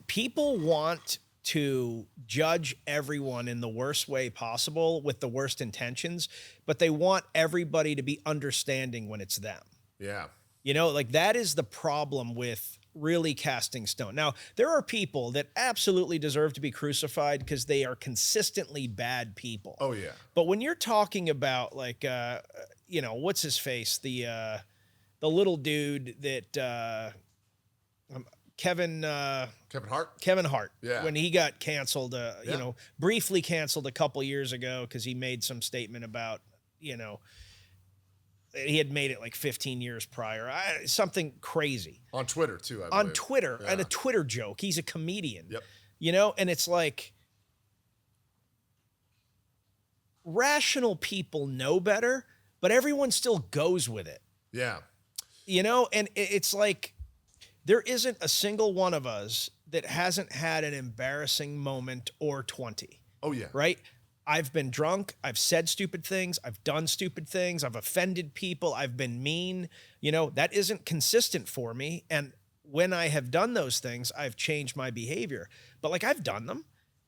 People want to judge everyone in the worst way possible with the worst intentions, but they want everybody to be understanding when it's them. Yeah. You know, like that is the problem with really casting stone. Now, there are people that absolutely deserve to be crucified because they are consistently bad people. Oh yeah. But when you're talking about like, you know, what's his face? The little dude that, Kevin Hart. Kevin Hart, Yeah. when he got canceled, you Yeah. know, briefly canceled a couple years ago because he made some statement about, you know, he had made it like 15 years prior, something crazy. On Twitter too, I On believe. Twitter, Yeah. and a Twitter joke. He's a comedian. Yep. You know, and it's like rational people know better, but everyone still goes with it. Yeah. You know, and it's like there isn't a single one of us that hasn't had an embarrassing moment or 20, Oh yeah. right? I've been drunk. I've said stupid things. I've done stupid things. I've offended people. I've been mean. You know, that isn't consistent for me. And when I have done those things, I've changed my behavior. But like I've done them.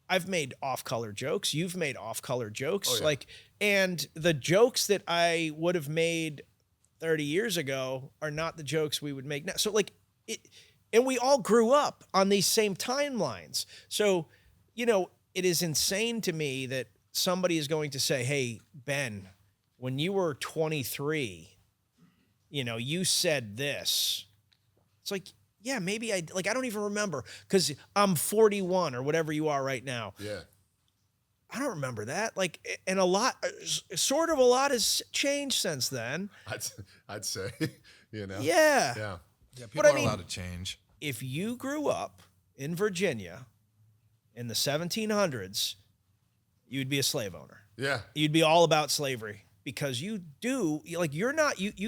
I've made off-color jokes. You've made off-color jokes. Oh, yeah. Like, and the jokes that I would have made 30 years ago are not the jokes we would make now. So like it, and we all grew up on these same timelines. So, you know, it is insane to me that somebody is going to say, hey, Ben, when you were 23, you know, you said this. It's like, yeah, maybe I don't even remember because I'm 41 or whatever you are right now. Yeah. I don't remember that. Like, and a lot has changed since then. I'd say, you know. Yeah. Yeah. Yeah, But people I are mean- allowed to change. If you grew up in Virginia in the 1700s, you'd be a slave owner. Yeah. You'd be all about slavery because you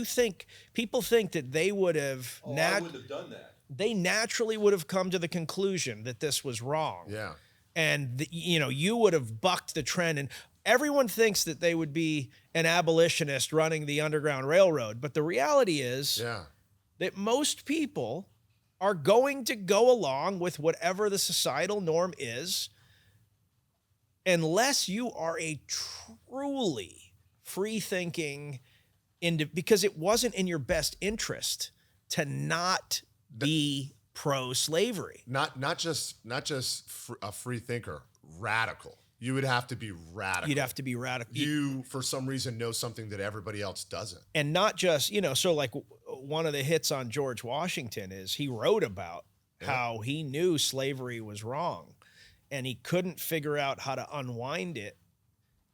think people think that they would have Oh, I wouldn't have done that. they naturally would have come to the conclusion that this was wrong. Yeah. And you know, you would have bucked the trend, and everyone thinks that they would be an abolitionist running the Underground Railroad, but the reality is Yeah. that most people are going to go along with whatever the societal norm is unless you are a truly free-thinking because it wasn't in your best interest to not be pro-slavery. Not just a free thinker, radical. You would have to be radical. You'd have to be radical. You, for some reason, know something that everybody else doesn't. And not just, you know, so like one of the hits on George Washington is he wrote about how he knew slavery was wrong and he couldn't figure out how to unwind it.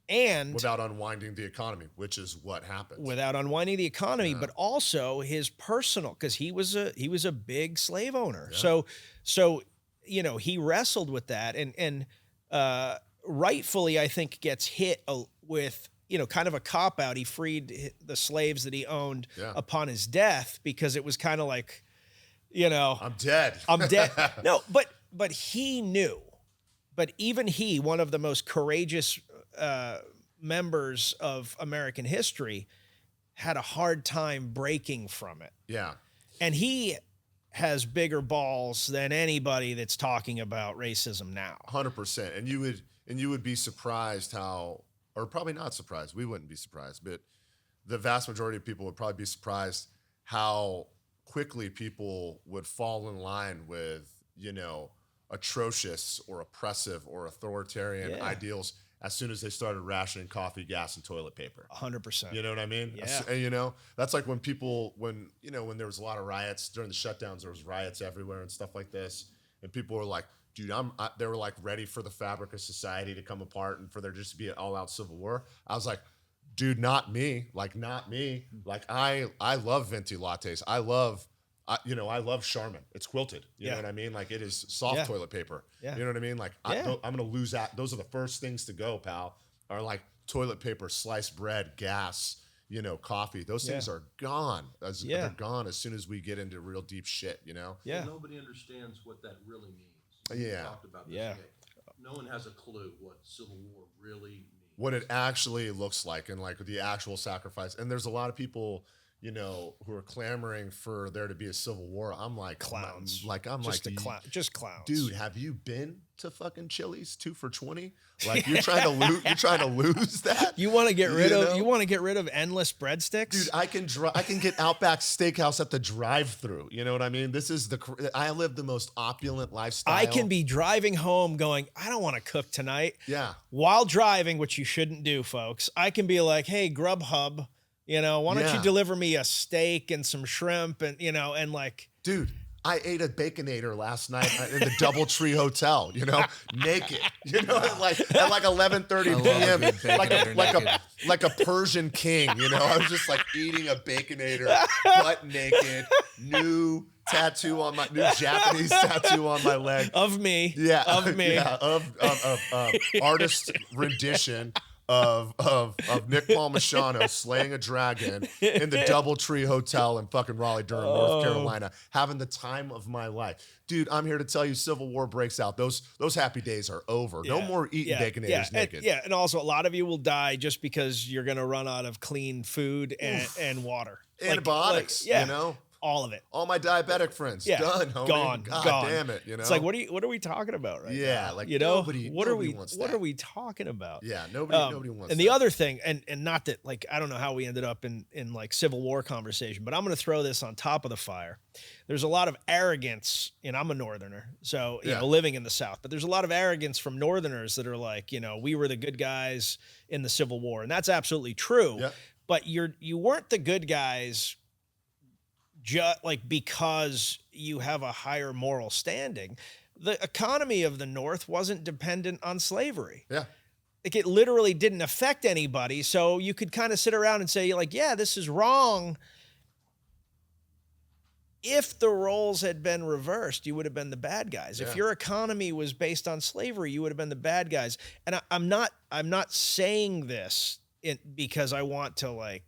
And Without unwinding the economy, which is what happens. without unwinding the economy, but also his personal, because he was a big slave owner. Yeah. So you know, he wrestled with that and rightfully, I think, gets hit with, you know, kind of a cop out. He freed the slaves that he owned upon his death because it was kind of like, you know, I'm dead. I'm dead. No, but he knew. But even he, one of the most courageous members of American history, had a hard time breaking from it. Yeah. And he has bigger balls than anybody that's talking about racism now. 100%. And you would be surprised how, or probably not surprised. We wouldn't be surprised, but the vast majority of people would probably be surprised how quickly people would fall in line with, you know, atrocious or oppressive or authoritarian ideals as soon as they started rationing coffee, gas, and toilet paper. 100%. You know what I mean? Yeah. And, you know, that's like when there was a lot of riots during the shutdowns, there was riots everywhere and stuff like this. And people were like, dude, they were like ready for the fabric of society to come apart and for there just to be an all out civil war. I was like, dude, not me. Like, not me. Like, I love venti lattes. I love Charmin. It's quilted. You know what I mean? Like, it is soft toilet paper. Yeah. You know what I mean? Like, I'm going to lose that. Those are the first things to go, pal, are like toilet paper, sliced bread, gas, you know, coffee. Those things are gone. They're gone as soon as we get into real deep shit, you know? Yeah. Nobody understands what that really means. Yeah. We talked about this Yeah. today. No one has a clue what Civil War really means. What it actually looks like and like the actual sacrifice. And there's a lot of people, who are clamoring for there to be a civil war. I'm like clowns. Just clowns. Dude, have you been to fucking Chili's 2 for $20? Like you're trying to lose. You're trying to lose that. You want to get rid of. You want to get rid of endless breadsticks, dude. I can get Outback Steakhouse at the drive-thru. You know what I mean? I live the most opulent lifestyle. I can be driving home going, I don't want to cook tonight. Yeah. While driving, which you shouldn't do, folks. I can be like, hey, Grubhub, why don't you deliver me a steak and some shrimp and and like, dude. I ate a Baconator last night in the DoubleTree Hotel, naked, like at like 11:30 p.m. like a Persian king, I was just like eating a Baconator, butt naked, new Japanese tattoo on my leg of me, artist rendition of Nick Palmashano slaying a dragon in the DoubleTree Hotel in fucking Raleigh-Durham, North Carolina, having the time of my life. Dude, I'm here to tell you, Civil War breaks out. Those happy days are over. No more eating Baconators naked. And also a lot of you will die just because you're going to run out of clean food and water. Antibiotics, all of it. All my diabetic friends, done, homie. Gone. Damn it, It's like, what are we talking about right now? Yeah, like nobody wants that. What are we talking about? Yeah, nobody wants that. And the other thing, and not that, like, I don't know how we ended up in like Civil War conversation, but I'm going to throw this on top of the fire. There's a lot of arrogance, and I'm a Northerner, so, living in the South, but there's a lot of arrogance from Northerners that are like, we were the good guys in the Civil War, and that's absolutely true. Yeah. But you weren't the good guys because you have a higher moral standing. The economy of the North wasn't dependent on slavery. Yeah. Like it literally didn't affect anybody. So you could kind of sit around and say like, yeah, this is wrong. If the roles had been reversed, you would have been the bad guys. Yeah. If your economy was based on slavery, you would have been the bad guys. And I'm not saying this because I want to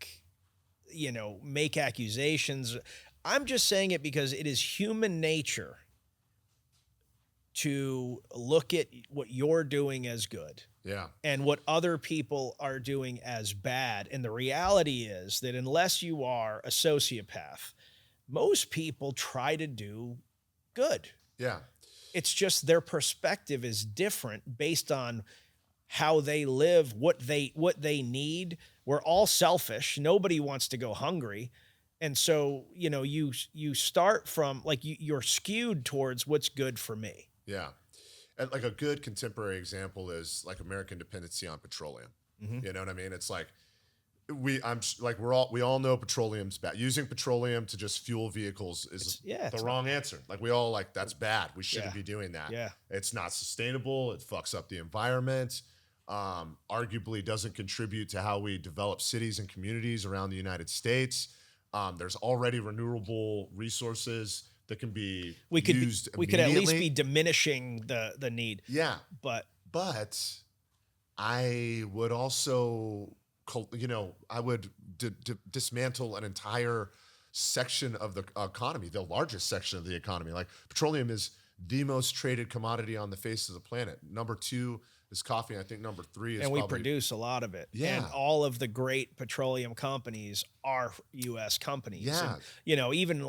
make accusations. I'm just saying it because it is human nature to look at what you're doing as good. Yeah. And what other people are doing as bad. And the reality is that unless you are a sociopath, most people try to do good. Yeah. It's just their perspective is different based on how they live, what they need. We're all selfish. Nobody wants to go hungry. And so, you start from you're skewed towards what's good for me. Yeah. And like a good contemporary example is like American dependency on petroleum. Mm-hmm. You know what I mean? It's like we all know petroleum's bad. Using petroleum to just fuel vehicles is the wrong answer. Like we all that's bad. We shouldn't be doing that. Yeah. It's not sustainable. It fucks up the environment. Arguably doesn't contribute to how we develop cities and communities around the United States. There's already renewable resources that can be used immediately. We could at least be diminishing the need. Yeah. But I would also, I would dismantle an entire section of the economy, the largest section of the economy. Like petroleum is the most traded commodity on the face of the planet. Number 2 is coffee. I think number 3 is we produce a lot of it. Yeah. And all of the great petroleum companies are U.S. companies. Yeah. And, even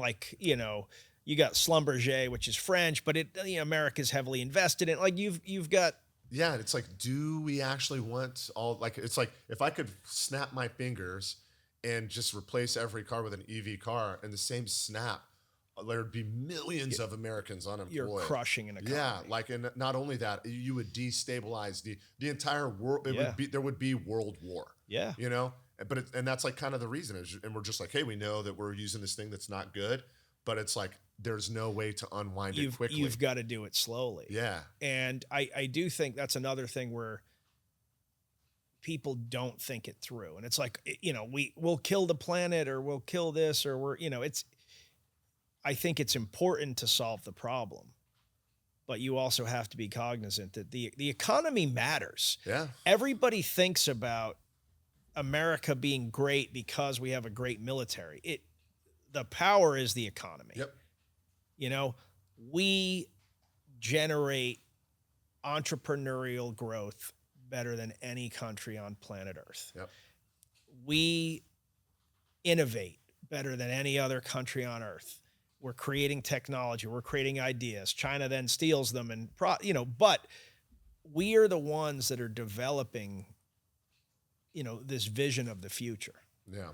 you got Schlumberger, which is French, but America's heavily invested in. Like you've got. Yeah, it's like, do we actually want all? Like, it's like if I could snap my fingers and just replace every car with an EV car in the same snap, there'd be millions of Americans unemployed. You're crushing an economy. Yeah, and not only that, you would destabilize the entire world. There would be world war. Yeah, But that's like kind of the reason, and we're just like, hey, we know that we're using this thing that's not good, but it's like there's no way to unwind it quickly. You've got to do it slowly. Yeah, and I do think that's another thing where people don't think it through, and it's like we'll kill the planet or we'll kill this or it's. I think it's important to solve the problem, but you also have to be cognizant that the economy matters. Yeah. Everybody thinks about America being great because we have a great military. The power is the economy. Yep. We generate entrepreneurial growth better than any country on planet Earth. Yep. We innovate better than any other country on earth. We're creating technology. We're creating ideas. China then steals them and, but we are the ones that are developing, this vision of the future. Yeah.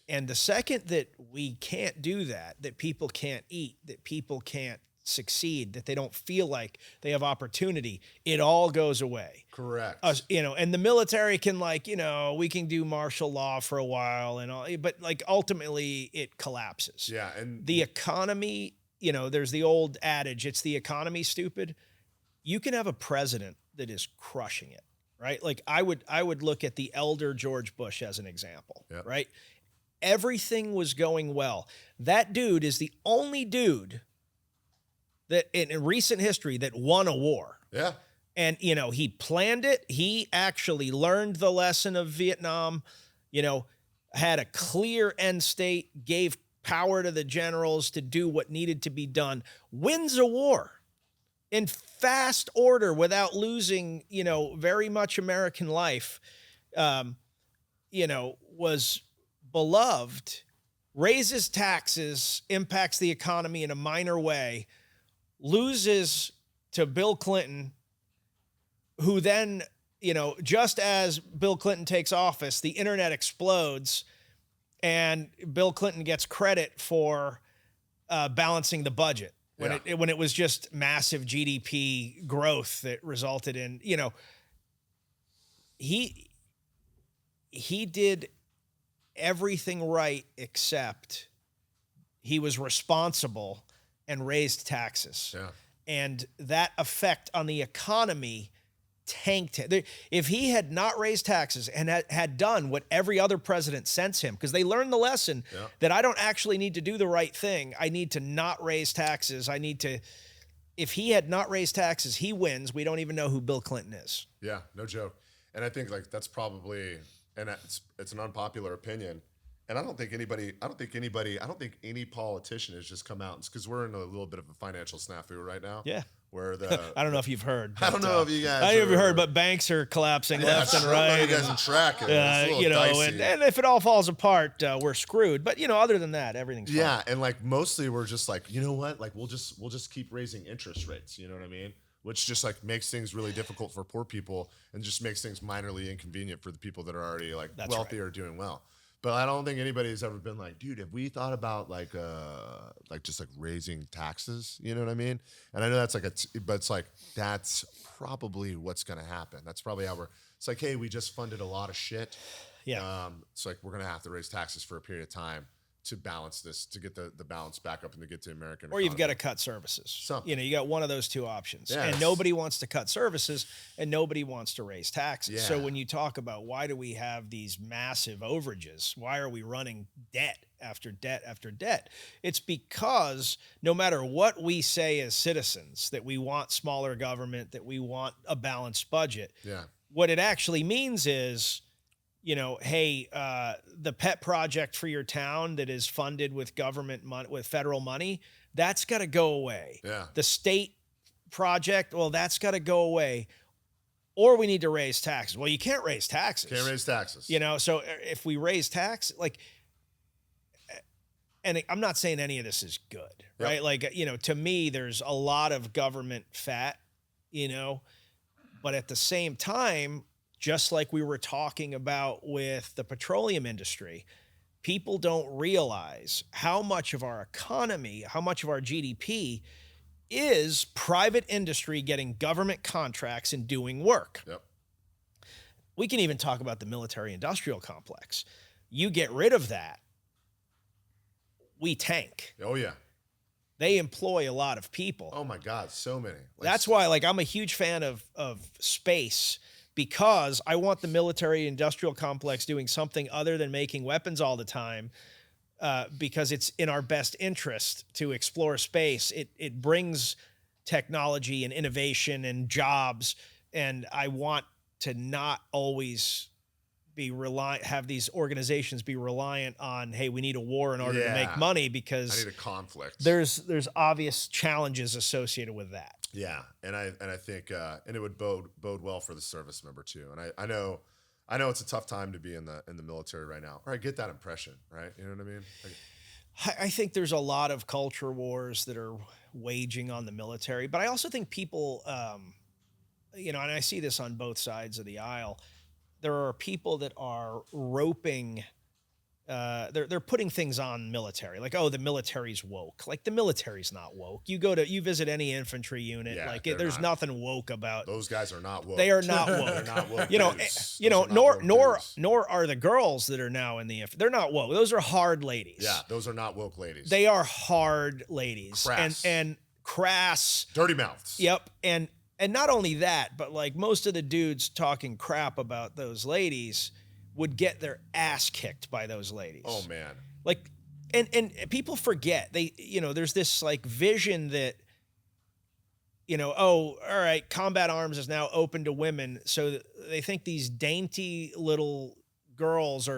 And the second that we can't do that people can't eat, that people can't succeed, that they don't feel like they have opportunity, it all goes away. Correct. And the military can we can do martial law for a while and all, but ultimately it collapses. Yeah. And The economy, there's the old adage, it's the economy, stupid. You can have a president that is crushing it, right? Like I would look at the elder George Bush as an example, Yep. right? Everything was going well. That dude is the only dude that in recent history that won a war. yeah. And, he planned it. He actually learned the lesson of Vietnam, had a clear end state, gave power to the generals to do what needed to be done, wins a war in fast order without losing, very much American life, was beloved, raises taxes, impacts the economy in a minor way, loses to Bill Clinton, who then, just as Bill Clinton takes office, the internet explodes and Bill Clinton gets credit for balancing the budget when it was just massive GDP growth that resulted in, he did everything right except he was responsible and raised taxes. Yeah. And that effect on the economy tanked him. If he had not raised taxes and had done what every other president since him, because they learned the lesson that I don't actually need to do the right thing. I need to not raise taxes. If he had not raised taxes, he wins. We don't even know who Bill Clinton is. Yeah, no joke. And I think that's probably, and it's an unpopular opinion. And I don't think any politician has just come out, because we're in a little bit of a financial snafu right now. Yeah. Where I don't know if you've heard. I don't know if you guys. I haven't heard, but banks are collapsing left and right. You guys are tracking. It's a little dicey. And if it all falls apart, we're screwed. But other than that, everything's fine. Yeah, and mostly we're just you know what? We'll just keep raising interest rates. You know what I mean? Which just makes things really difficult for poor people and just makes things minorly inconvenient for the people that are already wealthy or doing well. But I don't think anybody's ever been dude, have we thought about just raising taxes? You know what I mean? And I know that's but it's that's probably what's going to happen. That's probably how it's hey, we just funded a lot of shit. Yeah. It's we're going to have to raise taxes for a period of time to balance this, to get the balance back up and to get to American Or you've got to cut services. Something. You got one of those two options. Yes. And nobody wants to cut services and nobody wants to raise taxes. Yeah. So when you talk about why do we have these massive overages, why are we running debt after debt after debt? It's because no matter what we say as citizens, that we want smaller government, that we want a balanced budget, what it actually means is, hey, the pet project for your town that is funded with government money, with federal money, that's got to go away. Yeah. The state project, well, that's got to go away. Or we need to raise taxes. Well, you can't raise taxes. Can't raise taxes. So if we raise tax, and I'm not saying any of this is good, right? To me, there's a lot of government fat, but at the same time, just like we were talking about with the petroleum industry, people don't realize how much of our economy, how much of our GDP is private industry getting government contracts and doing work. Yep. We can even talk about the military-industrial complex. You get rid of that, we tank. Oh, yeah. They employ a lot of people. Oh, my God, so many. That's why, I'm a huge fan of space, because I want the military-industrial complex doing something other than making weapons all the time, because it's in our best interest to explore space. It brings technology and innovation and jobs, and I want to not always have these organizations be reliant on, hey, we need a war in order to make money, because I need a conflict. There's obvious challenges associated with that. Yeah, and I think and it would bode well for the service member too. And I know it's a tough time to be in the military right now. Or I get that impression, right? You know what I mean? I think there's a lot of culture wars that are waging on the military, but I also think people, and I see this on both sides of the aisle. There are people that are roping, they're putting things on military, like, oh, the military's woke. Like, the military's not woke. You visit any infantry unit, there's nothing woke about those guys. Are not woke. They are not woke. They're not woke. Nor are the girls that are now in the they're not woke. Those are hard ladies. Yeah, those are not woke ladies. They are hard ladies. Crass. And crass. Dirty mouths. Yep. And not only that, but like most of the dudes talking crap about those ladies would get their ass kicked by those ladies. Oh man. Like, and people forget there's this like vision that, all right, combat arms is now open to women. So they think these dainty little girls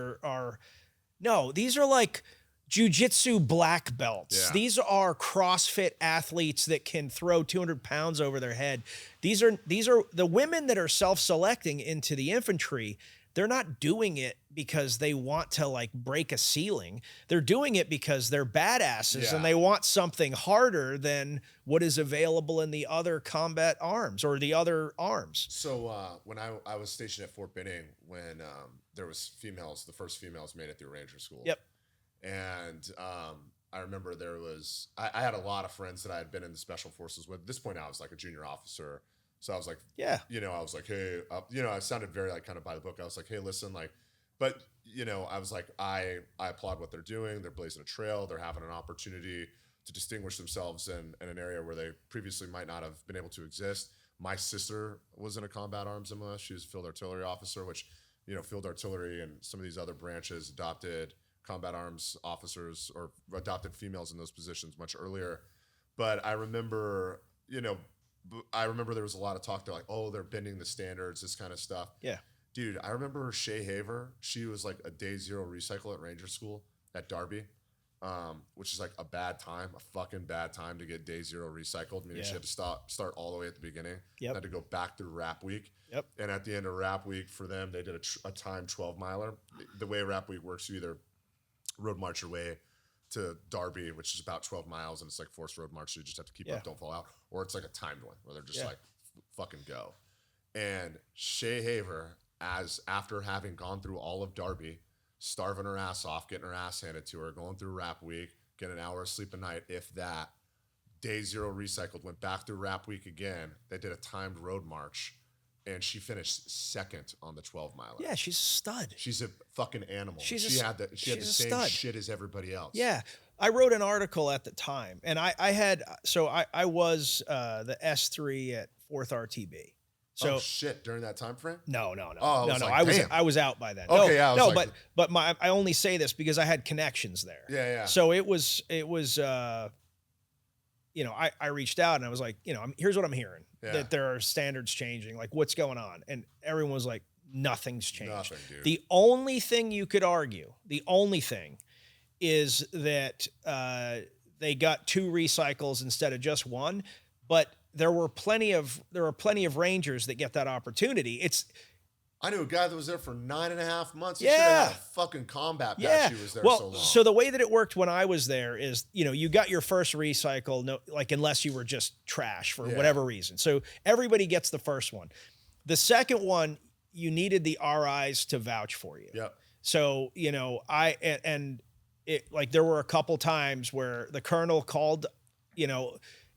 no, these are like jiu-jitsu black belts. Yeah. These are CrossFit athletes that can throw 200 pounds over their head. These are the women that are self-selecting into the infantry. They're not doing it because they want to like break a ceiling. They're doing it because they're badasses and they want something harder than what is available in the other combat arms or the other arms. So when I was stationed at Fort Benning, when there was females, the first females made it through Ranger School. Yep. And I remember I had a lot of friends that I had been in the Special Forces with. At this point, I was like a junior officer. So I was like, yeah, I was like, hey, I sounded very like kind of by the book. I was like, hey, listen, like, but I was like, I applaud what they're doing. They're blazing a trail. They're having an opportunity to distinguish themselves in an area where they previously might not have been able to exist. My sister was in a combat arms MLS. She was a field artillery officer, which, field artillery and some of these other branches adopted combat arms officers or adopted females in those positions much earlier. But I remember, there was a lot of talk. They're like, oh, they're bending the standards, this kind of stuff. Yeah. Dude, I remember Shay Haver. She was like a day zero recycle at Ranger School at Darby, which is like a fucking bad time to get day zero recycled. Meaning she had to start all the way at the beginning. Yep. Had to go back through Rap Week. Yep. And at the end of Rap Week for them, they did a timed 12 miler. The way Rap Week works, you either road march your way to Darby, which is about 12 miles, and it's like forced road march, so you just have to keep up, don't fall out. Or it's like a timed one where they're just like, fucking go. And Shay Haver, after having gone through all of Darby, starving her ass off, getting her ass handed to her, going through Rap Week, getting an hour of sleep a night, if that, day zero recycled, went back through Rap Week again. They did a timed road march, and she finished second on the 12 miler. Yeah, she's a stud. She's a fucking animal. She had the same stud. shit as everybody else. Yeah. I wrote an article at the time, and I was the S3 at 4th RTB. So oh shit! During that time frame? No. Oh, I was out by then. Okay, I only say this because I had connections there. Yeah. So it was. I reached out and I was like, here's what I'm hearing, that there are standards changing. Like, what's going on? And everyone was like, nothing's changed. Nothing, dude. The only thing you could argue, is that they got 2 recycles instead of just 1, but there are plenty of Rangers that get that opportunity. I knew a guy that was there for 9.5 months. He Yeah. should have had a fucking combat badge. He was there so long. So the way that it worked when I was there is, you got your first recycle, unless you were just trash for whatever reason. So everybody gets the first one. The second one, you needed the RIs to vouch for you. Yep. So, there were a couple times where the colonel called,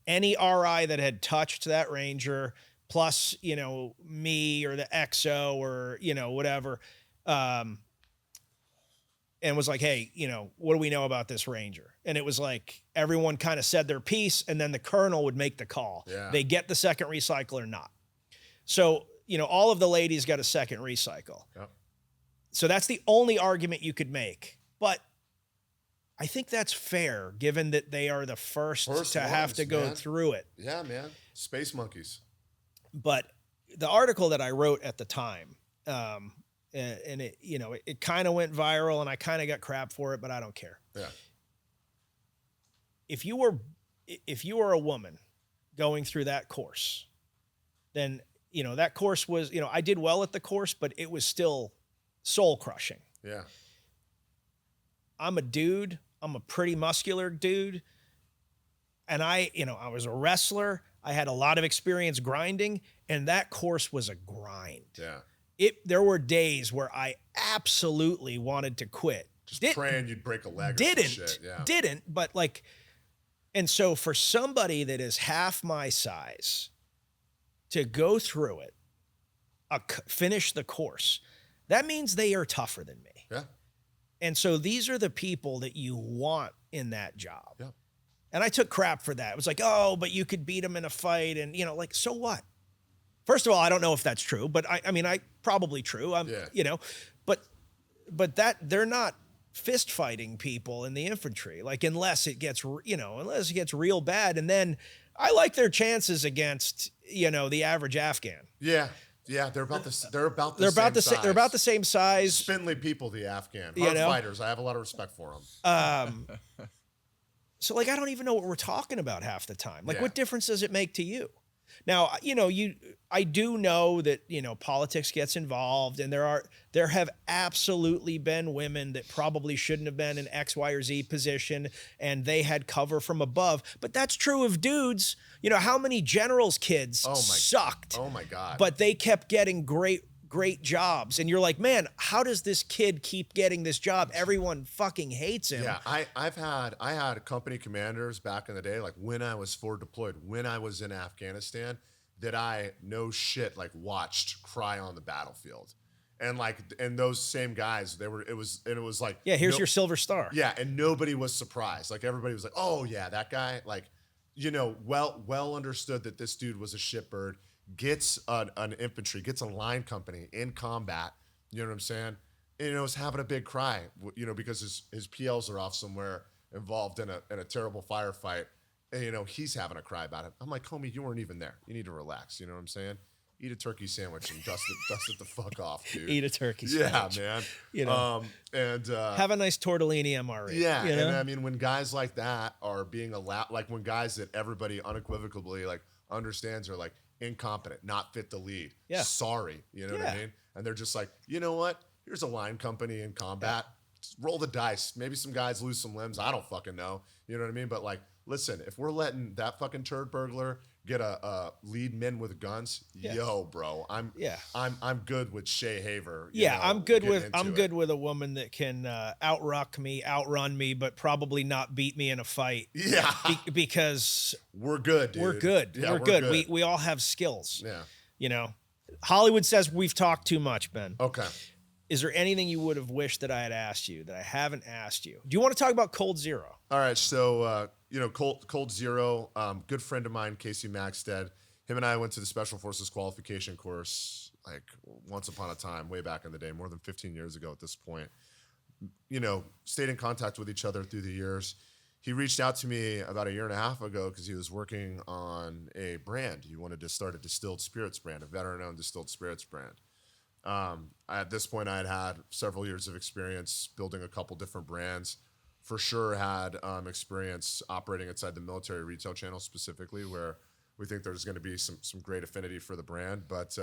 any RI that had touched that Ranger, plus, me or the XO or, whatever, and was like, hey, what do we know about this Ranger? And it was like, everyone kind of said their piece, and then the colonel would make the call. Yeah. They get the second recycle or not. So, all of the ladies got a second recycle. Yep. So that's the only argument you could make. But I think that's fair, given that they are the first to have to go through it. Yeah, man. Space monkeys. But the article that I wrote at the time, and it, it kind of went viral, and I kind of got crap for it, but I don't care. Yeah. If you were a woman going through that course, then, that course was, I did well at the course, but it was still soul crushing. Yeah. I'm a dude. I'm a pretty muscular dude. And I was a wrestler. I had a lot of experience grinding, and that course was a grind. Yeah. There were days where I absolutely wanted to quit. Just praying you'd break a leg or some shit. Yeah. Didn't, but like, and so for somebody that is half my size to go through it, finish the course, that means they are tougher than me. Yeah. And so these are the people that you want in that job. Yeah. And I took crap for that. It was like, oh, but you could beat them in a fight. And, like, so what? First of all, I don't know if that's true, but I probably true. But that they're not fist fighting people in the infantry, like, unless it gets real bad. And then I like their chances against, the average Afghan. Yeah. Yeah. They're about the same size. Spindly people, the Afghan. Hard fighters. I have a lot of respect for them. So, like, I don't even know what we're talking about half the time. Like, what difference does it make to you? Now, I do know that, politics gets involved, and there have absolutely been women that probably shouldn't have been in X, Y, or Z position, and they had cover from above. But that's true of dudes. How many generals' kids sucked? Oh my God. But they kept getting great jobs, and you're like, man, how does this kid keep getting this job? Everyone fucking hates him. Yeah, I had company commanders back in the day, like when I was forward deployed, when I was in Afghanistan, that I watched cry on the battlefield, and those same guys, it was like, yeah, here's your silver star. Yeah, and nobody was surprised. Like, everybody was like, oh yeah, that guy, like, well understood that this dude was a shitbird. Gets an infantry, gets a line company in combat, you know what I'm saying? And, is having a big cry, because his PLs are off somewhere involved in a terrible firefight. And, he's having a cry about it. I'm like, homie, you weren't even there. You need to relax. You know what I'm saying? Eat a turkey sandwich and dust it the fuck off, dude. Eat a turkey sandwich. Yeah, man. And have a nice tortellini MRE. Yeah, and I mean, when guys like that are being allowed, like when guys that everybody unequivocally like understands are like, incompetent, not fit to lead. Yeah. Sorry. You know what I mean? And they're just like, you know what? Here's a line company in combat. Just roll the dice. Maybe some guys lose some limbs. I don't fucking know. You know what I mean? But like, listen, if we're letting that fucking turd burglar get a lead men with guns, yo, bro, I'm good with Shay Haver. I'm good with a woman that can outrun me, but probably not beat me in a fight. Yeah, because we're good, dude. We're good. Yeah, we're good. We all have skills. Yeah. Hollywood says we've talked too much, Ben. Okay. Is there anything you would have wished that I had asked you that I haven't asked you? Do you want to talk about Cold Zero? All right. So, Cold Zero, good friend of mine, Casey Maxted, him and I went to the Special Forces Qualification Course like once upon a time, way back in the day, more than 15 years ago at this point. Stayed in contact with each other through the years. He reached out to me about a year and a half ago because he was working on a brand. He wanted to start a distilled spirits brand, a veteran-owned distilled spirits brand. At this point, I had several years of experience building a couple different brands. For sure had experience operating inside the military retail channel specifically, where we think there's going to be some great affinity for the brand, but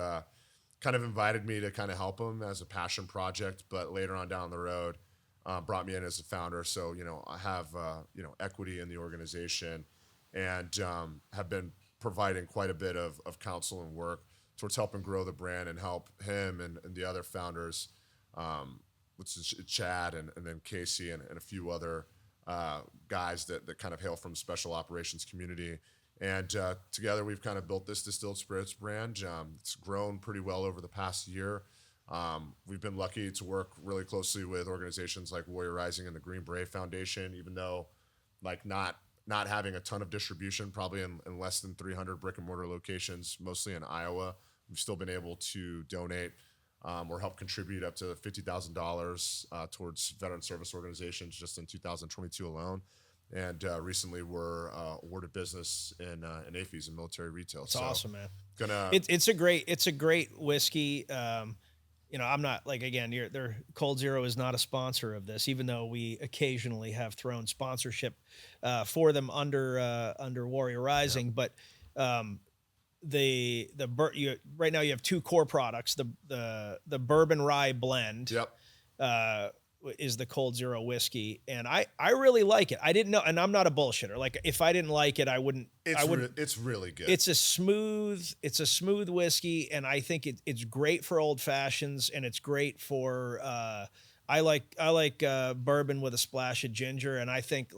kind of invited me to kind of help him as a passion project, but later on down the road, brought me in as a founder. So, I have, equity in the organization and have been providing quite a bit of counsel and work towards helping grow the brand and help him and the other founders, which is Chad and then Casey and a few other guys that kind of hail from the special operations community. And together we've kind of built this distilled spirits brand. It's grown pretty well over the past year. We've been lucky to work really closely with organizations like Warrior Rising and the Green Beret Foundation, even though like not having a ton of distribution, probably in less than 300 brick and mortar locations, mostly in Iowa. We've still been able to donate or help contribute up to $50,000 towards veteran service organizations just in 2022 alone. And recently we're awarded business in AAFES in military retail. It's awesome, man. It's a great whiskey. I'm not like, again, Cold Zero is not a sponsor of this, even though we occasionally have thrown sponsorship for them under Warrior Rising. Yep. But right now you have two core products, the bourbon rye blend. Yep. is the Cold Zero whiskey, and I really like it. I didn't know, and I'm not a bullshitter. Like if I didn't like it, I wouldn't. It's really good. It's a smooth whiskey, and I think it's great for old fashions, and it's great for. I like bourbon with a splash of ginger, and I think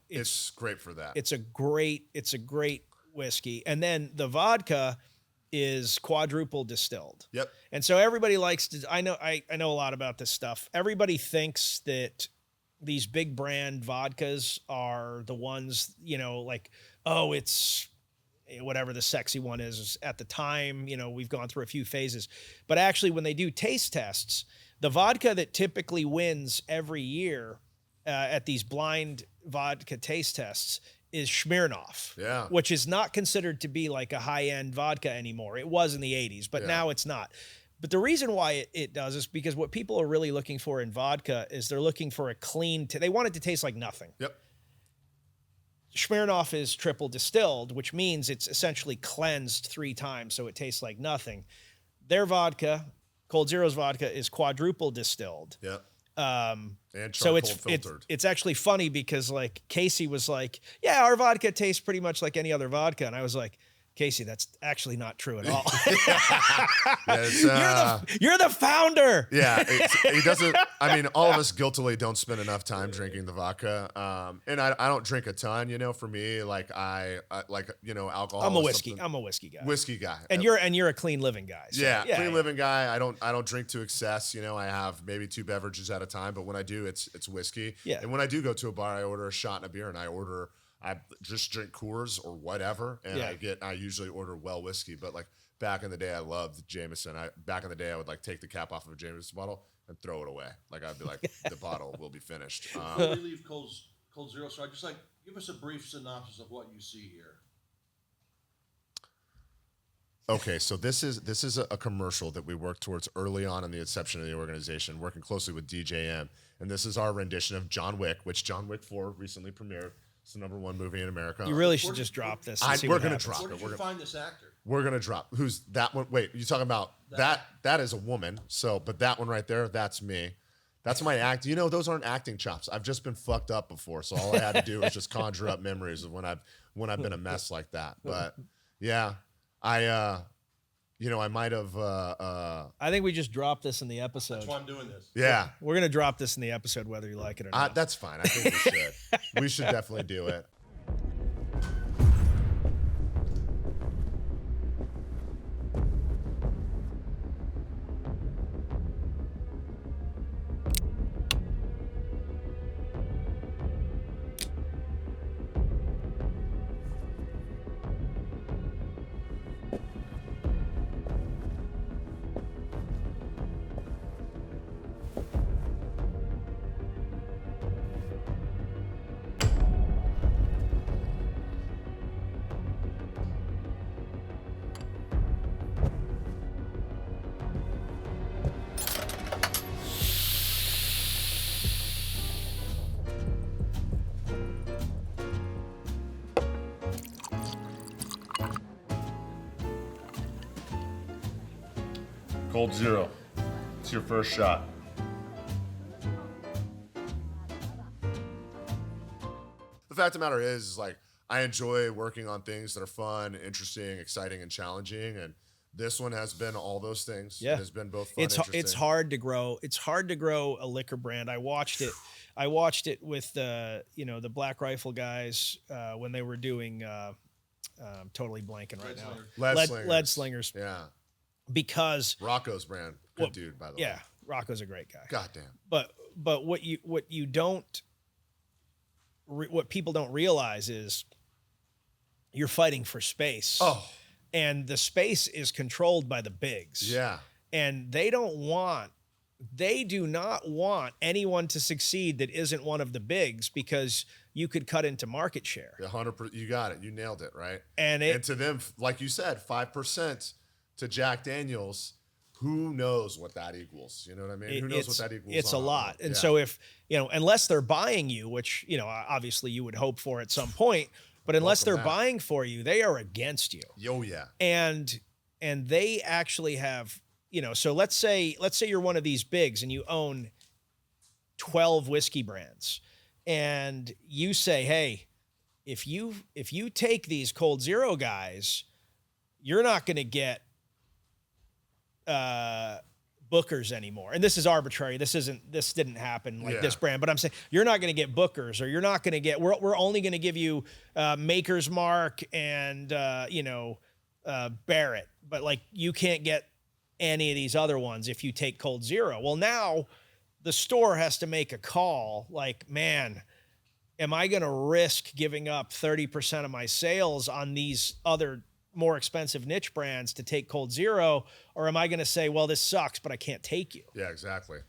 it's great for that. It's a great whiskey, and then the vodka is quadruple distilled. Yep. And so everybody likes to, I know a lot about this stuff. Everybody thinks that these big brand vodkas are the ones, like, oh, it's whatever the sexy one is at the time. We've gone through a few phases, but actually when they do taste tests, the vodka that typically wins every year at these blind vodka taste tests is Smirnoff, which is not considered to be like a high-end vodka anymore. It was in the 80s, but now it's not. But the reason why it does is because what people are really looking for in vodka is they're looking for a clean, they want it to taste like nothing. Yep. Smirnoff is triple distilled, which means it's essentially cleansed 3 times, so it tastes like nothing. Their vodka, Cold Zero's vodka, is quadruple distilled. Yep. And so filtered. It's actually funny because like Casey was like, yeah, our vodka tastes pretty much like any other vodka. And I was like, Casey, that's actually not true at all. You're the founder. Yeah. He doesn't, all of us guiltily don't spend enough time drinking the vodka. And I don't drink a ton, for me, like I alcohol. I'm a whiskey guy. Whiskey guy. And you're a clean living guy. So, clean living guy. I don't drink to excess. I have maybe 2 beverages at a time, but when I do, it's whiskey. Yeah. And when I do go to a bar, I order a shot and a beer, and I just drink Coors or whatever, and I usually order well whiskey. But like back in the day, I loved Jameson. Back in the day, I would like take the cap off of a Jameson bottle and throw it away. Like I'd be like, the bottle will be finished. Before we leave Cold Zero, so I just give us a brief synopsis of what you see here. Okay, so this is a commercial that we worked towards early on in the inception of the organization, working closely with DJM, and this is our rendition of John Wick, which John Wick 4 recently premiered. It's the #1 movie in America. You really should just drop this. We're going to drop Where it. did you find this actor? We're going to drop. Who's that one? Wait, you talking about that? That is a woman. So, but that one right there, that's me. That's my act. Those aren't acting chops. I've just been fucked up before. So all I had to do was just conjure up memories of when I've been a mess like that. But yeah, I might have. I think we just dropped this in the episode. That's why I'm doing this. Yeah. We're going to drop this in the episode, whether you like it or not. That's fine. I think we should. We should definitely do it. Cold Zero. It's your first shot. The fact of the matter is like, I enjoy working on things that are fun, interesting, exciting, and challenging. And this one has been all those things. Yeah. It has been both fun and interesting. It's hard to grow. It's hard to grow a liquor brand. I watched it with the Black Rifle guys when they were doing totally blanking right now. Lead Slingers. Yeah. Because Rocco's brand, good dude, by the way. Yeah, Rocco's a great guy. Goddamn. But what people don't realize is you're fighting for space. Oh. And the space is controlled by the bigs. Yeah. And they do not want anyone to succeed that isn't one of the bigs, because you could cut into market share. 100%. You got it. You nailed it, right? And to them, like you said, 5% to Jack Daniels, who knows what that equals? You know what I mean? Who knows what that equals? It's a lot. And so if, unless they're buying you, which, obviously you would hope for at some point, but unless they're buying for you, they are against you. Oh yeah. And they actually have, so let's say you're one of these bigs and you own 12 whiskey brands, and you say, hey, if you take these Cold Zero guys, you're not going to get Bookers anymore. And this is arbitrary. This didn't happen like this brand, but I'm saying you're not going to get Bookers, or you're not going to get, we're only going to give you Maker's Mark and, Barrett, but like you can't get any of these other ones if you take Cold Zero. Well, now the store has to make a call like, man, am I going to risk giving up 30% of my sales on these other more expensive niche brands to take Cold Zero? Or am I going to say, well, this sucks, but I can't take you? Yeah, exactly.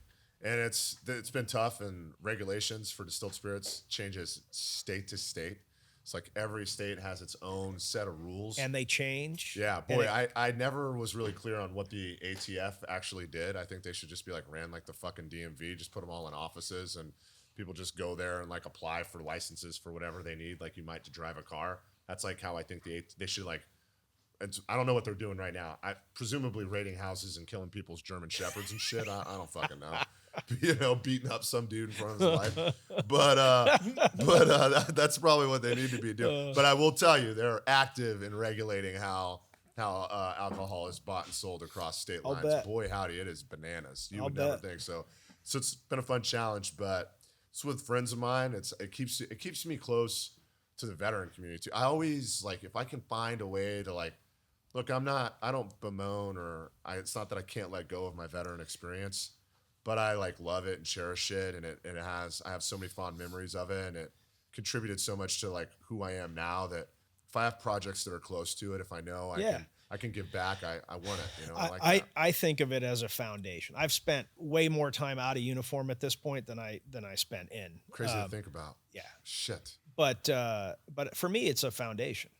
And it's been tough, and regulations for distilled spirits changes state to state. It's like every state has its own set of rules. And they change. Yeah, boy, I never was really clear on what the ATF actually did. I think they should just be like ran like the fucking DMV, just put them all in offices and people just go there and like apply for licenses for whatever they need, like you might to drive a car. That's like how I think they should like. I don't know what they're doing right now. Presumably raiding houses and killing people's German shepherds and shit. I don't fucking know. Beating up some dude in front of his wife. But that's probably what they need to be doing. But I will tell you, they're active in regulating how alcohol is bought and sold across state lines. Bet. Boy, howdy, it is bananas. You would never think so. So it's been a fun challenge, but it's with friends of mine. It keeps me close to the veteran community too. I always like, if I can find a way to like, look, I don't bemoan it's not that I can't let go of my veteran experience, but I like love it and cherish it. And I have so many fond memories of it, and it contributed so much to like who I am now, that if I have projects that are close to it, if I know I can give back, I want it. I think of it as a foundation. I've spent way more time out of uniform at this point than I spent in. Crazy to think about. Yeah. Shit. But for me, it's a foundation.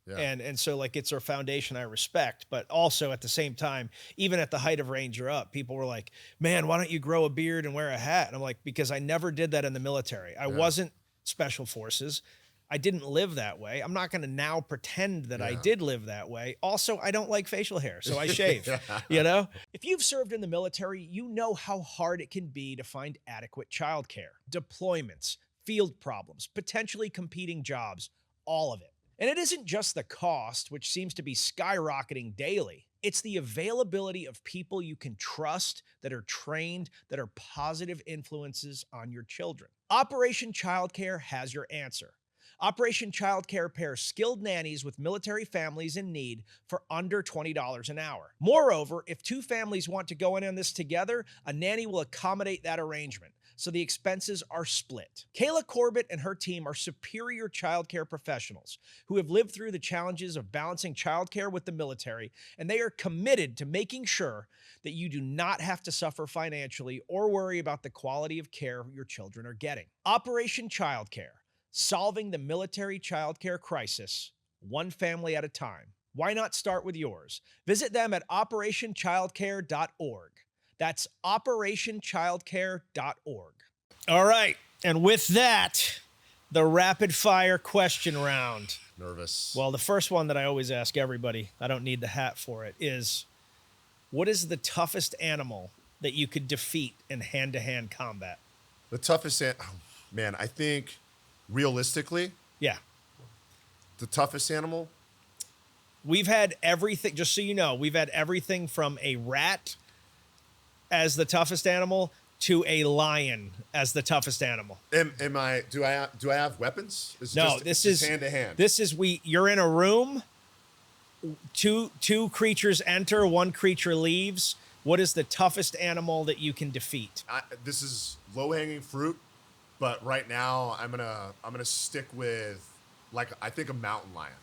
Yeah. And so like it's a foundation I respect, but also at the same time, even at the height of Ranger Up, people were like, man, why don't you grow a beard and wear a hat? And I'm like, because I never did that in the military. I wasn't Special Forces. I didn't live that way. I'm not going to now pretend that I did live that way. Also, I don't like facial hair, so I shave, If you've served in the military, you know how hard it can be to find adequate childcare, deployments, field problems, potentially competing jobs, all of it. And it isn't just the cost, which seems to be skyrocketing daily. It's the availability of people you can trust, that are trained, that are positive influences on your children. Operation Childcare has your answer. Operation Childcare pairs skilled nannies with military families in need for under $20 an hour. Moreover, if two families want to go in on this together, a nanny will accommodate that arrangement, so the expenses are split. Kayla Corbett and her team are superior childcare professionals who have lived through the challenges of balancing childcare with the military, and they are committed to making sure that you do not have to suffer financially or worry about the quality of care your children are getting. Operation Childcare, solving the military childcare crisis, one family at a time. Why not start with yours? Visit them at operationchildcare.org. That's operationchildcare.org. All right. And with that, the rapid fire question round. Nervous. Well, the first one that I always ask everybody, I don't need the hat for it, is what is the toughest animal that you could defeat in hand-to-hand combat? The toughest, man, I think realistically, yeah, the toughest animal. We've had everything, just so you know, we've had everything from a rat as the toughest animal to a lion as the toughest animal. Do I have weapons? This is hand to hand. This is you're in a room, two creatures enter, one creature leaves. What is the toughest animal that you can defeat? This is low-hanging fruit, but right now I'm gonna stick with I think a mountain lion.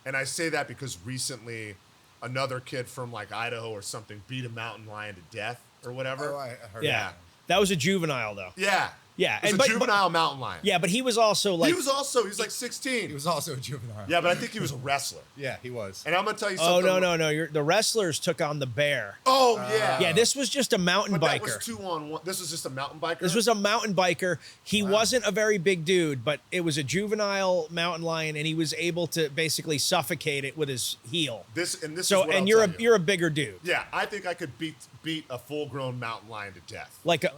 And I say that because recently another kid from Idaho or something beat a mountain lion to death or whatever. Oh, I heard yeah. that. That was a juvenile though. Yeah. Yeah. It was a juvenile mountain lion. Yeah, but he was also he was 16. He was also a juvenile. Yeah, but I think he was a wrestler. Yeah, he was. And I'm going to tell you something. Oh, no. The wrestlers took on the bear. Oh, yeah. Yeah, this was just a mountain biker. That was 2-on-1. This was just a mountain biker? This was a mountain biker. He wasn't a very big dude, but it was a juvenile mountain lion, and he was able to basically suffocate it with his heel. You're a bigger dude. Yeah, I think I could beat a full-grown mountain lion to death. Like a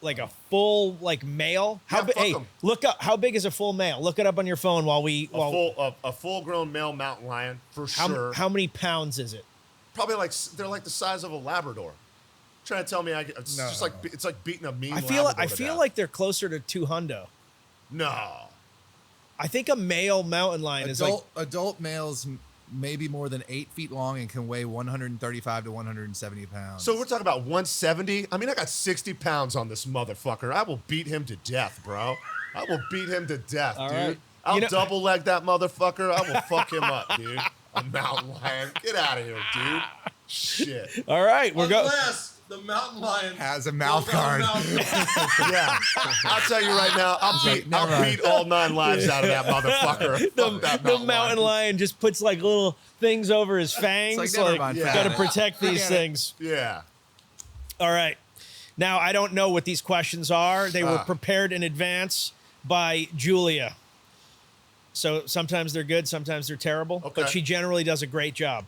like a full like male? Yeah, fuck Hey, 'em. look up how big is a full male? Look it up on your phone while we A full-grown male mountain lion for sure. how many pounds is it? Probably like they're like the size of a Labrador. Trying to tell me it's just like it's like beating a mean. I feel Labrador to death. like they're closer to 200. No. I think a male mountain lion is like Adult males maybe more than 8 feet long and can weigh 135 to 170 pounds. So we're talking about 170. I mean, I got 60 pounds on this motherfucker. I will beat him to death, bro. I will beat him to death, All dude. right. I'll You know- double leg that motherfucker. I will fuck him up, dude. A mountain lion. Get out of here, dude. Shit. all right, we're going. Unless the mountain lion Has a mouth goes out guard. of mouth. Yeah. I'll tell you right now, I'll beat all 9 lives out of that motherfucker. Fuck that The mountain lion just puts like little things over his fangs. It's like, never mind, yeah. got to fat. protect these Forget it. things. Yeah. All right. Now, I don't know what these questions are. They were Ah. prepared in advance by Julia. So sometimes they're good, sometimes they're terrible, but Okay. she generally does a great job.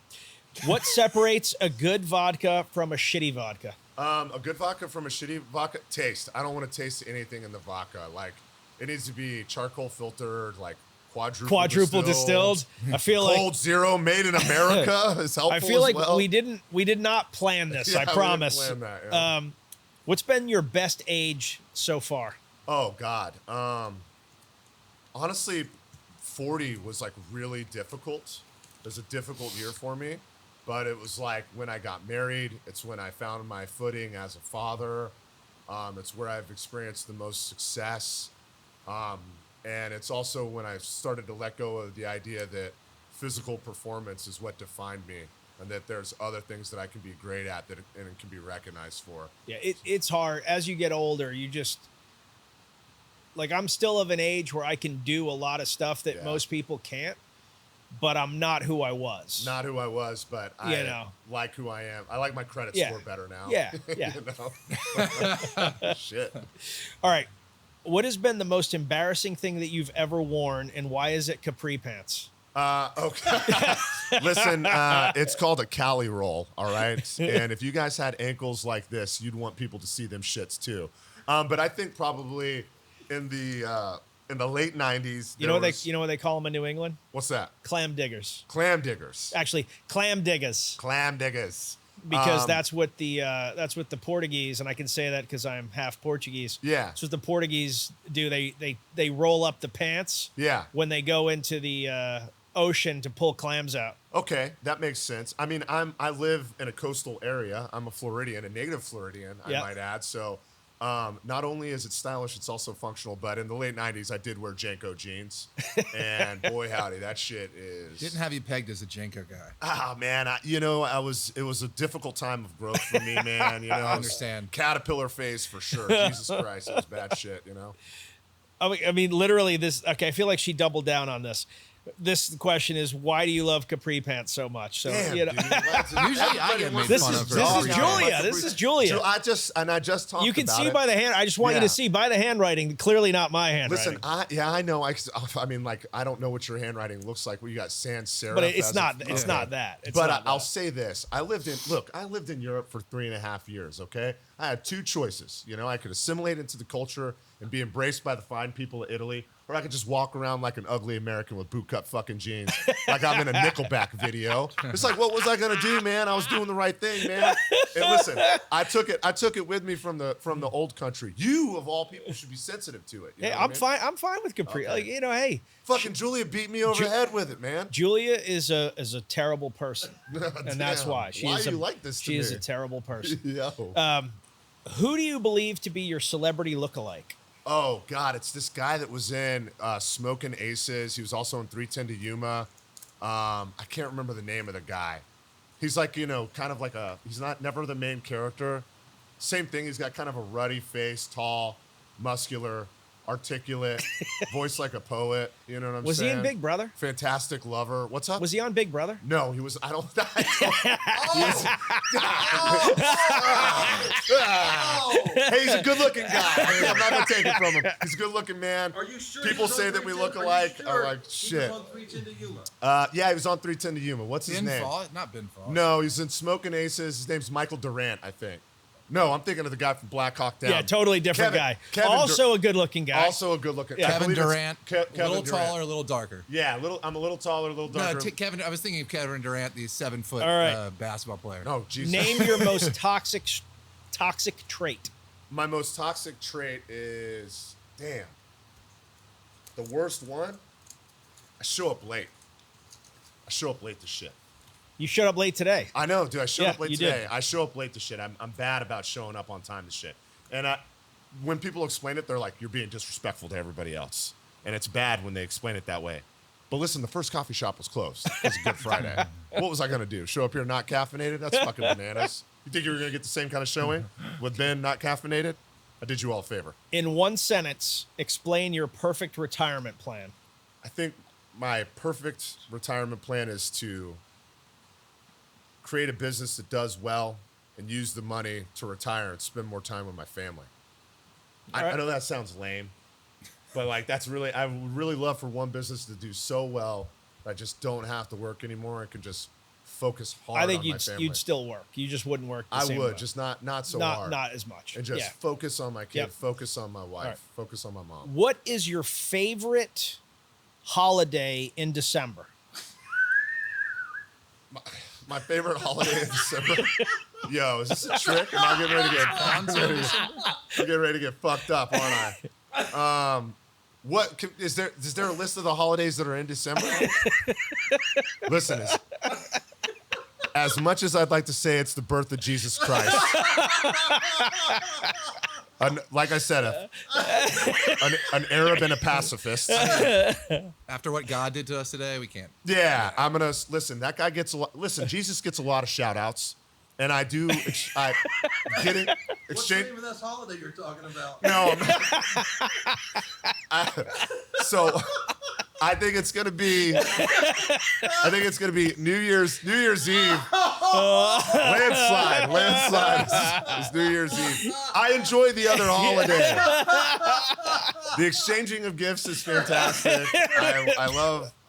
What separates a good vodka from a shitty vodka? A good vodka from a shitty vodka taste. I don't want to taste anything in the vodka. Like, it needs to be charcoal filtered, like quadruple distilled. I feel like Cold Zero made in America is helpful. I feel as like well. we did not plan this. Yeah, I we didn't promise. plan that, yeah. What's been your best age so far? Oh God. Honestly, 40 was like really difficult. It was a difficult year for me, but it was like when I got married. It's when I found my footing as a father. It's where I've experienced the most success. And it's also when I started to let go of the idea that physical performance is what defined me, and that there's other things that I can be great at that and it can be recognized for. Yeah, it's hard. As you get older, you just like I'm still of an age where I can do a lot of stuff that Yeah. most people can't, but I'm not who I was. Not who I was, but You I know. like who I am. I like my credit Yeah. score better now. Yeah, yeah. You know? Shit. All right. What has been the most embarrassing thing that you've ever worn, and why is it capri pants? Okay. Listen, it's called a Cali roll, all right? And if you guys had ankles like this, you'd want people to see them shits too. But I think probably in the late 90s, You know what they call them in New England? what's that? Clam diggers. Clam diggers. Actually, clam diggers, Clam diggers. because that's what the Portuguese, and I can say that because I'm half Portuguese. Yeah. That's what the Portuguese do. They roll up the pants. Yeah. When they go into the ocean to pull clams out. Okay, that makes sense. I mean, I live in a coastal area. I'm a Floridian, a native Floridian, Yep. I might add. So not only is it stylish, it's also functional. But in the late 90s, I did wear Janko jeans. And boy, howdy, that shit is... Didn't have you pegged as a Jenko guy. Ah, man, it was a difficult time of growth for me, man. You know, I understand. Caterpillar phase for sure. Jesus Christ, it was bad shit, you know? I mean, literally this. Okay, I feel like she doubled down on this. This question is, why do you love capri pants so much? So Damn, you know, dude. Usually I get made this fun is of. this is Yeah. Julia. This is Julia. So I just talked You can about see it. by the hand. I just want you Yeah. to see by the handwriting. Clearly not my handwriting. Listen, I know. I mean, like, I don't know what your handwriting looks like. Well, you got sans serif. but it's as not. a- It's okay. not that. It's But not I'll that. say this: I lived in Europe for 3.5 years. Okay, I had two choices. You know, I could assimilate into the culture and be embraced by the fine people of Italy, or I could just walk around like an ugly American with bootcut fucking jeans, like I'm in a Nickelback video. It's like, what was I gonna do, man? I was doing the right thing, man. And listen, I took it with me from the old country. You of all people should be sensitive to it. You Hey, know what I I'm mean? fine. I'm fine with capri. Okay. Like, you know, hey, Fucking Julia beat me over the head with it, man. Julia is a terrible person, and that's Damn. why Why you like this to She is me? a terrible person. Yo. Who do you believe to be your celebrity lookalike? Oh God, it's this guy that was in Smoking Aces. He was also in 310 to Yuma. I can't remember the name of the guy. He's like, you know, kind of like he's never the main character. Same thing. He's got kind of a ruddy face, tall, muscular, articulate, voice like a poet. You know what I'm Was he saying? in Big Brother? Fantastic lover. What's up? Was he on Big Brother? No, he was. I don't. Hey, he's a good-looking guy. I'm not gonna take it from him. He's a good-looking man. Are you sure? People he was say on that we 310? look Are you alike. sure I'm like, he shit. was on 310 to Yuma. Yeah, he was on 310 to Yuma. What's his Ben name? Fall? Not Ben Fall. No, he's in Smoking Aces. His name's Michael Durant, I think. No, I'm thinking of the guy from Black Hawk Down. Yeah, totally different guy. Also a good-looking guy. Also a good-looking. Yeah. Kevin Durant, a little Durant. taller, a little darker. Yeah, I'm a little taller, a little darker. No, Kevin. I was thinking of Kevin Durant, the 7-foot All right. basketball player. Oh, Jesus. Name your most toxic trait. My most toxic trait is, damn, the worst one. I show up late. I show up late to shit. You showed up late today. I know, dude. I show Yeah, up late you today. did. I show up late to shit. I'm bad about showing up on time to shit. And when people explain it, they're like, you're being disrespectful to everybody else. And it's bad when they explain it that way. But listen, the first coffee shop was closed. It's a Good Friday. What was I going to do? Show up here not caffeinated? That's fucking bananas. You think you were going to get the same kind of showing with Ben not caffeinated? I did you all a favor. In one sentence, explain your perfect retirement plan. I think my perfect retirement plan is to create a business that does well and use the money to retire and spend more time with my family. I know that sounds lame, but like I would really love for one business to do so well that I just don't have to work anymore and can just focus hard I think on my family. you'd still work. You just wouldn't work the same I would, way. just not so not, hard. Not as much. And just focus on my kid, Yep. focus on my wife, right. focus on my mom. What is your favorite holiday in December? My favorite holiday in December. Yo, is this a trick? Am I getting ready to get fucked up, aren't I? Is there a list of the holidays that are in December? Listen, as much as I'd like to say it's the birth of Jesus Christ, like I said, an Arab and a pacifist. After what God did to us today, we can't. Yeah, I'm gonna listen. That guy gets a lot. Listen, Jesus gets a lot of shout outs, and I do. What's the name of this holiday you're talking about? No. So I think it's gonna be. New Year's Eve. Landslide is New Year's Eve. I enjoy the other holiday. The exchanging of gifts is fantastic. I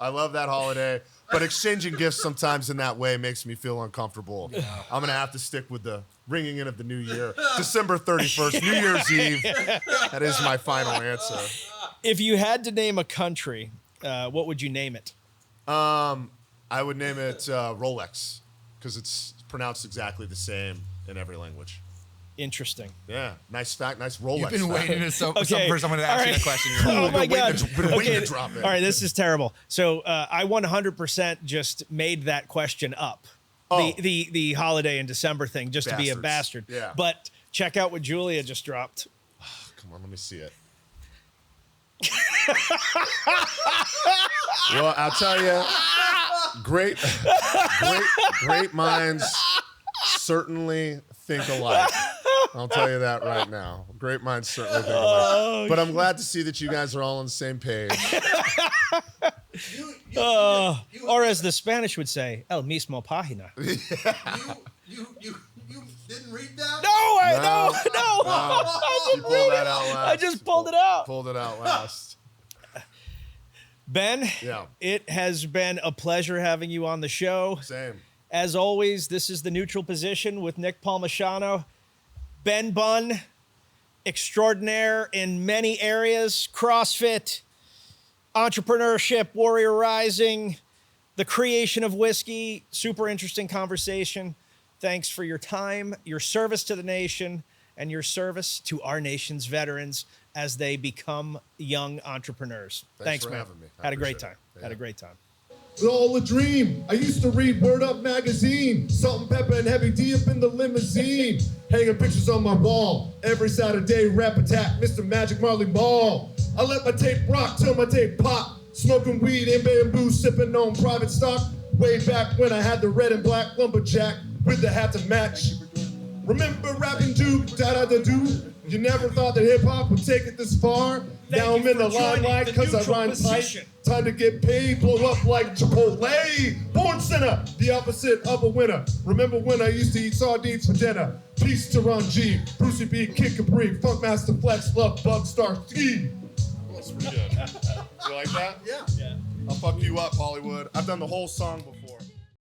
love that holiday. But exchanging gifts sometimes in that way makes me feel uncomfortable. I'm gonna have to stick with the ringing in of the new year. December 31st, New Year's Eve. That is my final answer. If you had to name a country, what would you name it? I would name it Rolex because it's pronounced exactly the same in every language. Interesting. Yeah, nice fact, nice Rolex. You've been waiting for someone to ask you that question. Oh my God. Been waiting to drop it. All right, this is terrible. So I 100% just made that question up. Oh. The holiday in December thing, just to be a bastard. Yeah. But check out what Julia just dropped. Come on, let me see it. Well, I'll tell you, great minds certainly think alike. I'll tell you that right now. Great minds certainly think alike. But I'm glad to see that you guys are all on the same page. Or as the Spanish would say, el mismo página. You didn't read that? No. You pulled that out last. I just pulled it out. Pulled it out last. Ben, Yeah. it has been a pleasure having you on the show. Same. As always, this is The Neutral Position with Nick Palmisciano. Ben Bunn, extraordinaire in many areas, CrossFit, entrepreneurship, Warrior Rising, the creation of whiskey. Super interesting conversation. Thanks for your time, your service to the nation, and your service to our nation's veterans as they become young entrepreneurs. Thanks for man. having me. I Had a great appreciate time. it. Had a Yeah. great time. It's all a dream. I used to read Word Up magazine, Salt and Pepper and Heavy D up in the limousine, hanging pictures on my wall. Every Saturday, rap attack, Mr. Magic Marley Ball. I let my tape rock till my tape pop, smoking weed in bamboo, sipping on private stock. Way back when I had the red and black lumberjack with the hat to match. Remember rapping do da da da do? You never thought that hip hop would take it this far. Now I'm in the limelight because I rhyme tight. Time to get paid, blow up like Chipotle. Born sinner, the opposite of a winner. Remember when I used to eat sardines for dinner? Peace to Ron G, Brucey B, Kid Capri, Funkmaster Flex, Love Bug, Star Ski. That's pretty good. You like that? Yeah. I'll fuck you up, Hollywood. I've done the whole song before.